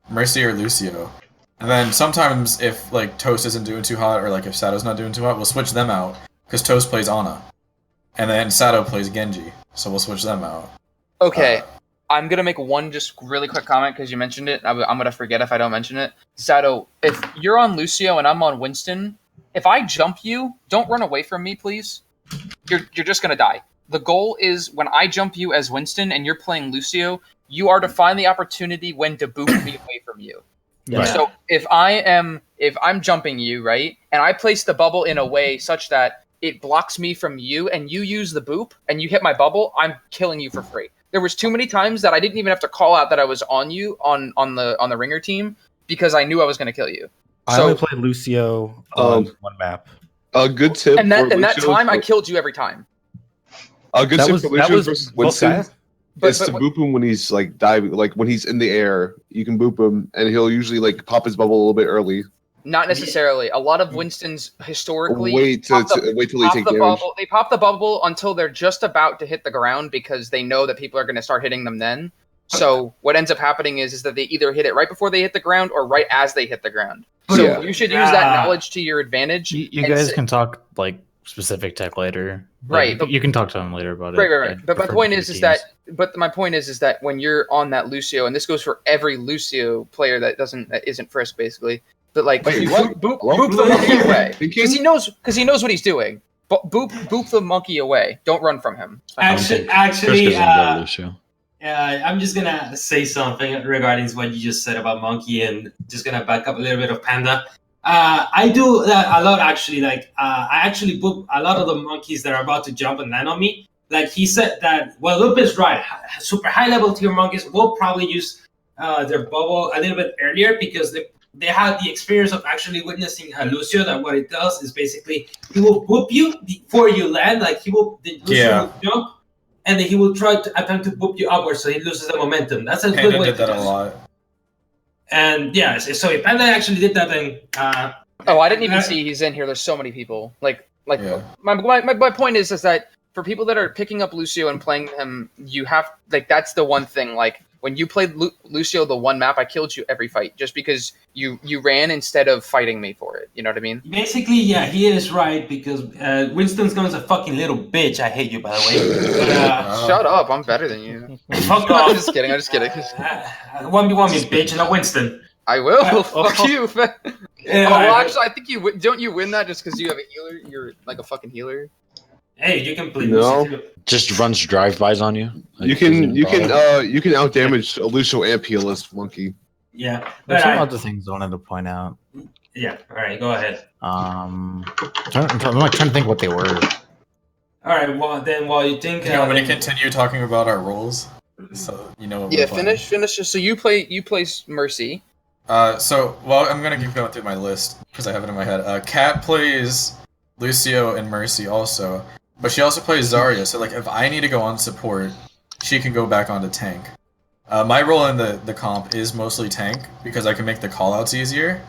Mercy or Lucio. And then sometimes if like Toast isn't doing too hot, or like if Sato's not doing too hot, we'll switch them out because Toast plays Ana, and then Sato plays Genji. So we'll switch them out. Okay. I'm going to make one just really quick comment because you mentioned it. I'm going to forget if I don't mention it. Sato, if you're on Lucio and I'm on Winston, if I jump you, don't run away from me, please. You're just going to die. The goal is when I jump you as Winston and you're playing Lucio, you are to find the opportunity when to boot me away from you. Yeah. So if I'm jumping you, right, and I place the bubble in a way such that it blocks me from you and you use the boop and you hit my bubble, I'm killing you for free. There was too many times that I didn't even have to call out that I was on you on the Ringer team because I knew I was going to kill you. I only played Lucio on one map. A good tip. And that time I killed you every time. A good tip for Lucio versus Winston is to but boop him when he's like diving, like when he's in the air. You can boop him, and he'll usually like pop his bubble a little bit early. Not necessarily. A lot of Winston's historically wait till they take damage. They pop the bubble until they're just about to hit the ground because they know that people are going to start hitting them then. So what ends up happening is that they either hit it right before they hit the ground or right as they hit the ground. So you should use that knowledge to your advantage. You guys can talk like specific tech later. Right, Like, you can talk to them later about it. Right. But my point is that when you're on that Lucio, and this goes for every Lucio player that isn't Frisk basically, but like Wait, you what? boop the monkey away because he knows what he's doing. But boop the monkey away. Don't run from him. Actually, I'm just gonna say something regarding what you just said about monkey, and just gonna back up a little bit of Panda. I do that a lot actually. Like I actually boop a lot of the monkeys that are about to jump and land on me. Like he said that. Well, Lupe is right. Super high level tier monkeys will probably use their bubble a little bit earlier because they have the experience of actually witnessing a Lucio. That what it does is basically he will boop you before you land. Like the Lucio will jump, and then he will try to attempt to boop you upwards, so he loses the momentum. That's a good way. Did that a lot. And yeah, so if Panda actually did that, then I didn't even see he's in here. There's so many people. My point is that for people that are picking up Lucio and playing him, you have that's the one thing. Like when you played Lucio, the one map, I killed you every fight just because you ran instead of fighting me for it. You know what I mean? Basically, yeah, he is right because Winston's a fucking little bitch. I hate you, by the way. But, shut up! I'm better than you. Fuck off! I'm just kidding. 1v1 me, bitch, not Winston. I will. Fuck you. Actually, I think don't you win that just because you have a healer? You're like a fucking healer. Hey, you can play. No. Just runs drive-bys on you. You can outdamage a Lucio and Peerless monkey. Yeah. There's some other things I wanted to point out. Yeah. All right. Go ahead. I'm trying to think what they were. All right. Well, then while you think, I'm going to continue talking about our roles, so you know. What yeah. Finish. So you play Mercy. I'm gonna keep going through my list because I have it in my head. Kat plays Lucio and Mercy also, but she also plays Zarya. So like, if I need to go on support, she can go back onto tank. My role in the comp is mostly tank because I can make the callouts easier.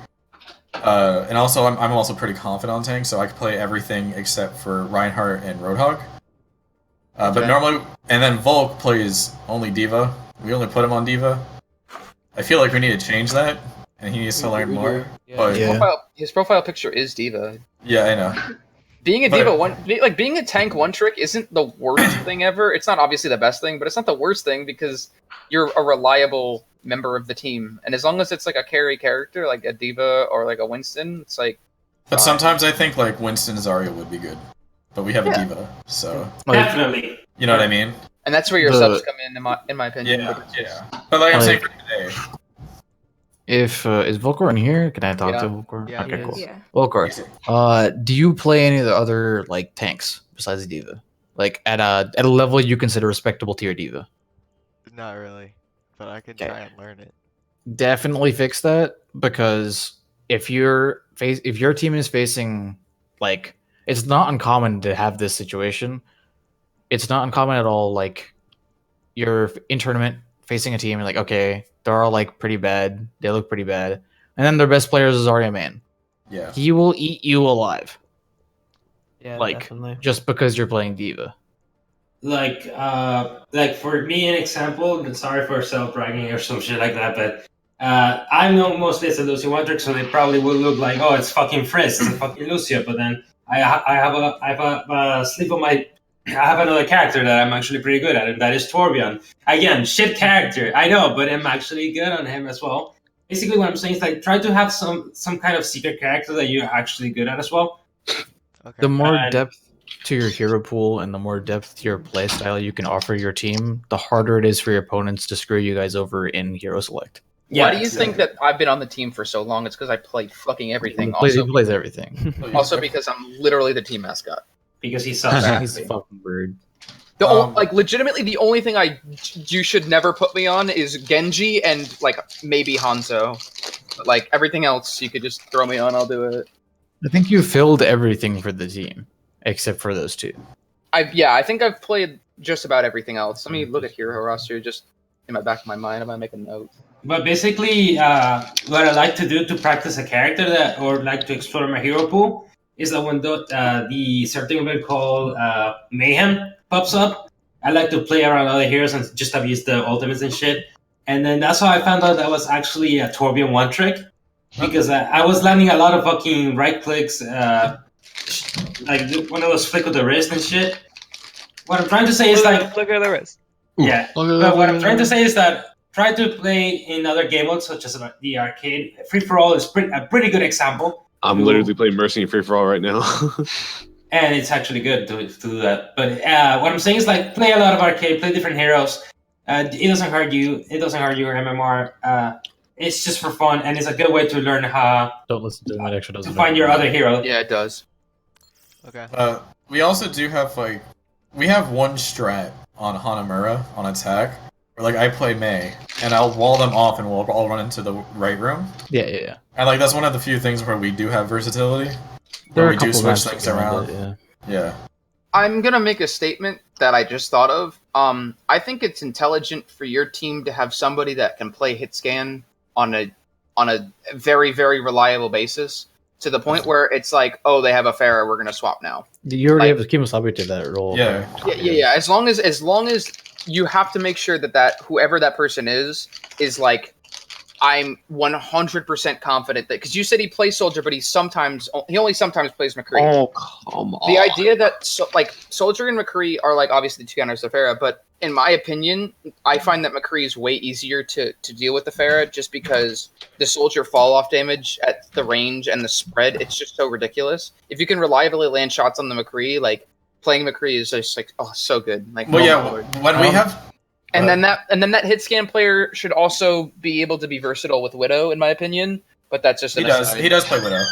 And also I'm also pretty confident on tank, so I can play everything except for Reinhardt and Roadhog. But normally, and then Volk plays only Diva. We only put him on Diva. I feel like we need to change that, and he needs to learn more. Yeah. But His profile picture is Diva. Yeah, I know. Being a Diva being a tank one trick isn't the worst thing ever. It's not obviously the best thing, but it's not the worst thing because you're a reliable member of the team, and as long as it's like a carry character, like a Diva or like a Winston, it's like. But sometimes I think like Winston Zarya would be good, but we have a Diva, so definitely. You know what I mean? And that's where your subs come in my opinion. Yeah. But like I'm saying for today. If is Volkor in here? Can I talk to Volkor? Yeah, okay, cool. Yeah. Volkor, do you play any of the other like tanks besides Diva? Like at a level you consider respectable tier Diva? Not really, but I can try and learn it. Definitely fix that because if your team is facing like it's not uncommon to have this situation. It's not uncommon at all. Like you're in tournament facing a team, you're like, okay, they're all like pretty bad. They look pretty bad, and then their best player is Zarya Man. Yeah, he will eat you alive. Yeah, like definitely. Just because you're playing Diva. Like for me, an example. Sorry for self bragging or some shit like that, but I know mostly it's a Lucio one trick, so they probably will look like, oh, it's fucking Frisk, it's a fucking Lucio. But then I have a sleep on my. I have another character that I'm actually pretty good at, and that is Torbjorn. Again, shit character, I know, but I'm actually good on him as well. Basically, what I'm saying is like try to have some kind of secret character that you're actually good at as well. Okay. The more depth to your hero pool and the more depth to your playstyle you can offer your team, the harder it is for your opponents to screw you guys over in hero select. Why do you think that I've been on the team for so long? It's because I played fucking everything. He plays everything. Also because I'm literally the team mascot. Because he sucks. He's a fucking bird. Legitimately, the only thing you should never put me on is Genji and like maybe Hanzo. But, like everything else, you could just throw me on. I'll do it. I think you filled everything for the team except for those two. I think I've played just about everything else. Let me look at hero roster just in my back of my mind. I might make a note. But basically, what I like to do to practice a character or like to explore my hero pool is that when the certain event called Mayhem pops up, I like to play around other heroes and just abuse the ultimates and shit. And then that's how I found out that was actually a Torbjorn one trick. Because I was landing a lot of fucking right clicks, like one of those flick with the wrist and shit. What I'm trying to say is like Look at the wrist. yeah. But what I'm trying to say is that try to play in other game modes such as the arcade. Free for all is a pretty good example. I'm literally playing Mercy and Free for All right now. And it's actually good to do that. But what I'm saying is like play a lot of arcade, play different heroes. It doesn't hurt you. It doesn't hurt your MMR. It's just for fun, and it's a good way to learn how. Don't listen to him. It actually doesn't. To find your other hero. Yeah, it does. Okay. We also do have we have one strat on Hanamura on attack. Where like I play Mei, and I'll wall them off, and we'll all run into the right room. Yeah. And like that's one of the few things where we do have versatility. There Where are we a do couple switch maps things that around. it, Yeah. I'm gonna make a statement that I just thought of. I think it's intelligent for your team to have somebody that can play hit scan on a very, very reliable basis, to the point where it's like, oh, they have a Pharah, we're gonna swap now. You already have Kimosabi to that role. Yeah. As long as you have to make sure that whoever that person is like, I'm 100% confident that, because you said he plays Soldier, but he only sometimes plays McCree. Oh, come on. The idea that Soldier and McCree are like obviously two counters to Pharah, but in my opinion, I find that McCree is way easier to deal with the Pharah, just because the Soldier fall off damage at the range and the spread, it's just so ridiculous. If you can reliably land shots on the McCree, like playing McCree is just like, oh, so good. Like, Well, yeah, when we have. And then that hit scan player should also be able to be versatile with Widow, in my opinion. But that's just He does play Widow.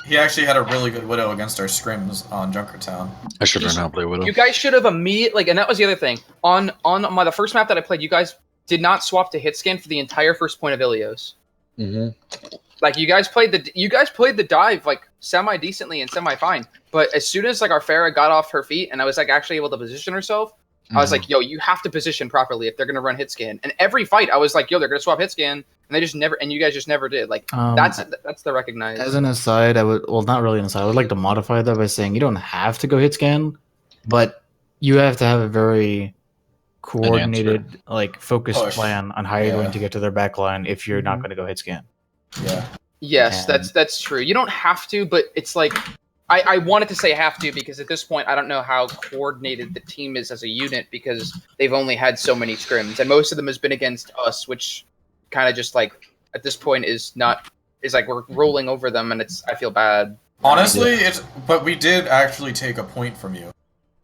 He actually had a really good Widow against our Scrims on Junkertown. I should learn how to play Widow. You guys should have immediately, and that was the other thing. On the first map that I played, you guys did not swap to hit scan for the entire first point of Ilios. Mm-hmm. Like you guys played the dive like semi decently and semi fine. But as soon as like our Pharah got off her feet and I was like actually able to position herself, I was like, yo, you have to position properly if they're gonna run hit scan. And every fight, I was like, yo, they're gonna swap hit scan, and they just never. And you guys just never did. Like that's the recognized. As an aside, not really an aside. I would like to modify that by saying you don't have to go hit scan, but you have to have a very coordinated, like focused plan on how you're going to get to their backline if you're not going to go hit scan. Yeah. Yes, that's true. You don't have to, but it's like. I wanted to say have to because at this point I don't know how coordinated the team is as a unit because they've only had so many scrims and most of them has been against us, which kind of just like at this point is like we're rolling over them and I feel bad. Honestly, but we did actually take a point from you.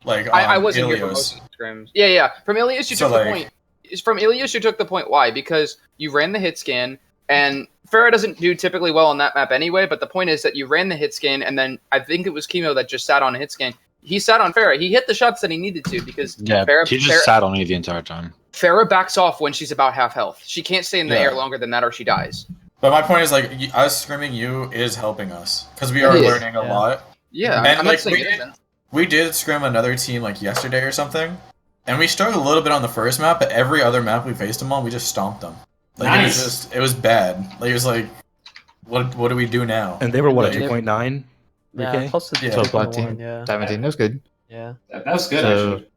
Like I wasn't here for most of the scrims. Yeah. From Ilios you took the point. From Ilios you took the point. Why? Because you ran the hit scan. And Pharah doesn't do typically well on that map anyway, but the point is that you ran the hit scan, and then I think it was Chemo that just sat on a hit scan. He sat on Pharah. He hit the shots that he needed to because he just sat on me the entire time. Pharah backs off when she's about half health. She can't stay in the air longer than that or she dies. But my point is, like, us scrimming you is helping us because we are learning a lot. Yeah, and I'm like, not saying it isn't. We did scrim another team like yesterday or something, and we struggled a little bit on the first map, but every other map we faced them on, we just stomped them. Like, nice. It was bad. Like, it was like, what do we do now? And they were what, like, 2.9? Yeah, close to 12 yeah. 17, that was good. Yeah. That was good, actually.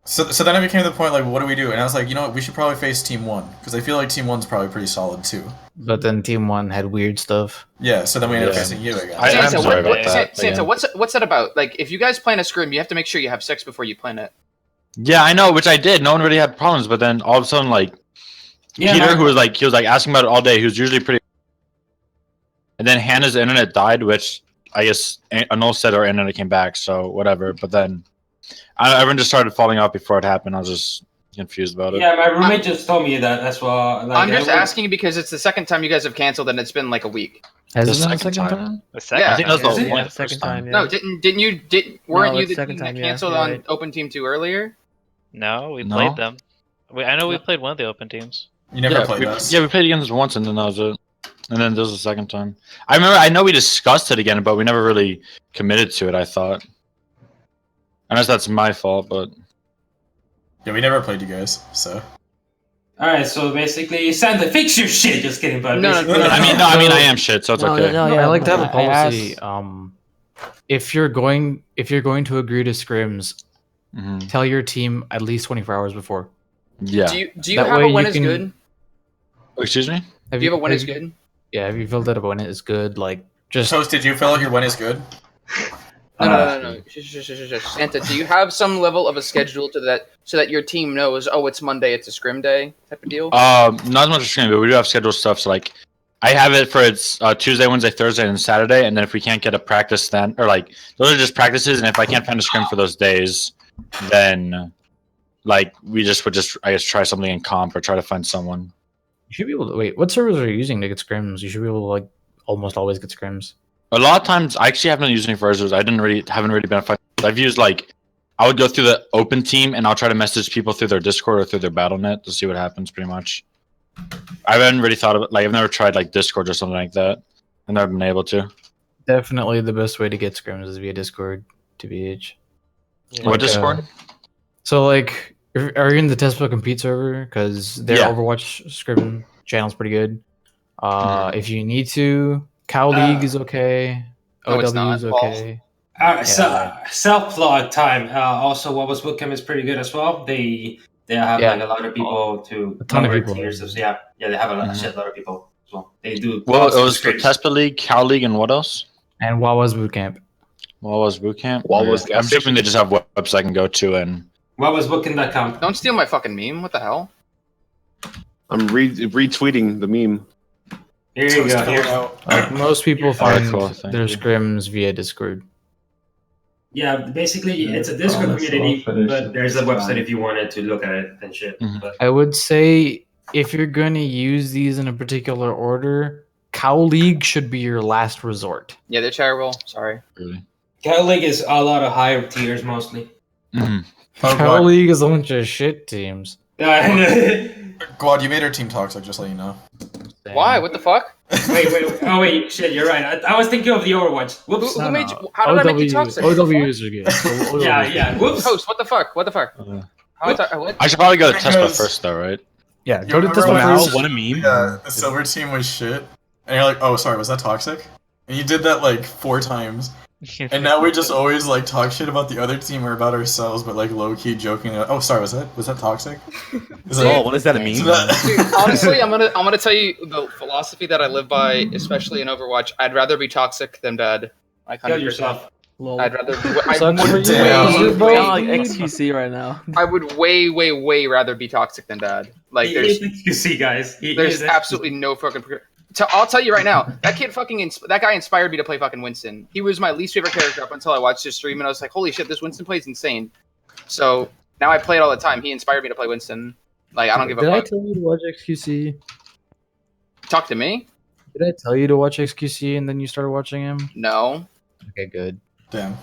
So then it became the point, like, what do we do? And I was like, you know what, we should probably face Team 1, because I feel like Team 1's probably pretty solid, too. But then Team 1 had weird stuff. Yeah, so then we ended up facing you again. I'm sorry about that. Santa, what's that about? Like, if you guys plan a scrim, you have to make sure you have sex before you plan it. Yeah, I know, which I did. No one really had problems, but then all of a sudden, like, Peter, who was like, he was like asking about it all day. He was usually pretty. And then Hannah's internet died, which I guess Anul said our internet came back, so whatever. But then everyone just started falling out before it happened. I was just confused about it. Yeah, my roommate just told me that as well. Like, I'm just asking because it's the second time you guys have canceled, and it's been like a week. Has it been the second time? I think that's the second time. Yeah. No, weren't you the second team that time, canceled on Open Team 2 earlier? No, we played them. I know we played one of the open teams. You never played us. Yeah, we played against us once, and then that was it. And then this was the second time. I know we discussed it again, but we never really committed to it, I thought. Unless that's my fault, but... Yeah, we never played you guys, so... Alright, so basically, Santa, fix your shit! Just kidding, but No, I am shit, so it's okay. I like to have a policy. If you're going to agree to scrims, tell your team at least 24 hours before. Yeah. Do you That have way a when you is can- good? Excuse me? Do you have a when is good? Yeah, have you filled out a when it is good? Like, just Toast, did you fill out your when is good? No. Shush. Santa, do you have some level of a schedule to that so that your team knows? Oh, it's Monday. It's a scrim day type of deal. Not as much as screen, but we do have scheduled stuff. So like, I have it for it's Tuesday, Wednesday, Thursday, and Saturday. And then if we can't get a practice, then or like those are just practices. And if I can't find a scrim for those days, then like we just would I guess try something in comp or try to find someone. You should be able to wait. What servers are you using to get scrims? You should be able to like almost always get scrims. A lot of times, I actually haven't been using Verzers. Haven't really been a fan. I've used like, I would go through the open team and I'll try to message people through their Discord or through their BattleNet to see what happens. Pretty much. I haven't really thought of it. Like I've never tried like Discord or something like that. I've never been able to. Definitely the best way to get scrims is via Discord. To BH. What Discord? So like, are you in the Tesla Compete server? Because their Yeah. Overwatch scrim channel's pretty good. If you need to, Cow League is okay. No, it's OW not. is okay. Self-plug time. Also, what was Bootcamp is pretty good as well. They have Yeah. like a lot of people to A ton of lower people. tiers. So, yeah, they have a lot, shit lot of people as well. They do. Well, lots it of was the scrims. Tespa League, Cow League, and what else? And Wawa's Bootcamp. Wawa's Bootcamp. Wawa's I'm assuming they just have webs I can go to and. What was Bootcamp.com? Don't steal my fucking meme. What the hell? I'm retweeting the meme. Here you go. Here. Like most people find cool, thank their you. scrims via Discord. Yeah, basically it's a Discord Promise community, I'll finish but it there's a this website time. if you wanted to look at it and shit. But I would say if you're gonna use these in a particular order, Cow League should be your last resort. Yeah, they're terrible. Sorry. Really? Cow League is a lot of higher tiers mostly. Cow League is a bunch of shit teams. Guad, you made our team toxic, just let you know. Why? What the fuck? wait. Oh wait, shit, you're right. I was thinking of the Overwatch. Whoops. Who made you? How did I make you toxic? OWs are good. Yeah. Whoops. Host, what the fuck? What the fuck? How what? I should probably go to Tespa Because- first, though, right? Yeah, You go to remember Tesla when first. What a meme. The silver team was shit, and you're like, oh, sorry, was that toxic? And you did that like 4 times, and now we just always like talk shit about the other team or about ourselves, but like low key joking. Oh, sorry, was that toxic? What is that a meme? Dude, honestly, I'm gonna tell you the philosophy that I live by, especially in Overwatch. I'd rather be toxic than bad. Like Kill 100%. yourself. Lol. I'd rather. Sucks I for would you. You way, sound like XQC right now. I would way rather be toxic than bad. Like there's You see, guys. there's absolutely no fucking. I'll tell you right now, that kid fucking that guy inspired me to play fucking Winston. He was my least favorite character up until I watched his stream, and I was like, holy shit, this Winston plays insane. So now I play it all the time. He inspired me to play Winston. Like I don't give a Did I fuck. tell you to watch XQC? Talk to me? Did I tell you to watch XQC and then you started watching him? No. Okay, good. Damn.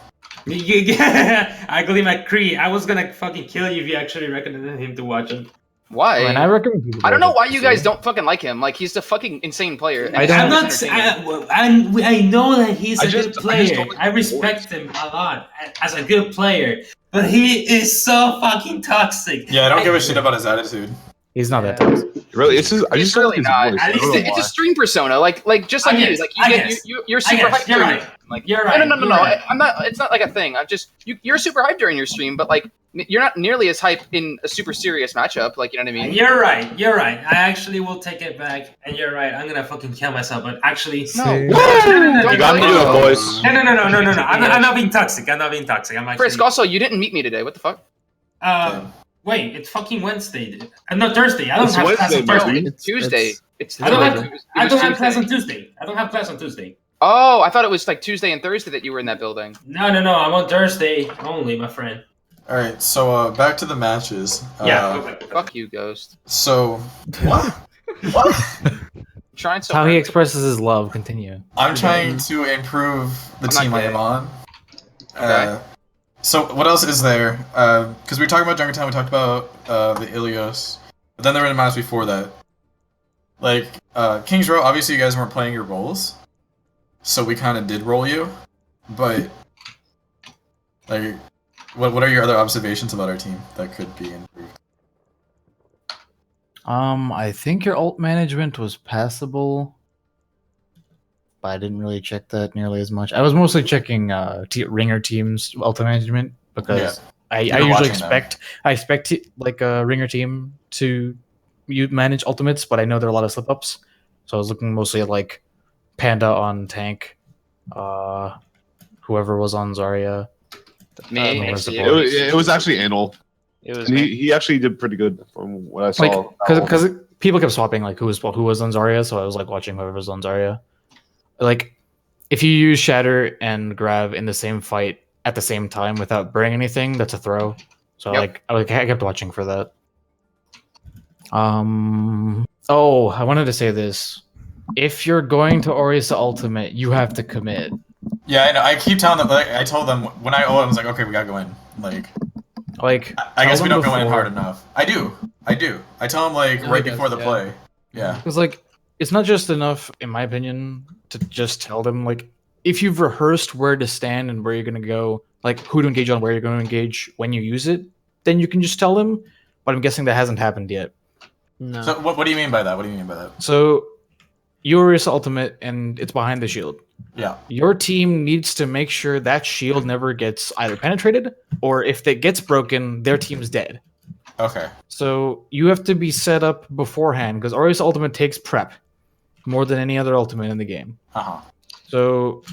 Ugly McCree. I was gonna fucking kill you if you actually recommended him to watch him. Why? And I recommend people. I don't know why watch you XQC. guys don't fucking like him. Like he's a fucking insane player. and I don't- I'm not. entertaining. I know that he's I a just- good I player. just don't I respect him a lot as a good player, but he is so fucking toxic. Yeah, I don't give a shit about his attitude. He's not that toxic. Really, it's just I He's just don't really like his not. voice. I At don't least know It's a why. stream persona, like just like I you. guess, Like I you get guess. you're I super guess, hyped you're during. right. Like You're right. No. you're right. I'm not. It's not like a thing. I'm just you're super hyped during your stream, but like you're not nearly as hyped in a super serious matchup. Like you know what I mean? You're right. You're right. I actually will take it back, and you're right. I'm gonna fucking kill myself, but actually, No. You got me to it, boys. No. I'm not being toxic. I'm not being toxic. I'm actually. Frisk, also, you didn't meet me today. What the fuck? Wait, it's fucking Wednesday. No, Thursday. I don't It's have class on Wednesday, Thursday. It's Tuesday. It's I don't literally- have. it was I don't have class Tuesday. on Tuesday. I don't have class on Tuesday. Oh, I thought it was like Tuesday and Thursday that you were in that building. No. I'm on Thursday only, my friend. All right, so back to the matches. Fuck you, Ghost. So what? Trying so How hard. he expresses his love. Continue. I'm trying to improve the I'm not team I gay. am on. Okay. So what else is there? Because we talked about Junkertown, we talked about the Ilios, but then there were the maps before that. Like King's Row, obviously you guys weren't playing your roles, so we kind of did roll you. But like, what are your other observations about our team that could be improved? I think your ult management was passable, but I didn't really check that nearly as much. I was mostly checking ringer teams ult management because I been usually watching them. expect like a ringer team to you manage ultimates, but I know there are a lot of slip ups. So I was looking mostly at like Panda on tank, whoever was on Zarya. Me. It was actually Anil. It was And me. he actually did pretty good from what I saw. Like because people kept swapping like who was on Zarya, so I was like watching whoever was on Zarya. Like if you use Shatter and Grav in the same fight at the same time without burning anything, that's a throw. So I kept watching for that. Oh, I wanted to say this. If you're going to Orisa Ultimate, you have to commit. Yeah, I know. I keep telling them. Like, I told them when I ult, I was like, okay, we gotta go in. Like I guess we don't go in hard enough. I do. I tell them like right before the play. Yeah. Because like it's not just enough, in my opinion, to just tell them like if you've rehearsed where to stand and where you're gonna go, like who to engage on, where you're going to engage when you use it, then you can just tell them. But I'm guessing that hasn't happened yet. No. So what do you mean by that? What do you mean by that? So yours ultimate and it's behind the shield. Yeah. Your team needs to make sure that shield never gets either penetrated or if it gets broken, their team's dead. Okay. So you have to be set up beforehand because Ori's ultimate takes prep more than any other ultimate in the game. Uh-huh. So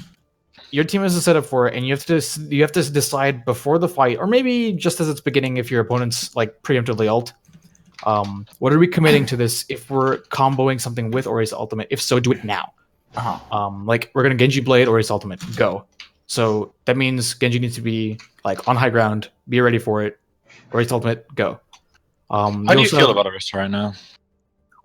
your team has to set up for it, and you have to decide before the fight, or maybe just as it's beginning, if your opponent's like preemptively ult. What are we committing to this? If we're comboing something with Ori's ultimate, if so, do it now. Like we're gonna Genji Blade Ori's ultimate, go. So that means Genji needs to be like on high ground, be ready for it. Ori's ultimate, go. How do you feel about Orisa right now?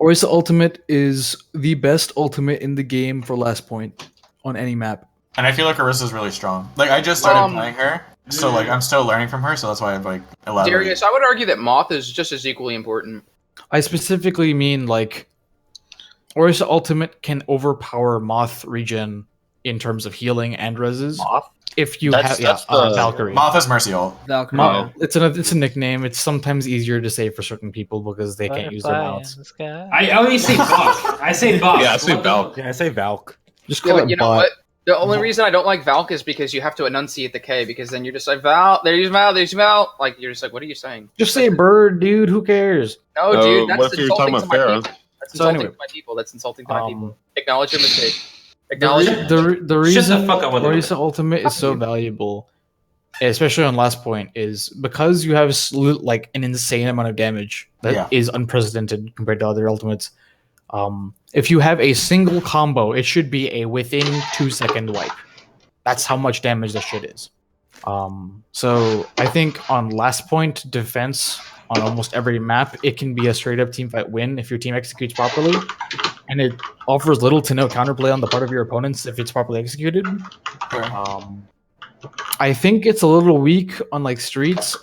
Orisa ultimate is the best ultimate in the game for last point on any map. And I feel like Orisa's really strong. Like I just started playing her, so like I'm still learning from her, so that's why I've like elaborated. Darius, I would argue that Moth is just as equally important. I specifically mean like Orisa ultimate can overpower Moth regen in terms of healing and reses. Moth? If you That's have the Valkyrie. Moth is Mercy ult. Valkyrie. It's a nickname. It's sometimes easier to say for certain people because they can't use their mouths. I always say Valk. I say Valk. Yeah, I say Valk. Yeah, I say Valk. Just Yeah, call but it you know bot. what? The only reason I don't like Valk is because you have to enunciate the K, because then you're just like, Val, there's Val, there's Val. Like, you're just like, what are you saying? Just say bird, dude. Who cares? No, dude, that's what if you're talking insulting to about my Farah? people. That's So insulting anyway, to my people. That's insulting to my people. Acknowledge your mistake. The Acknowledge it. reason fuck up with it. Orisa Ultimate is so valuable, especially on last point, is because you have like an insane amount of damage that is unprecedented compared to other ultimates. If you have a single combo, it should be a within 2-second wipe. That's how much damage that shit is. So I think on last point defense on almost every map, it can be a straight up team fight win if your team executes properly, and it offers little to no counterplay on the part of your opponents if it's properly executed. I think it's a little weak on like streets,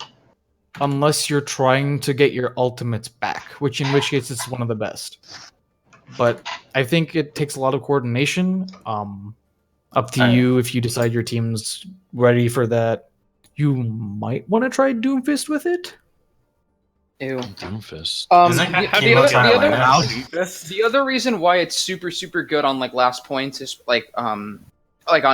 unless you're trying to get your ultimates back, in which case it's one of the best. But I think it takes a lot of coordination. Up to you if you decide your team's ready for that. You might want to try Doomfist with it. Ew. Doomfist. The other reason why it's super good on like last points is like on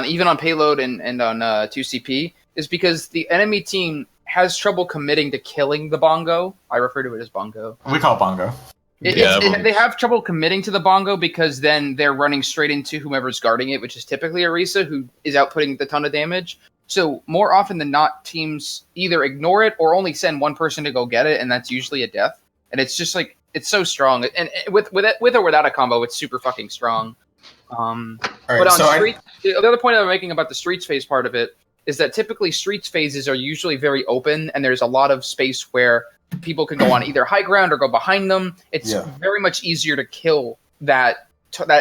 even on payload and on 2CP is because the enemy team has trouble committing to killing the bongo. I refer to it as bongo. We call it bongo. They have trouble committing to the bongo because then they're running straight into whomever's guarding it, which is typically Orisa, who is outputting the ton of damage. So more often than not, teams either ignore it or only send one person to go get it, and that's usually a death. And it's just like it's so strong, and with or without a combo, it's super fucking strong. But on streets, the other point I'm making about the streets phase part of it is that typically streets phases are usually very open, and there's a lot of space where people can go on either high ground or go behind them. It's very much easier to kill that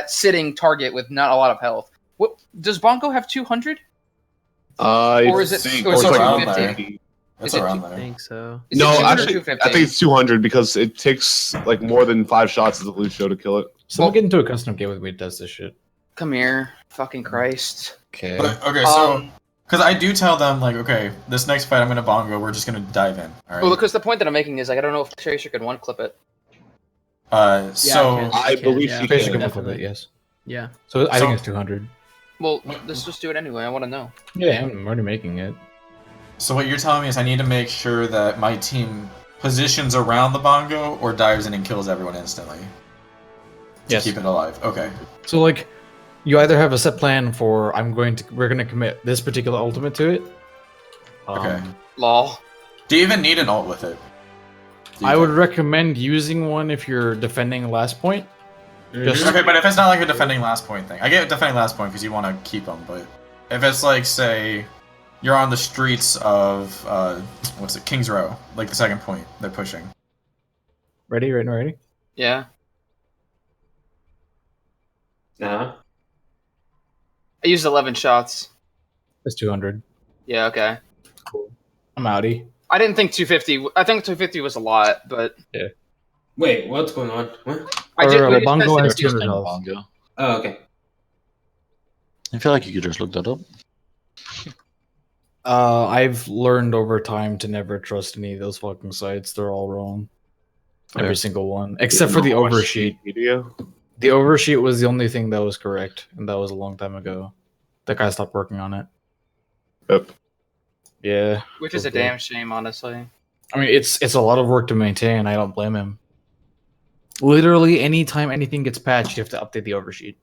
sitting target with not a lot lot of health. Does Bongo have 200? Or is it 250? It's around there. I think so. No, actually, I think it's 200 because it takes like more than 5 shots of the Lucio to kill it. Someone get into a custom game with me that does this shit. Come here, fucking Christ. Okay. Okay, so because I do tell them like, okay, this next fight I'm gonna bongo. We're just gonna dive in. All right. Well, because the point that I'm making is like I don't know if Tracer can one clip it. So I believe she Tracer can. can flip it, yes. Yeah. So I think it's 200. Well, let's just do it anyway. I want to know. Yeah, I'm already making it. So what you're telling me is I need to make sure that my team positions around the bongo or dives in and kills everyone instantly. To keep it alive. Okay. So like, you either have a set plan for we're gonna commit this particular ultimate to it. Okay. Lol. Do you even need an ult with it? I would recommend using one if you're defending last point. Okay, but if it's not like a defending last point thing, I get defending last point because you want to keep them. But if it's like, say, you're on the streets of what's it, Kings Row, like the second point, they're pushing. Ready? Yeah. Uh-huh. I used 11 shots. That's 200. Yeah, okay. Cool. I'm outie. I didn't think 250. I think 250 was a lot, but yeah. Wait, what's going on? What? I did. Bongo has 200 Bongo. health. Oh, okay. I feel like you could just look that up. I've learned over time to never trust any of those fucking sites. They're all wrong. Every single one, except for the oversheet. Video. The oversheet was the only thing that was correct, and that was a long time ago. That guy stopped working on it. Yep. Yeah. which is a damn shame, honestly. I mean, it's a lot of work to maintain. I don't blame him. Literally, anytime anything gets patched, you have to update the oversheet.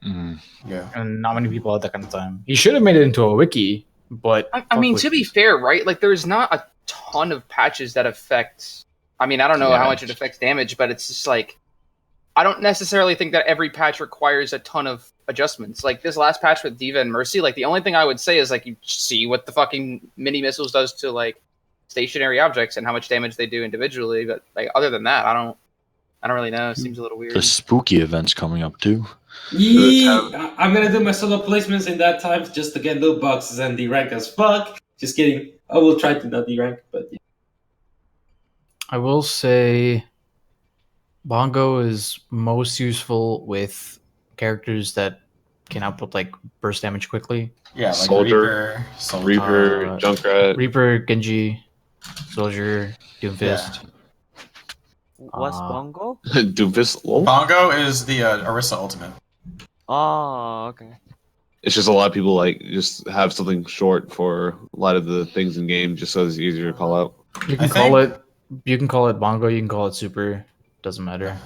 Yeah. And not many people had that kind of time. He should have made it into a wiki, but I mean, to be fair, right? Like, there's not a ton of patches that affect. I mean, I don't know how much it affects damage, but it's just like, I don't necessarily think that every patch requires a ton of adjustments. Like this last patch with Diva and Mercy, like the only thing I would say is like you see what the fucking mini missiles does to like stationary objects and how much damage they do individually. But like other than that, I don't really know. It seems a little weird. The spooky event's coming up too. I'm gonna do my solo placements in that time just to get loot boxes and D-rank as fuck. Just kidding. I will try to not D-rank, but yeah. I will say Bongo is most useful with characters that can output like burst damage quickly. Yeah, like Soldier, Reaper, Junkrat, Reaper, Genji, Soldier, Doomfist. What's Bongo? Doomfist. Lol. Bongo is the Orisa ultimate. Oh, okay. It's just a lot of people like just have something short for a lot of the things in game, just so it's easier to call out. You can call it. You can call it Bongo. You can call it Super. Doesn't matter.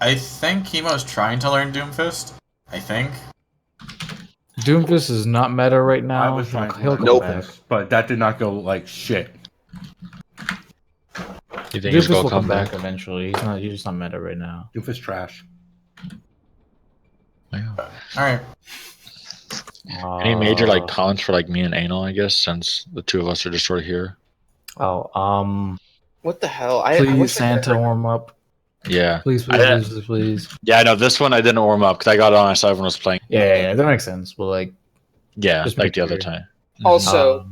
I think Chemo's trying to learn Doomfist. I think. Doomfist is not meta right now. I was trying to He'll learn go Doomfist, back. but that did not go like shit. You think Doomfist he'll will come come back? back eventually. He's just not meta right now. Doomfist trash. All right. Any major like talents for like me and Anal, I guess, since the two of us are just sort of here. What the hell? Please Santa warm up. Yeah. Please. Yeah, I know this one I didn't warm up because I got on. I saw everyone was playing. Yeah, that makes sense. But like, yeah, just like make the other sure. time. Also,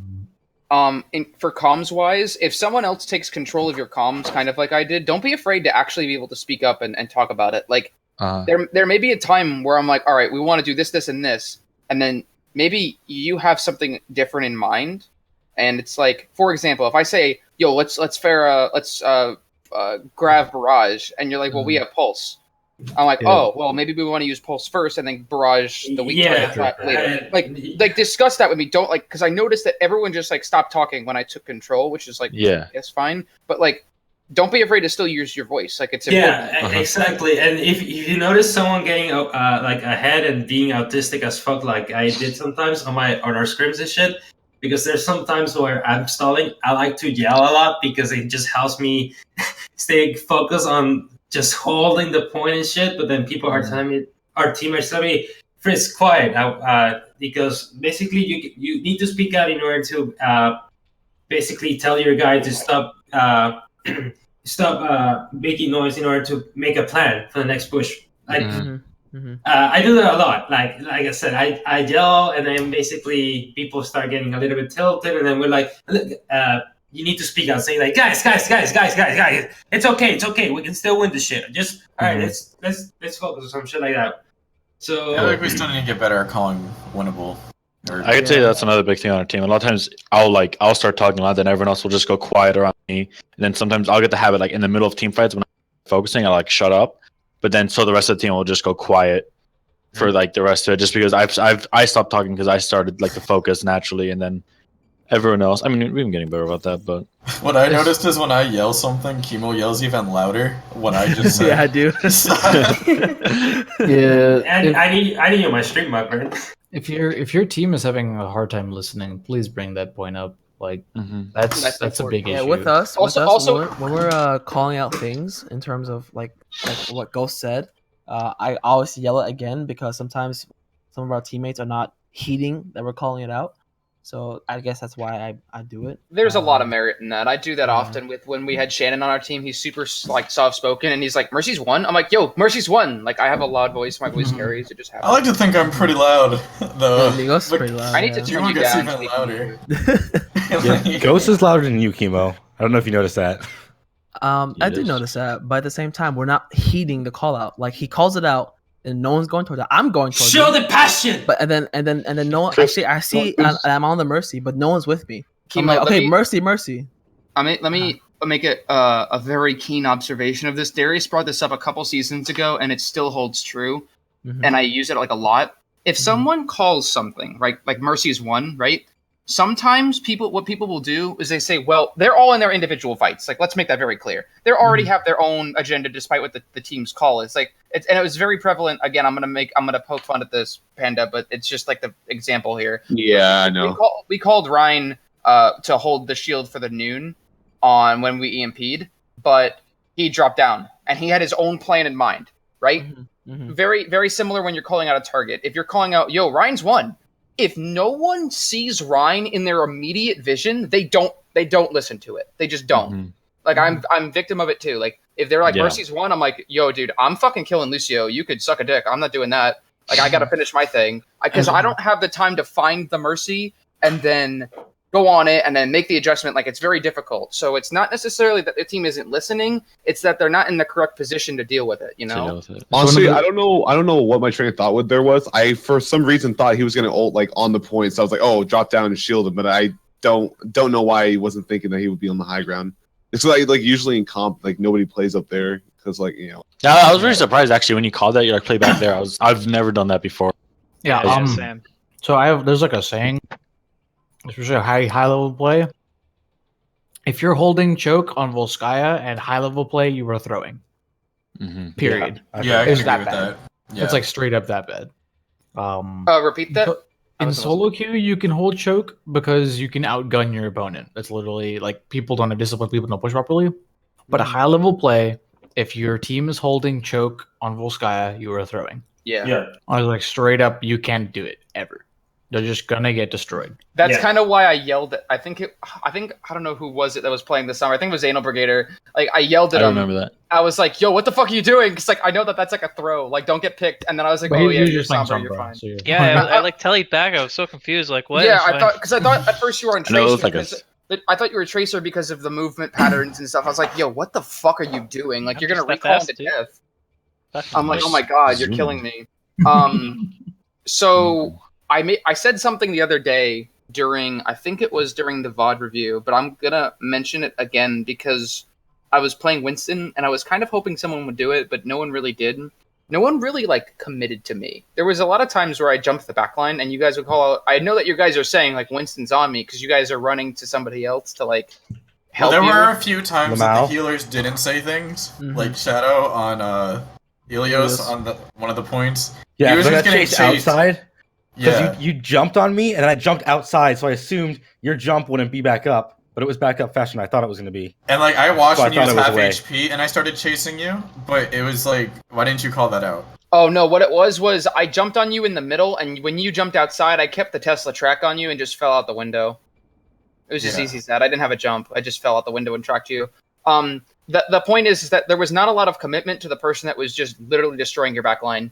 for comms wise, if someone else takes control of your comms, kind of like I did, don't be afraid to actually be able to speak up and talk about it. Like, there may be a time where I'm like, all right, we want to do this, this, and this, and then maybe you have something different in mind, and it's like, for example, if I say, yo, let's grab Barrage, and you're like, well, we have Pulse. I'm like, oh, well, maybe we want to use Pulse first, and then Barrage the weak later. Like discuss that with me. Don't like, because I noticed that everyone just like stopped talking when I took control, which is like, it's fine. But like, don't be afraid to still use your voice. Like it's important. Yeah, exactly. And if you notice someone getting like ahead and being autistic as fuck, like I did sometimes on our scrims and shit, because there's some times where I'm stalling, I like to yell a lot because it just helps me stay focused on just holding the point and shit. But then people are telling me, our teammates tell me, Frisk, quiet, because basically you need to speak out in order to basically tell your guy to stop making noise in order to make a plan for the next push. Like, I do that a lot. Like I said, I yell, and then basically people start getting a little bit tilted, and then we're like, look, you need to speak out, say like, guys, it's okay, we can still win this shit. Just all right, let's focus on some shit like that. So I feel like we still need to get better at calling winnable. I could say that's another big thing on our team. A lot of times I'll start talking a lot, then everyone else will just go quiet around me. And then sometimes I'll get the habit, like in the middle of team fights when I'm focusing, I like shut up. But then so the rest of the team will just go quiet for like the rest of it, just because I stopped talking because I started like to focus naturally, and then everyone else. I mean, we've been getting better about that, but What I noticed is when I yell something, Kimo yells even louder when I just say. Yeah, I do. Yeah, And I need you on my stream, my friend. if your team is having a hard time listening, please bring that point up. Like that's a big Yeah, issue. with us, Also- when we're calling out things in terms of like what Ghost said, I always yell it again because sometimes some of our teammates are not heeding that we're calling it out. So I guess that's why I do it. There's a lot of merit in that. I do that often with when we had Shannon on our team. He's super like soft spoken, and he's like, "Mercy's won." I'm like, "Yo, Mercy's won." Like I have a loud voice. My voice carries. It just happens. I like to think I'm pretty loud, though. Yeah, Ghost is pretty loud. I need to yeah. turn you gets down. even louder. Yeah, Ghost is louder than you, Chemo. I don't know if you noticed that. I did notice that, but at the same time, we're not heeding the call out. Like he calls it out, and no one's going towards it. I'm going towards Show it. the passion. But and then no one. I see. I'm on the Mercy, but no one's with me. I'm Kimo, like, let okay, me- Mercy. Let me make it a very keen observation of this. Darius brought this up a couple seasons ago, and it still holds true. And I use it like a lot. If someone calls something, right, like Mercy's won, right? Sometimes what people will do is they say, well, they're all in their individual fights. Like, let's make that very clear. They already have their own agenda, despite what the team's call is. Like, and it was very prevalent. Again, I'm gonna poke fun at this, Panda, but it's just like the example here. Yeah, I know. We called Ryan to hold the shield for the noon on when we EMP'd, but he dropped down and he had his own plan in mind, right? Very, very similar when you're calling out a target. If you're calling out, yo, Ryan's won. If no one sees Ryan in their immediate vision, they don't listen to it. They just don't. Like I'm victim of it too. Like if they're like Mercy's won, I'm like, yo, dude, I'm fucking killing Lucio. You could suck a dick. I'm not doing that. Like I gotta finish my thing because I don't have the time to find the Mercy and then go on it and then make the adjustment. Like it's very difficult. So it's not necessarily that the team isn't listening. It's that they're not in the correct position to deal with it. You know. Honestly, I don't know what my train of thought there was. I for some reason thought he was gonna ult like on the point. So I was like, oh, drop down and shield him. But I don't know why he wasn't thinking that he would be on the high ground. It's like usually in comp, like nobody plays up there because like you know. Yeah, I was really surprised actually when you called that. You're like play back there. I've never done that before. Yeah. So there's like a saying, especially a high level play. If you're holding choke on Volskaya and high level play, you are throwing. Period. Yeah, I can It's agree that with bad. that. Yeah. It's like straight up that bad. Repeat that. In solo queue, you can hold choke because you can outgun your opponent. That's literally like people don't have discipline, people don't push properly. But a high level play, if your team is holding choke on Volskaya, you are throwing. Yeah. I was like straight up, you can't do it ever. They're just gonna get destroyed. That's kind of why I yelled at. I think I don't know who was it that was playing this summer. I think it was Anal Brigader. Like I yelled at him. I remember that. I was like, "Yo, what the fuck are you doing?" Because like I know that's like a throw. Like don't get picked. And then I was like, But "Oh he yeah, was you're just playing somber. You're Sombra, fine." so you're Yeah, I like telly back. I was so confused. Like what? Yeah, is I thought at first you were on I know it Tracer. was like because I thought you were a Tracer because of the movement patterns and stuff. I was like, "Yo, what the fuck are you doing? Like you're gonna just that recall him fast, to dude. death." I'm like, "Oh my god, you're killing me." So I said something the other day I think it was during the VOD review, but I'm gonna mention it again because I was playing Winston and I was kind of hoping someone would do it, but no one really did. No one really like committed to me. There was a lot of times where I jumped the backline and you guys would call out. I know that you guys are saying like Winston's on me because you guys are running to somebody else to like help There you. were a few times that Lamau. the healers didn't say things, like Shadow on Helios on one of the points. Yeah, he was because I just got getting chased chased outside. Because Yeah. you jumped on me, and then I jumped outside, so I assumed your jump wouldn't be back up, but it was back up faster than I thought it was going to be. And like I watched So I when he thought was it was half away. HP, and I started chasing you, but it was like, why didn't you call that out? Oh no, what it was I jumped on you in the middle, and when you jumped outside, I kept the Tesla track on you and just fell out the window. It was just easy as that. I didn't have a jump. I just fell out the window and tracked you. The point is that there was not a lot of commitment to the person that was just literally destroying your backline.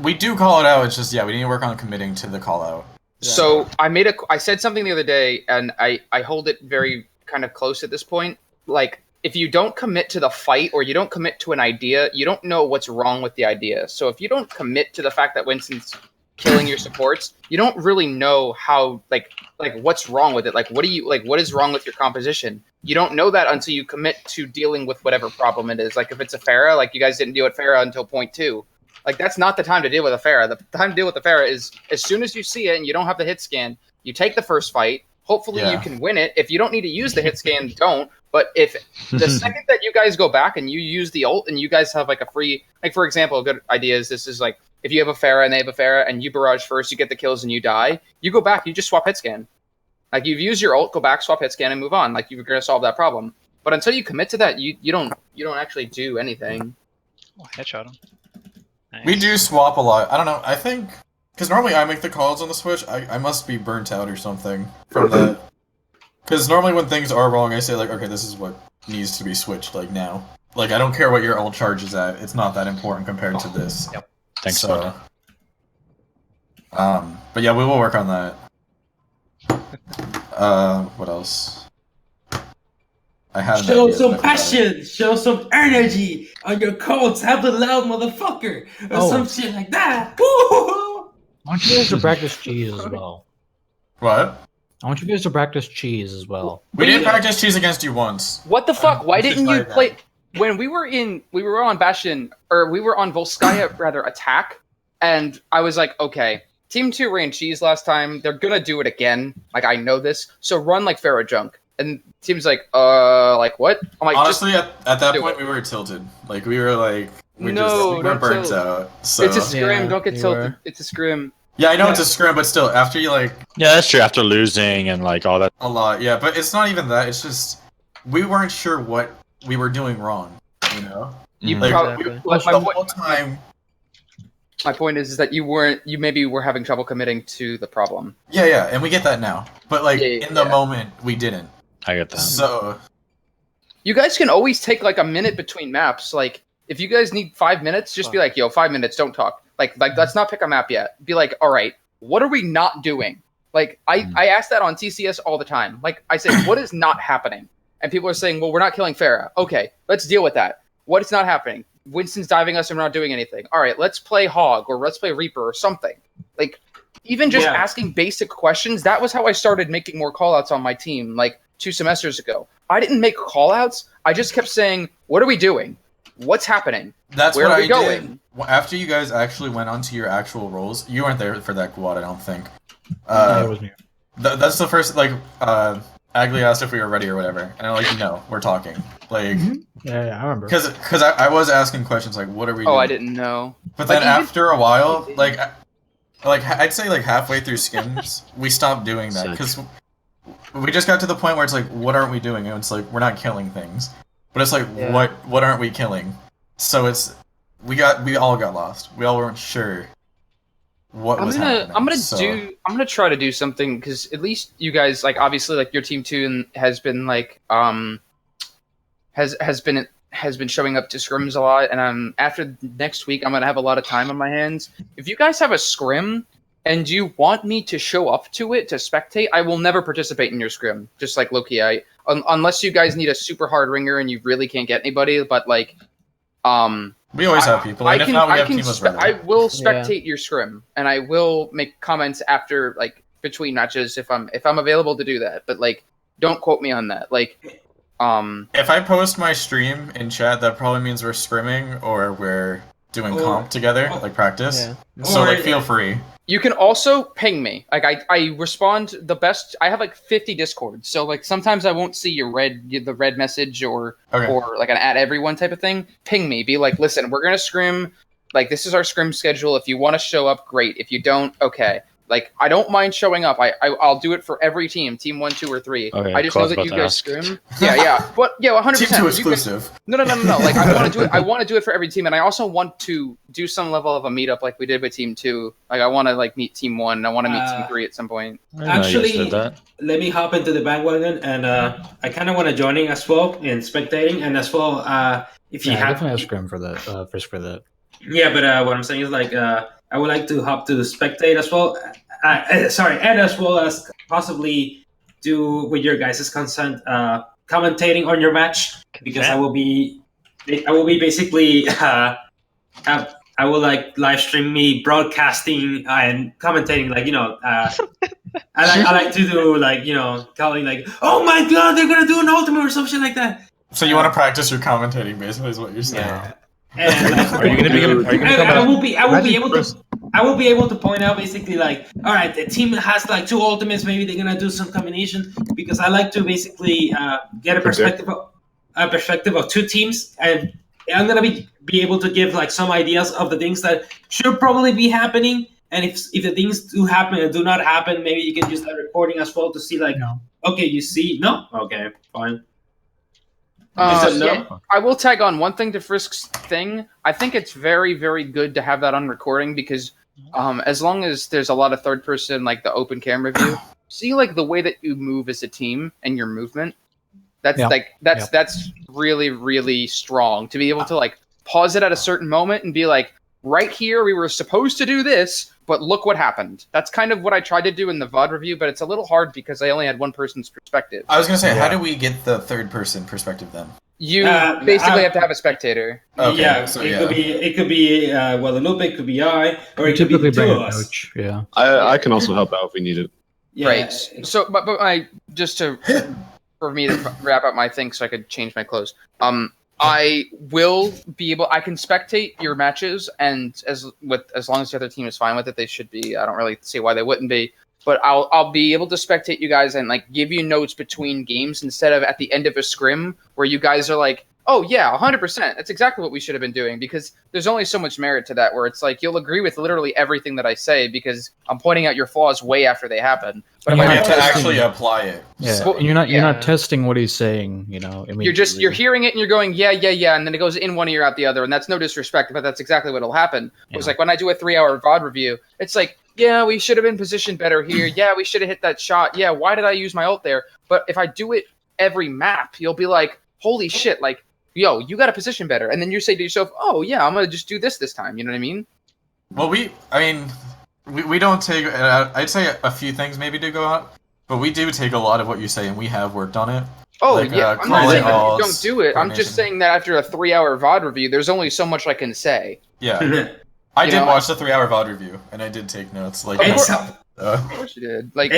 We do call it out. It's just we need to work on committing to the call out. So I said something the other day, and I hold it very kind of close at this point. Like, if you don't commit to the fight or you don't commit to an idea, you don't know what's wrong with the idea. So if you don't commit to the fact that Winston's killing your supports, you don't really know how like what's wrong with it. Like what is wrong with your composition? You don't know that until you commit to dealing with whatever problem it is. Like if it's a Pharah, like you guys didn't deal with Pharah until point 2. Like that's not the time to deal with a Pharah. The time to deal with the Pharah is as soon as you see it and you don't have the hit scan, you take the first fight, Hopefully you Yeah. can win it. If you don't need to use the hit scan, don't. But if the second that you guys go back and you use the ult and you guys have like a free, like for example, a good idea is this is like if you have a Pharah and they have a Pharah and you barrage first, you get the kills and you die. You go back, you just swap hit scan. Like you've used your ult, go back, swap hit scan, and move on. Like you're gonna solve that problem. But until you commit to that, you don't actually do anything. Oh, headshot him. Nice. We do swap a lot. I don't know. I think because normally I make the calls on the Switch. I must be burnt out or something from that. Because normally when things are wrong, I say like, okay, this is what needs to be switched like now. Like I don't care what your ult charge is at. It's not that important compared to this. Yep. Thanks. So, but yeah, we will work on that. What else? I had an Show idea, some but I forgot it. passion, show some energy on your calls. Have the loud motherfucker or some shit like that. Woo! I want you guys to practice cheese as well. What? I want you guys to practice cheese as well. We did practice cheese against you once. What the fuck? Why we should didn't you try that. play when we were on Bastion or we were on Volskaya rather attack, and I was like, okay, Team 2 ran cheese last time. They're gonna do it again. Like I know this. So run like Pharaoh Junk. And Team's like what? I'm like, Honestly, just at that do point, it. we were tilted. Like we were like, we No, were don't burnt tilt. out. So It's a scrim. Yeah, Don't get you tilted. were. It's a scrim. yeah, I know it's a scrim, but still, after you like Yeah, that's true. After losing and like all that. a lot, yeah. But it's not even that. It's just we weren't sure what we were doing wrong. You know, You Mhm. like probably, the my whole time. my point is that you maybe were having trouble committing to the problem. Yeah, and we get that now. But like Yeah, in the yeah. moment, we didn't. I get that. So You guys can always take like a minute between maps. Like if you guys need 5 minutes, just be like, yo, 5 minutes, don't talk. Like let's not pick a map yet. Be like, all right, what are we not doing? Like I ask that on TCS all the time. Like I say, what is not happening? And people are saying, well, we're not killing Pharah. Okay, let's deal with that. What is not happening? Winston's diving us and we're not doing anything. All right, let's play Hog or let's play Reaper or something. Like even just Yeah. asking basic questions, that was how I started making more callouts on my team like 2 semesters ago. I didn't make callouts. I just kept saying, what are we doing? What's happening? that's Where what are we I going? did. Well, after you guys actually went onto your actual roles, you weren't there for that quad, I don't think. Yeah, it was me. That's the first like Agley asked if we were ready or whatever, and I'm like, no, we're talking. Like, Yeah, I remember. because I was asking questions like, what are we doing? Oh, I didn't know. But Like, then even- after a while, like I'd say like halfway through Skims, we stopped doing that because we just got to the point where it's like, what aren't we doing? And it's like we're not killing things, but it's like Yeah. what aren't we killing? So it's we all got lost. We all weren't sure what was happening. I'm so. gonna try to do something because at least you guys like obviously like your team 2 has been like has been showing up to scrims a lot, and after next week I'm gonna have a lot of time on my hands. If you guys have a scrim and you want me to show up to it to spectate, I will never participate in your scrim. Just like Loki, unless you guys need a super hard ringer and you really can't get anybody, but like We always have people, and if not, we have Teamless Runner. I will spectate your scrim, and I will make comments after, like, between matches if I'm available to do that. But like, don't quote me on that. Like, If I post my stream in chat, that probably means we're scrimming or we're doing comp together, like practice. Yeah. So Or- like, feel free. you can also ping me. Like, I respond the best. I have like 50 Discords, so like sometimes I won't see the red message or like an at everyone type of thing. Ping me. Be like, listen, we're gonna scrim. Like, this is our scrim schedule. If you want to show up, great. If you don't, okay. Like, I don't mind showing up. I'll do it for every team, team 1, 2, or 3. Okay, I just cool, know I was that about you to guys ask. scrim. Yeah. But yeah, 100%. Team 2 You guys- exclusive. No. Like, I want to do it. I want to do it for every team, and I also want to do some level of a meetup like we did with Team 2. Like, I want to like meet Team 1. And I want to meet Team 3 at some point. Actually, let me hop into the bandwagon, and I kind of want to join in as well in spectating, and as well, if you Yeah, I have, definitely have scrim for that. For that. yeah. But what I'm saying is like, I would like to hop to spectate as well. Sorry, and as well as possibly do with your guys' consent, commentating on your match because I will be basically I will like live stream me broadcasting and commentating, like, you know, I like to do like, you know, calling like, oh my god, they're gonna do an ultimate or some shit like that. So you want to practice your commentating, basically, is what you're saying. And, like, Are you gonna be? I will be able to. I will be able to point out basically like, all right, the team has like 2 ultimates. Maybe they're gonna do some combination because I like to basically get a perspective of 2 teams, and I'm gonna be able to give like some ideas of the things that should probably be happening. And if the things do happen and do not happen, maybe you can use that recording as well to see like, okay, you see, no, okay, fine. Yeah, I will tag on one thing to Frisk's thing. I think it's very, very good to have that on recording because as long as there's a lot of third person, like the open camera view, see like the way that you move as a team and your movement. That's that's really, really strong to be able to like pause it at a certain moment and be like, right here we were supposed to do this, but look what happened. That's kind of what I tried to do in the VOD review, but it's a little hard because I only had one person's perspective. I was gonna say, how do we get the third person perspective then? You basically have to have a spectator. Okay, Yeah, so it could be Guadalupe, it could be I, or it could be the 2 of us. Coach. Yeah. I can also help out if we need it. Yeah. Right. So, but I just to for me to wrap up my thing, so I could change my clothes. I will be able. I can spectate your matches, and as long as the other team is fine with it, they should be. I don't really see why they wouldn't be. But I'll be able to spectate you guys and like give you notes between games instead of at the end of a scrim where you guys are like, oh yeah, 100%. That's exactly what we should have been doing, because there's only so much merit to that where it's like you'll agree with literally everything that I say because I'm pointing out your flaws way after they happen. But You if I have to actually apply it. Yeah, So- and you're not yeah. testing what he's saying. You know, You're hearing it and you're going yeah, and then it goes in one ear out the other, and that's no disrespect, but that's exactly what'll happen. It was like when I do a 3-hour VOD review, it's like, yeah, we should have been positioned better here. Yeah, we should have hit that shot. Yeah, why did I use my ult there? But if I do it every map, you'll be like, holy shit, like, yo, you got to position better. And then you say to yourself, oh yeah, I'm gonna just do this time. You know what I mean? Well, we don't take. I'd say a few things maybe do go out, but we do take a lot of what you say, and we have worked on it. Oh Like, yeah, I'm not calling saying that you alls, don't do it. I'm just coordination. saying that after a 3-hour VOD review, there's only so much I can say. Yeah. I You did know, watch the 3-hour VOD review, and I did take notes. Like, It's- myself. Of course you did. Like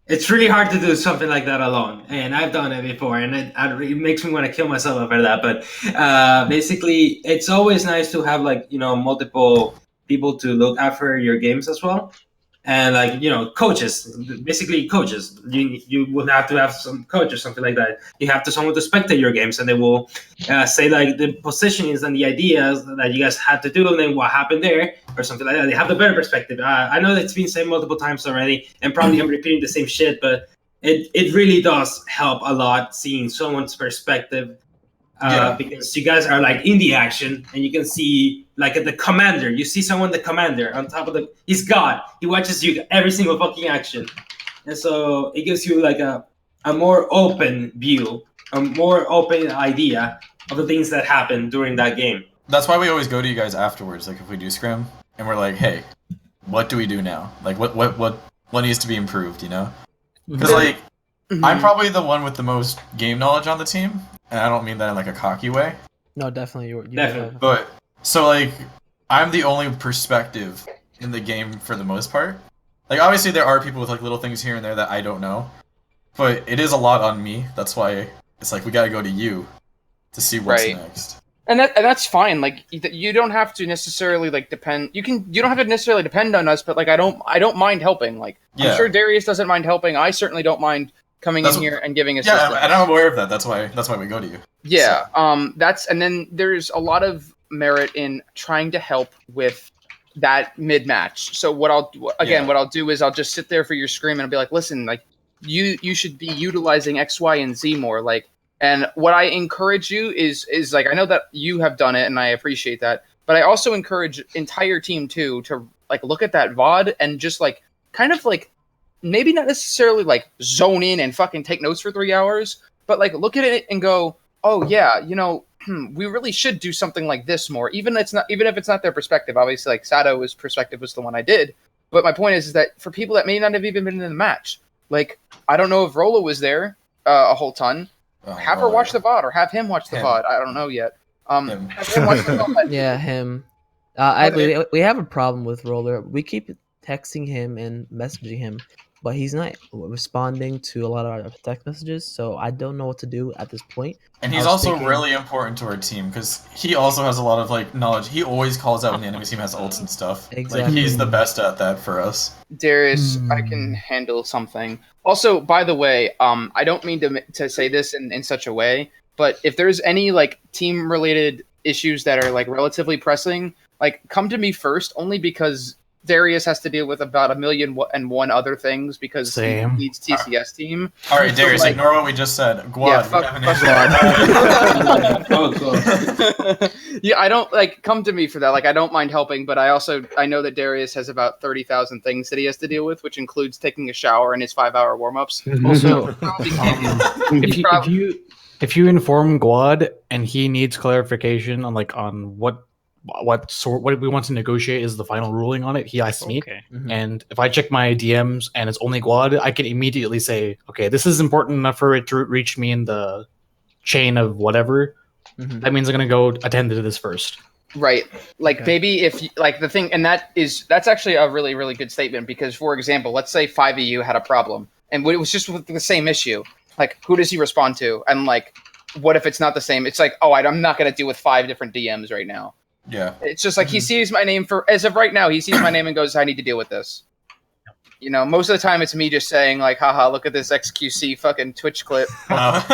It's really hard to do something like that alone, and I've done it before, and it makes me want to kill myself over that. But basically, it's always nice to have like multiple people to look after your games as well, and like coaches, basically coaches. You would have to have some coach or something like that. You have to someone to spectate your games, and they will say like the positionings and the ideas that you guys had to do, and then what happened there, or something like that. They have the better perspective. I know that's been said multiple times already, and probably I'm repeating the same shit, but it really does help a lot seeing someone's perspective. Because you guys are like in the action, and you can see like the commander. You see the commander on top of he's God. He watches you every single fucking action, and so it gives you like a more open view, a more open idea of the things that happen during that game. That's why we always go to you guys afterwards. Like if we do scrim, and we're like, hey, what do we do now? Like what needs to be improved? Because like I'm probably the one with the most game knowledge on the team. And I don't mean that in like a cocky way. No, definitely you Definitely. But so like I'm the only perspective in the game for the most part. Like obviously there are people with like little things here and there that I don't know. But it is a lot on me. That's why it's like we gotta go to you to see what's next. And that's fine. Like you don't have to necessarily like depend. You don't have to necessarily depend on us. But like I don't mind helping. Like I'm sure Darius doesn't mind helping. I certainly don't mind coming in here and giving assistance. Yeah, and I'm aware of that. That's why we go to you. Yeah. And then there's a lot of merit in trying to help with that mid match. So what I'll do is I'll just sit there for your scream and I'll be like, listen, like you should be utilizing X, Y, and Z more. Like, and what I encourage you is like, I know that you have done it and I appreciate that, but I also encourage entire team too to like look at that VOD and just like kind of like maybe not necessarily like zone in and fucking take notes for 3 hours, but like look at it and go, oh yeah, we really should do something like this more. Even if it's not their perspective. Obviously, like Sato's perspective was the one I did. But my point is that for people that may not have even been in the match, like I don't know if Rolo was there a whole ton. Have her watch the VOD or have him watch the VOD. I don't know yet. Have him watch the VOD. Yeah, him. We have a problem with Roller. We keep texting him and messaging him, but he's not responding to a lot of our text messages. So I don't know what to do at this point. And I he's was also thinking- really important to our team because he also has a lot of like knowledge. He always calls out when the enemy team has ults and stuff. Like Exactly. he's the best at that for us. Darius, I can handle something. Also, by the way, I don't mean to say this in such a way, but if there's any like team related issues that are like relatively pressing, like come to me first, only because Darius has to deal with about 1,000,001 other things because Same. he needs TCS team. All right, Darius, like- ignore what we just said. Guad, Yeah, we fuck have an Guad. Oh, God. Yeah, I don't like come to me for that. Like I don't mind helping, but I know that Darius has about 30,000 things that he has to deal with, which includes taking a shower and his 5-hour warm-ups. Also, if you inform Guad and he needs clarification on what we want to negotiate is the final ruling on it, he asks me. Okay. And if I check my DMs and it's only Guad, I can immediately say, okay, this is important enough for it to reach me in the chain of whatever. That means I'm gonna go attend to this first. Right. Like maybe if like the thing, and that's actually a really, really good statement because, for example, let's say 5 of you had a problem and it was just with the same issue. Like, who does he respond to? And like, what if it's not the same? It's like, oh, I'm not going to deal with 5 different DMs right now. Yeah. It's just like he sees my name as of right now, he sees my name and goes, I need to deal with this. You know, most of the time it's me just saying like, haha, look at this XQC fucking Twitch clip. But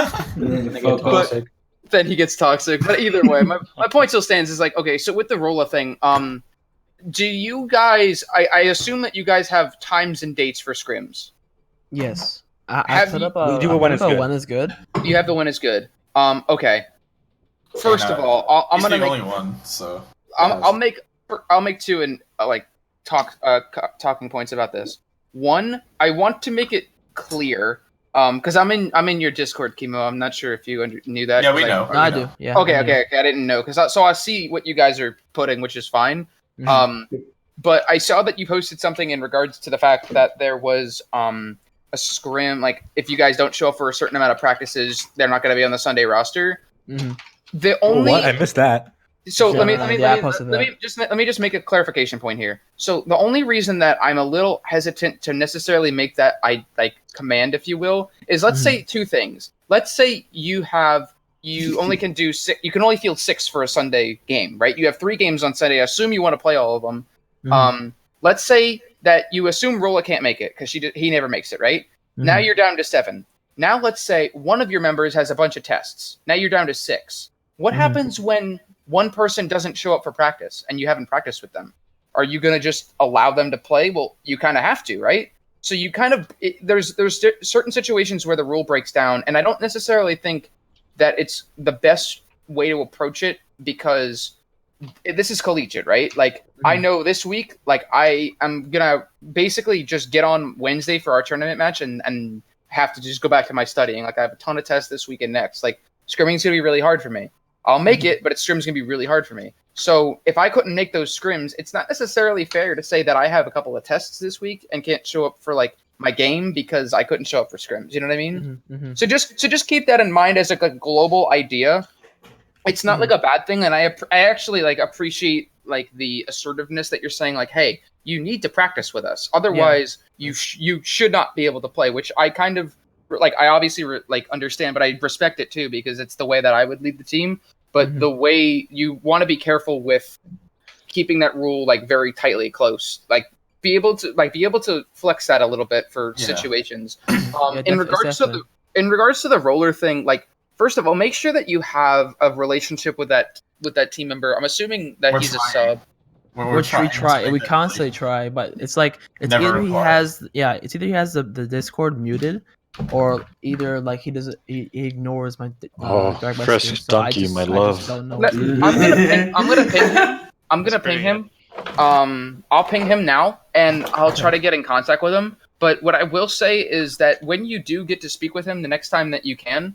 then he gets toxic. But either way, my point still stands is like, okay, so with the Rolla thing, do you guys, I assume that you guys have times and dates for scrims? Yes. I put up a, we do a when is good. When is good. You have the when is good. Okay. First of all, I'm gonna the make only one, so I'll make 2 and like talking points about this. One, I want to make it clear, because I'm in your Discord, Kimo. I'm not sure if you knew that. Yeah, we know. No, I do. Yeah. Okay. I didn't know because I see what you guys are putting, which is fine. But I saw that you posted something in regards to the fact that there was a scrim. Like, if you guys don't show up for a certain amount of practices, they're not going to be on the Sunday roster. The only What? I missed that. So let me just make a clarification point here. So the only reason that I'm a little hesitant to necessarily make that command, if you will, is let's say 2 things. Let's say you only can do 6. You can only field 6 for a Sunday game, right? You have 3 games on Sunday. I assume you want to play all of them. Let's say that you assume Rolla can't make it because he never makes it, right? Now you're down to 7. Now let's say one of your members has a bunch of tests. Now you're down to 6. What happens when one person doesn't show up for practice and you haven't practiced with them? Are you going to just allow them to play? Well, you kind of have to, right? So you kind of there's certain situations where the rule breaks down, and I don't necessarily think that it's the best way to approach it because this is collegiate, right? Like I know this week, like I am gonna basically just get on Wednesday for our tournament match and have to just go back to my studying. Like I have a ton of tests this week and next. Like scrimming's gonna be really hard for me. I'll make it, but scrimm's gonna be really hard for me. So if I couldn't make those scrims, it's not necessarily fair to say that I have a couple of tests this week and can't show up for like my game because I couldn't show up for scrims. You know what I mean? So just keep that in mind as like a global idea. It's not like a bad thing, and I actually like appreciate like the assertiveness that you're saying. Like, hey, you need to practice with us, otherwise you should not be able to play. Which I kind of like. I obviously like understand, but I respect it too because it's the way that I would lead the team. But the way you want to be careful with keeping that rule like very tightly close, like be able to flex that a little bit for situations. In regards to the roller thing, like. First of all, make sure that you have a relationship with that team member. I'm assuming that he's a sub. We constantly try, but it's like either he has the Discord muted, or either like he ignores my direct messages. Donkey, my love. I'm gonna ping him. I'll ping him now, and I'll try to get in contact with him. But what I will say is that when you do get to speak with him the next time that you can.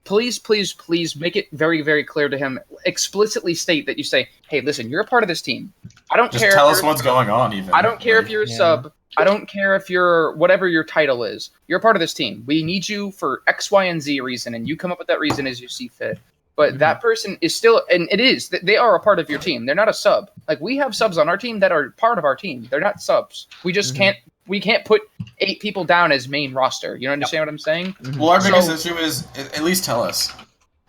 Please make it very, very clear to him. Explicitly state that you say, "Hey, listen, you're a part of this team. I don't care. Just tell us what's going on. Even I don't care if you're a sub. I don't care if you're whatever your title is. You're a part of this team. We need you for X, Y, and Z reason, and you come up with that reason as you see fit. But that person is still, and they are a part of your team. They're not a sub. Like we have subs on our team that are part of our team. They're not subs. We just can't we can't put 8 people down as main roster. You understand what I'm saying? Well, our biggest issue is at least tell us.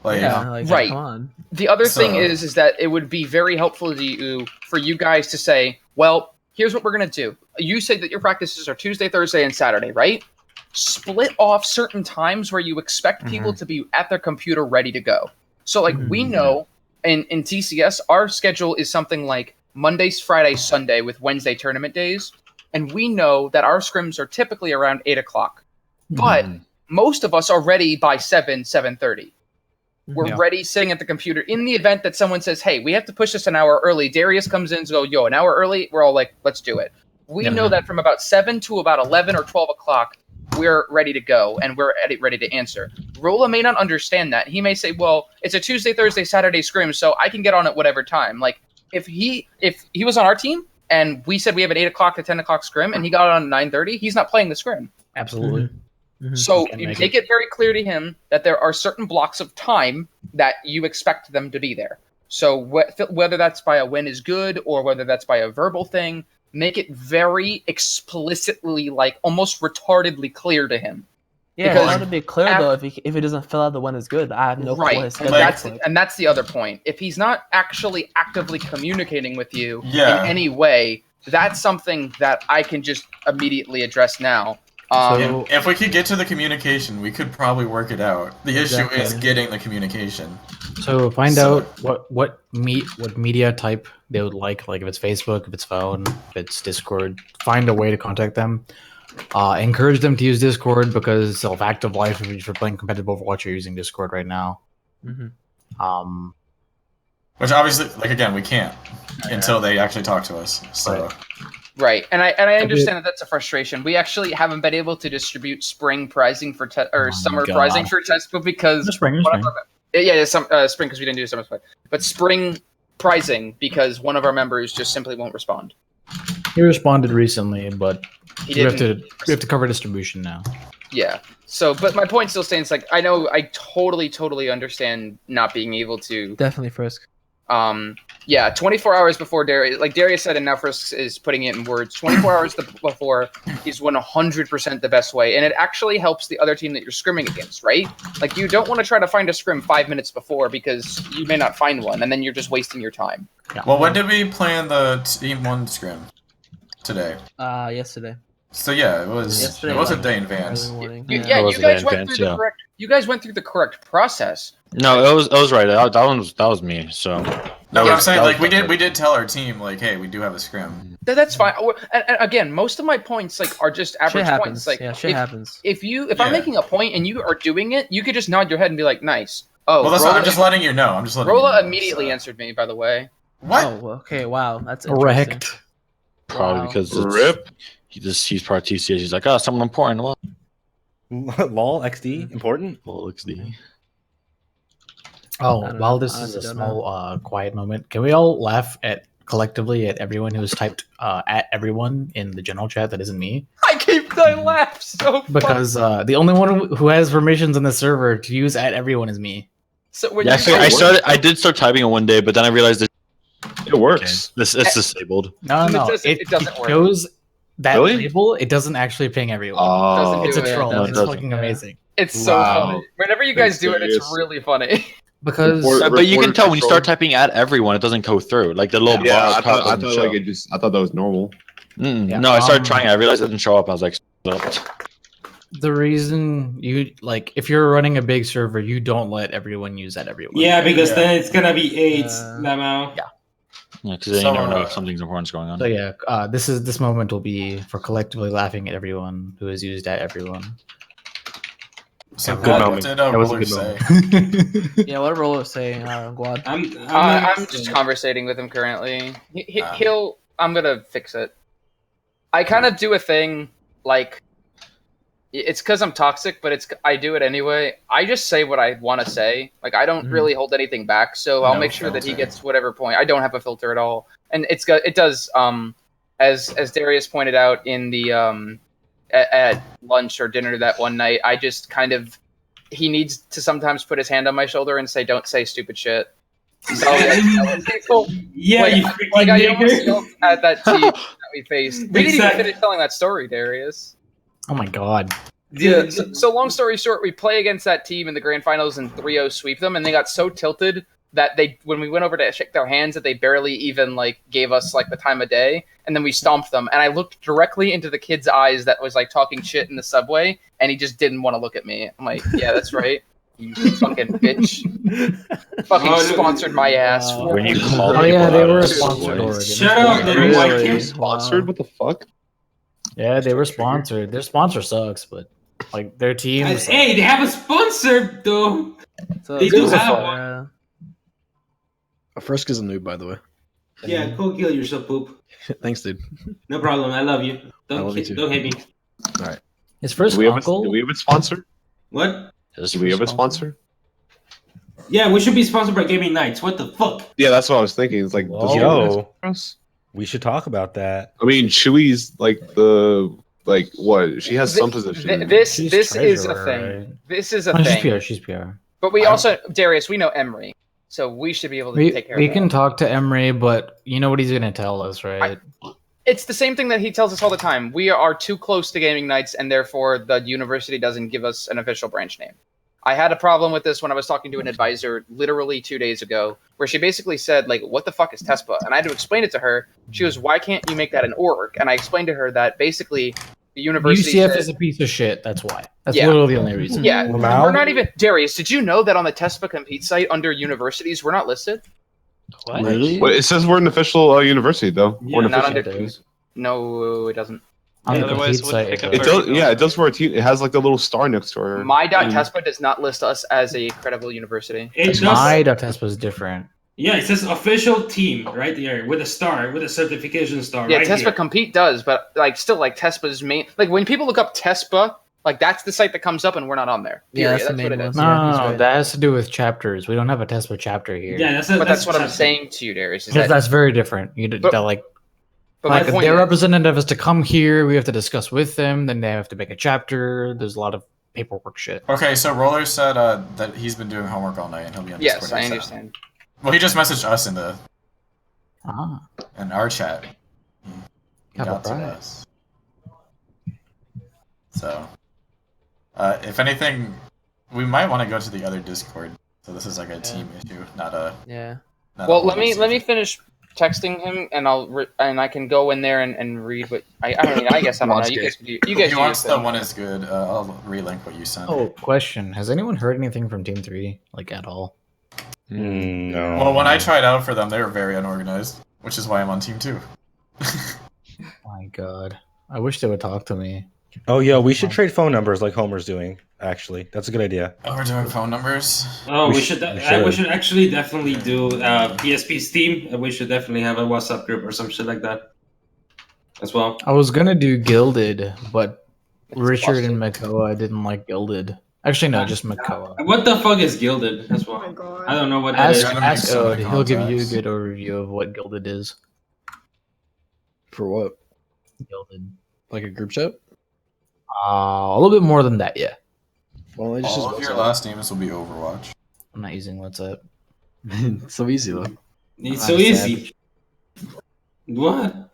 Like, right. Come on. The other thing is that it would be very helpful to you for you guys to say, well, here's what we're gonna do. You say that your practices are Tuesday, Thursday, and Saturday, right? Split off certain times where you expect people to be at their computer ready to go. So like we know in TCS, our schedule is something like Mondays, Fridays, Sunday with Wednesday tournament days. And we know that our scrims are typically around 8 o'clock. But most of us are ready by 7:30. We're ready sitting at the computer. In the event that someone says, hey, we have to push this an hour early, Darius comes in and goes, yo, an hour early? We're all like, let's do it. We know that from about 7 to about 11 or 12 o'clock, we're ready to go and we're ready to answer. Rolla may not understand that. He may say, well, it's a Tuesday, Thursday, Saturday scrim, so I can get on at whatever time. Like, if he was on our team and we said we have an 8 o'clock to 10 o'clock scrim and he got on at 9:30, he's not playing the scrim. Absolutely. So you make it very clear to him that there are certain blocks of time that you expect them to be there. So whether that's by a win is good or whether that's by a verbal thing, make it very explicitly, like almost retardedly clear to him. Yeah, it's got to be clear though. If he doesn't fill out the one is good, I have no clue what his schedule looks like. And that's the other point. If he's not actually actively communicating with you in Yeah. any way, that's something that I can just immediately address now. If we could get to the communication, we could probably work it out. The issue is getting the communication. So find out what media type they would like if it's Facebook, if it's phone, if it's Discord. Find a way to contact them. Encourage them to use Discord because of active life. If you're playing competitive Overwatch, you're using Discord right now. Which obviously, like again, we can't until they actually talk to us. So. Right, and I understand that that's a frustration. We actually haven't been able to distribute spring prizing for summer prizing for Tesco because spring. Spring because we didn't do summer spring, but spring prizing because one of our members just simply won't respond. He responded recently, but we have to cover distribution now. Yeah. So, but my point still stands. Like, I know I totally understand not being able to. Definitely Frisk. 24 hours before Darius, like Darius said, and now Frisk is putting it in words. 24 hours before is 100% the best way, and it actually helps the other team that you're scrimming against, right? Like, you don't want to try to find a scrim 5 minutes before because you may not find one, and then you're just wasting your time. Yeah. Well, when did we plan the Team 1 scrim? Today. Yesterday. So yeah, it was a day in advance. You guys went through the correct process. No, it was right. That was me. So. No, I'm saying like we did tell our team like, hey, we do have a scrim. That's fine. And again, most of my points are just average points. Like shit happens. If I'm making a point and you are doing it, you could just nod your head and be like, nice. Oh, well, I'm just letting you know. Rolla immediately answered me, by the way. What? Oh, okay. Wow, that's correct. Probably because he's part of TCS. He's like, someone important. Well, lol XD important. Lol XD. Oh, while this is a small quiet moment, can we all laugh collectively at everyone who's typed at everyone in the general chat that isn't me? I laugh so because the only one who has permissions on the server to use at everyone is me. So when I did start typing it one day, but then I realized it works. It's disabled. No. It doesn't work. Shows that label. It doesn't actually ping everyone. It's a troll. It's fucking amazing. It's so funny. Whenever you guys do it, it's really funny. Because but you can tell when you start typing at everyone, it doesn't go through. Like the little bar. I thought that was normal. No, I started trying it. I realized it didn't show up. I was like, the reason you if you're running a big server, you don't let everyone use that everyone. Yeah, because then it's gonna be 8 Lamau. Yeah. Yeah, because then you never know if something's important's going on. So yeah, this moment will be for collectively laughing at everyone who has used at everyone. So what did Roller say? Yeah, what did Roller say? Guad. I'm just conversating with him currently. I'm gonna fix it. I kind of do a thing like it's because I'm toxic, but I do it anyway. I just say what I want to say. Like I don't really hold anything back, so I'll make sure that he gets whatever point. I don't have a filter at all, and it does. As Darius pointed out in the at lunch or dinner that one night, I just he needs to sometimes put his hand on my shoulder and say, "Don't say stupid shit." So, yeah, I almost yelled at that team we faced. We didn't even finish telling that story, Darius. Oh my god. Yeah. So long story short, we play against that team in the grand finals and 3-0 sweep them, and they got so tilted that when we went over to shake their hands, that they barely even like gave us like the time of day, and then we stomped them. And I looked directly into the kid's eyes that was like talking shit in the subway, and he just didn't want to look at me. I'm like, yeah, that's right. You fucking bitch. Fucking sponsored my ass. When you call Oh yeah, people they out were of sponsored school. already. Shut up, little white kid. Sponsored? What the fuck? Yeah, they were sponsored. Their sponsor sucks, but like their team. was, like, Hey, they have a sponsor though. So They do have one. yeah. Frisk is a noob, by the way. Yeah, go kill yourself, poop. Thanks, dude. No problem. I love you. Don't hate me. All right. His first Do we have uncle. a sponsor? What? Do we have a sponsor? Yeah, we should be sponsored by Gaming Nights. What the fuck? Yeah, that's what I was thinking. It's like, does he Yo. sponsor us? We should talk about that. I mean, Chewy's like what? She has some position. This She's is a treasurer, thing. right? This is a Oh, thing. she's PR. But we also, Darius, we know Emery, so we should be able to take care of We that. can talk to Emery, but you know what he's gonna tell us, right? It's the same thing that he tells us all the time. We are too close to Gaming Nights, and therefore the university doesn't give us an official branch name. I had a problem with this when I was talking to an advisor literally 2 days ago, where she basically said, like, what the fuck is TESPA? And I had to explain it to her. She goes, why can't you make that an org? And I explained to her that basically the university UCF said, is a piece of shit. That's why. That's Yeah. literally the only reason. yeah, Wow. we're not even, Darius, did you know that on the TESPA Compete site under universities, we're not listed? What? Really? Well, it says we're an official university, though. Yeah, We're an Not official. under, no, it doesn't. On the Otherwise, Compete would site, pick it a It does. Yeah, it does for a team. It has like the little star next to her. My.TESPA does not list us as a credible university. It does. My test was different. Yeah, it says official team right there with a star, with a certification star. Yeah, right TESPA here. Compete does, but like still like TESPA's main, like when people look up TESPA, like that's the site that comes up and we're not on there. Yeah, Period. that's the That's what main it is. one. No, Yeah, he's no, right. that has to do with chapters. We don't have a TESPA chapter here. Yeah, that's But that's what I'm chapter. saying to you, Darius. Is Because that, that's very different. You But- that like but my if point their is, representative is to come here, we have to discuss with them. Then they have to make a chapter. There's a lot of paperwork shit. Okay, so Roller said that he's been doing homework all night and he'll be on yes, Discord. I ASAP. understand. Well, he just messaged us Ah, in our chat. He How got about to that? us. So, if anything, we might want to go to the other Discord. So this is like a team issue, not a. Yeah. Not a Well, whole let me decision. finish texting him, and I can go in there and read what I mean. I guess I don't know. You guys, you guys. He do wants your the thing. one is good. I'll relink what you sent. Oh, question: has anyone heard anything from Team 3, like at all? No. Well, when I tried out for them, they were very unorganized, which is why I'm on Team 2. My God, I wish they would talk to me. Oh, yo, we should trade phone numbers like Homer's doing. Actually, that's a good idea. Oh, we're doing phone numbers. Oh, we should- should. we We should. should actually definitely do PSP's team. We should definitely have a WhatsApp group or some shit like that, as well. I was gonna do Gilded, but Richard busted. and Makoa didn't like Gilded. Actually, no, just Makoa. What the fuck is Gilded? That's why. Oh my god. I don't know what that is. Ask, Gotta make ask some Ode. He'll give you a contacts. good overview of what Gilded is. For what? Gilded. Like a group chat? A little bit more than that, yeah. Well, it's All just of your last names will be Overwatch. I'm not using WhatsApp. It's so easy though. It's I'm so not a easy. What? That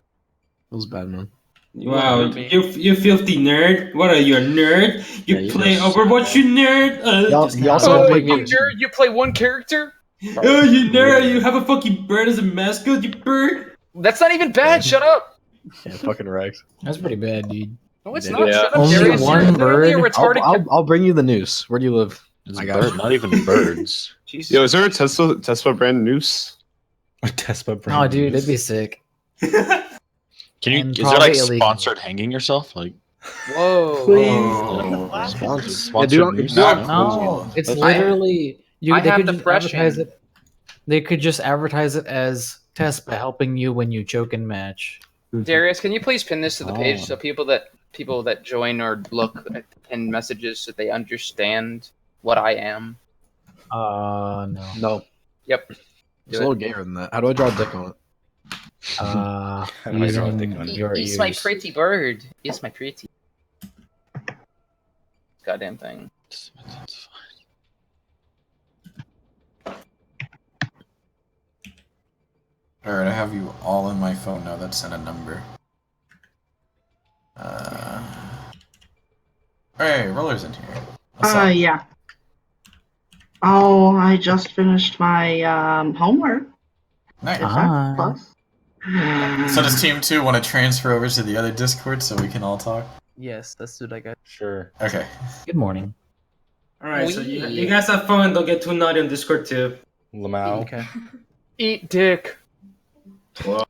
was bad, man. Wow, you filthy nerd. What are you, a nerd? You Yeah, you play just- Overwatch, you nerd? You also Oh, play you games. nerd! You play one character? Oh, you nerd! You have a fucking bird as a mascot, you bird! That's not even bad. Shut up. Yeah, fucking Rex. That's pretty bad, dude. No, it's Yeah. not. Shut up, Only Darius. one You're literally a bird? retarded. I'll bring you the news. Where do you live? It's I a got bird, it. not even birds. Jesus. Yo, is there a Tesla brand noose? A Tespa brand. Oh, dude, it'd be sick. Can you? And Is there like probably illegal. sponsored hanging yourself? Like Whoa. oh, Sponsored. sponsored Yeah, dude, news? dude, No, it's That's- literally I they have could just depression. advertise it. They could just advertise it as Tespa helping you when you choke in match. Darius, can you please pin this to the page Oh. so people that join or look at pin messages so they understand what I am? No. No. Yep. It's Do a little it. gayer than that. How do I draw a dick on it? How do I draw a dick on it? your It's ears. my pretty bird. It's my pretty. Goddamn thing. Alright, I have you all in my phone now that sent a number. Hey, Roller's in here. Yeah. Oh, I just finished my homework. Nice. If that's plus. So does Team 2 want to transfer over to the other Discord so we can all talk? Yes, let's do that, guys. Sure. Okay. Good morning. Alright, so you guys have fun. Don't get too naughty on Discord too. Lamau. Okay. Eat dick. Well.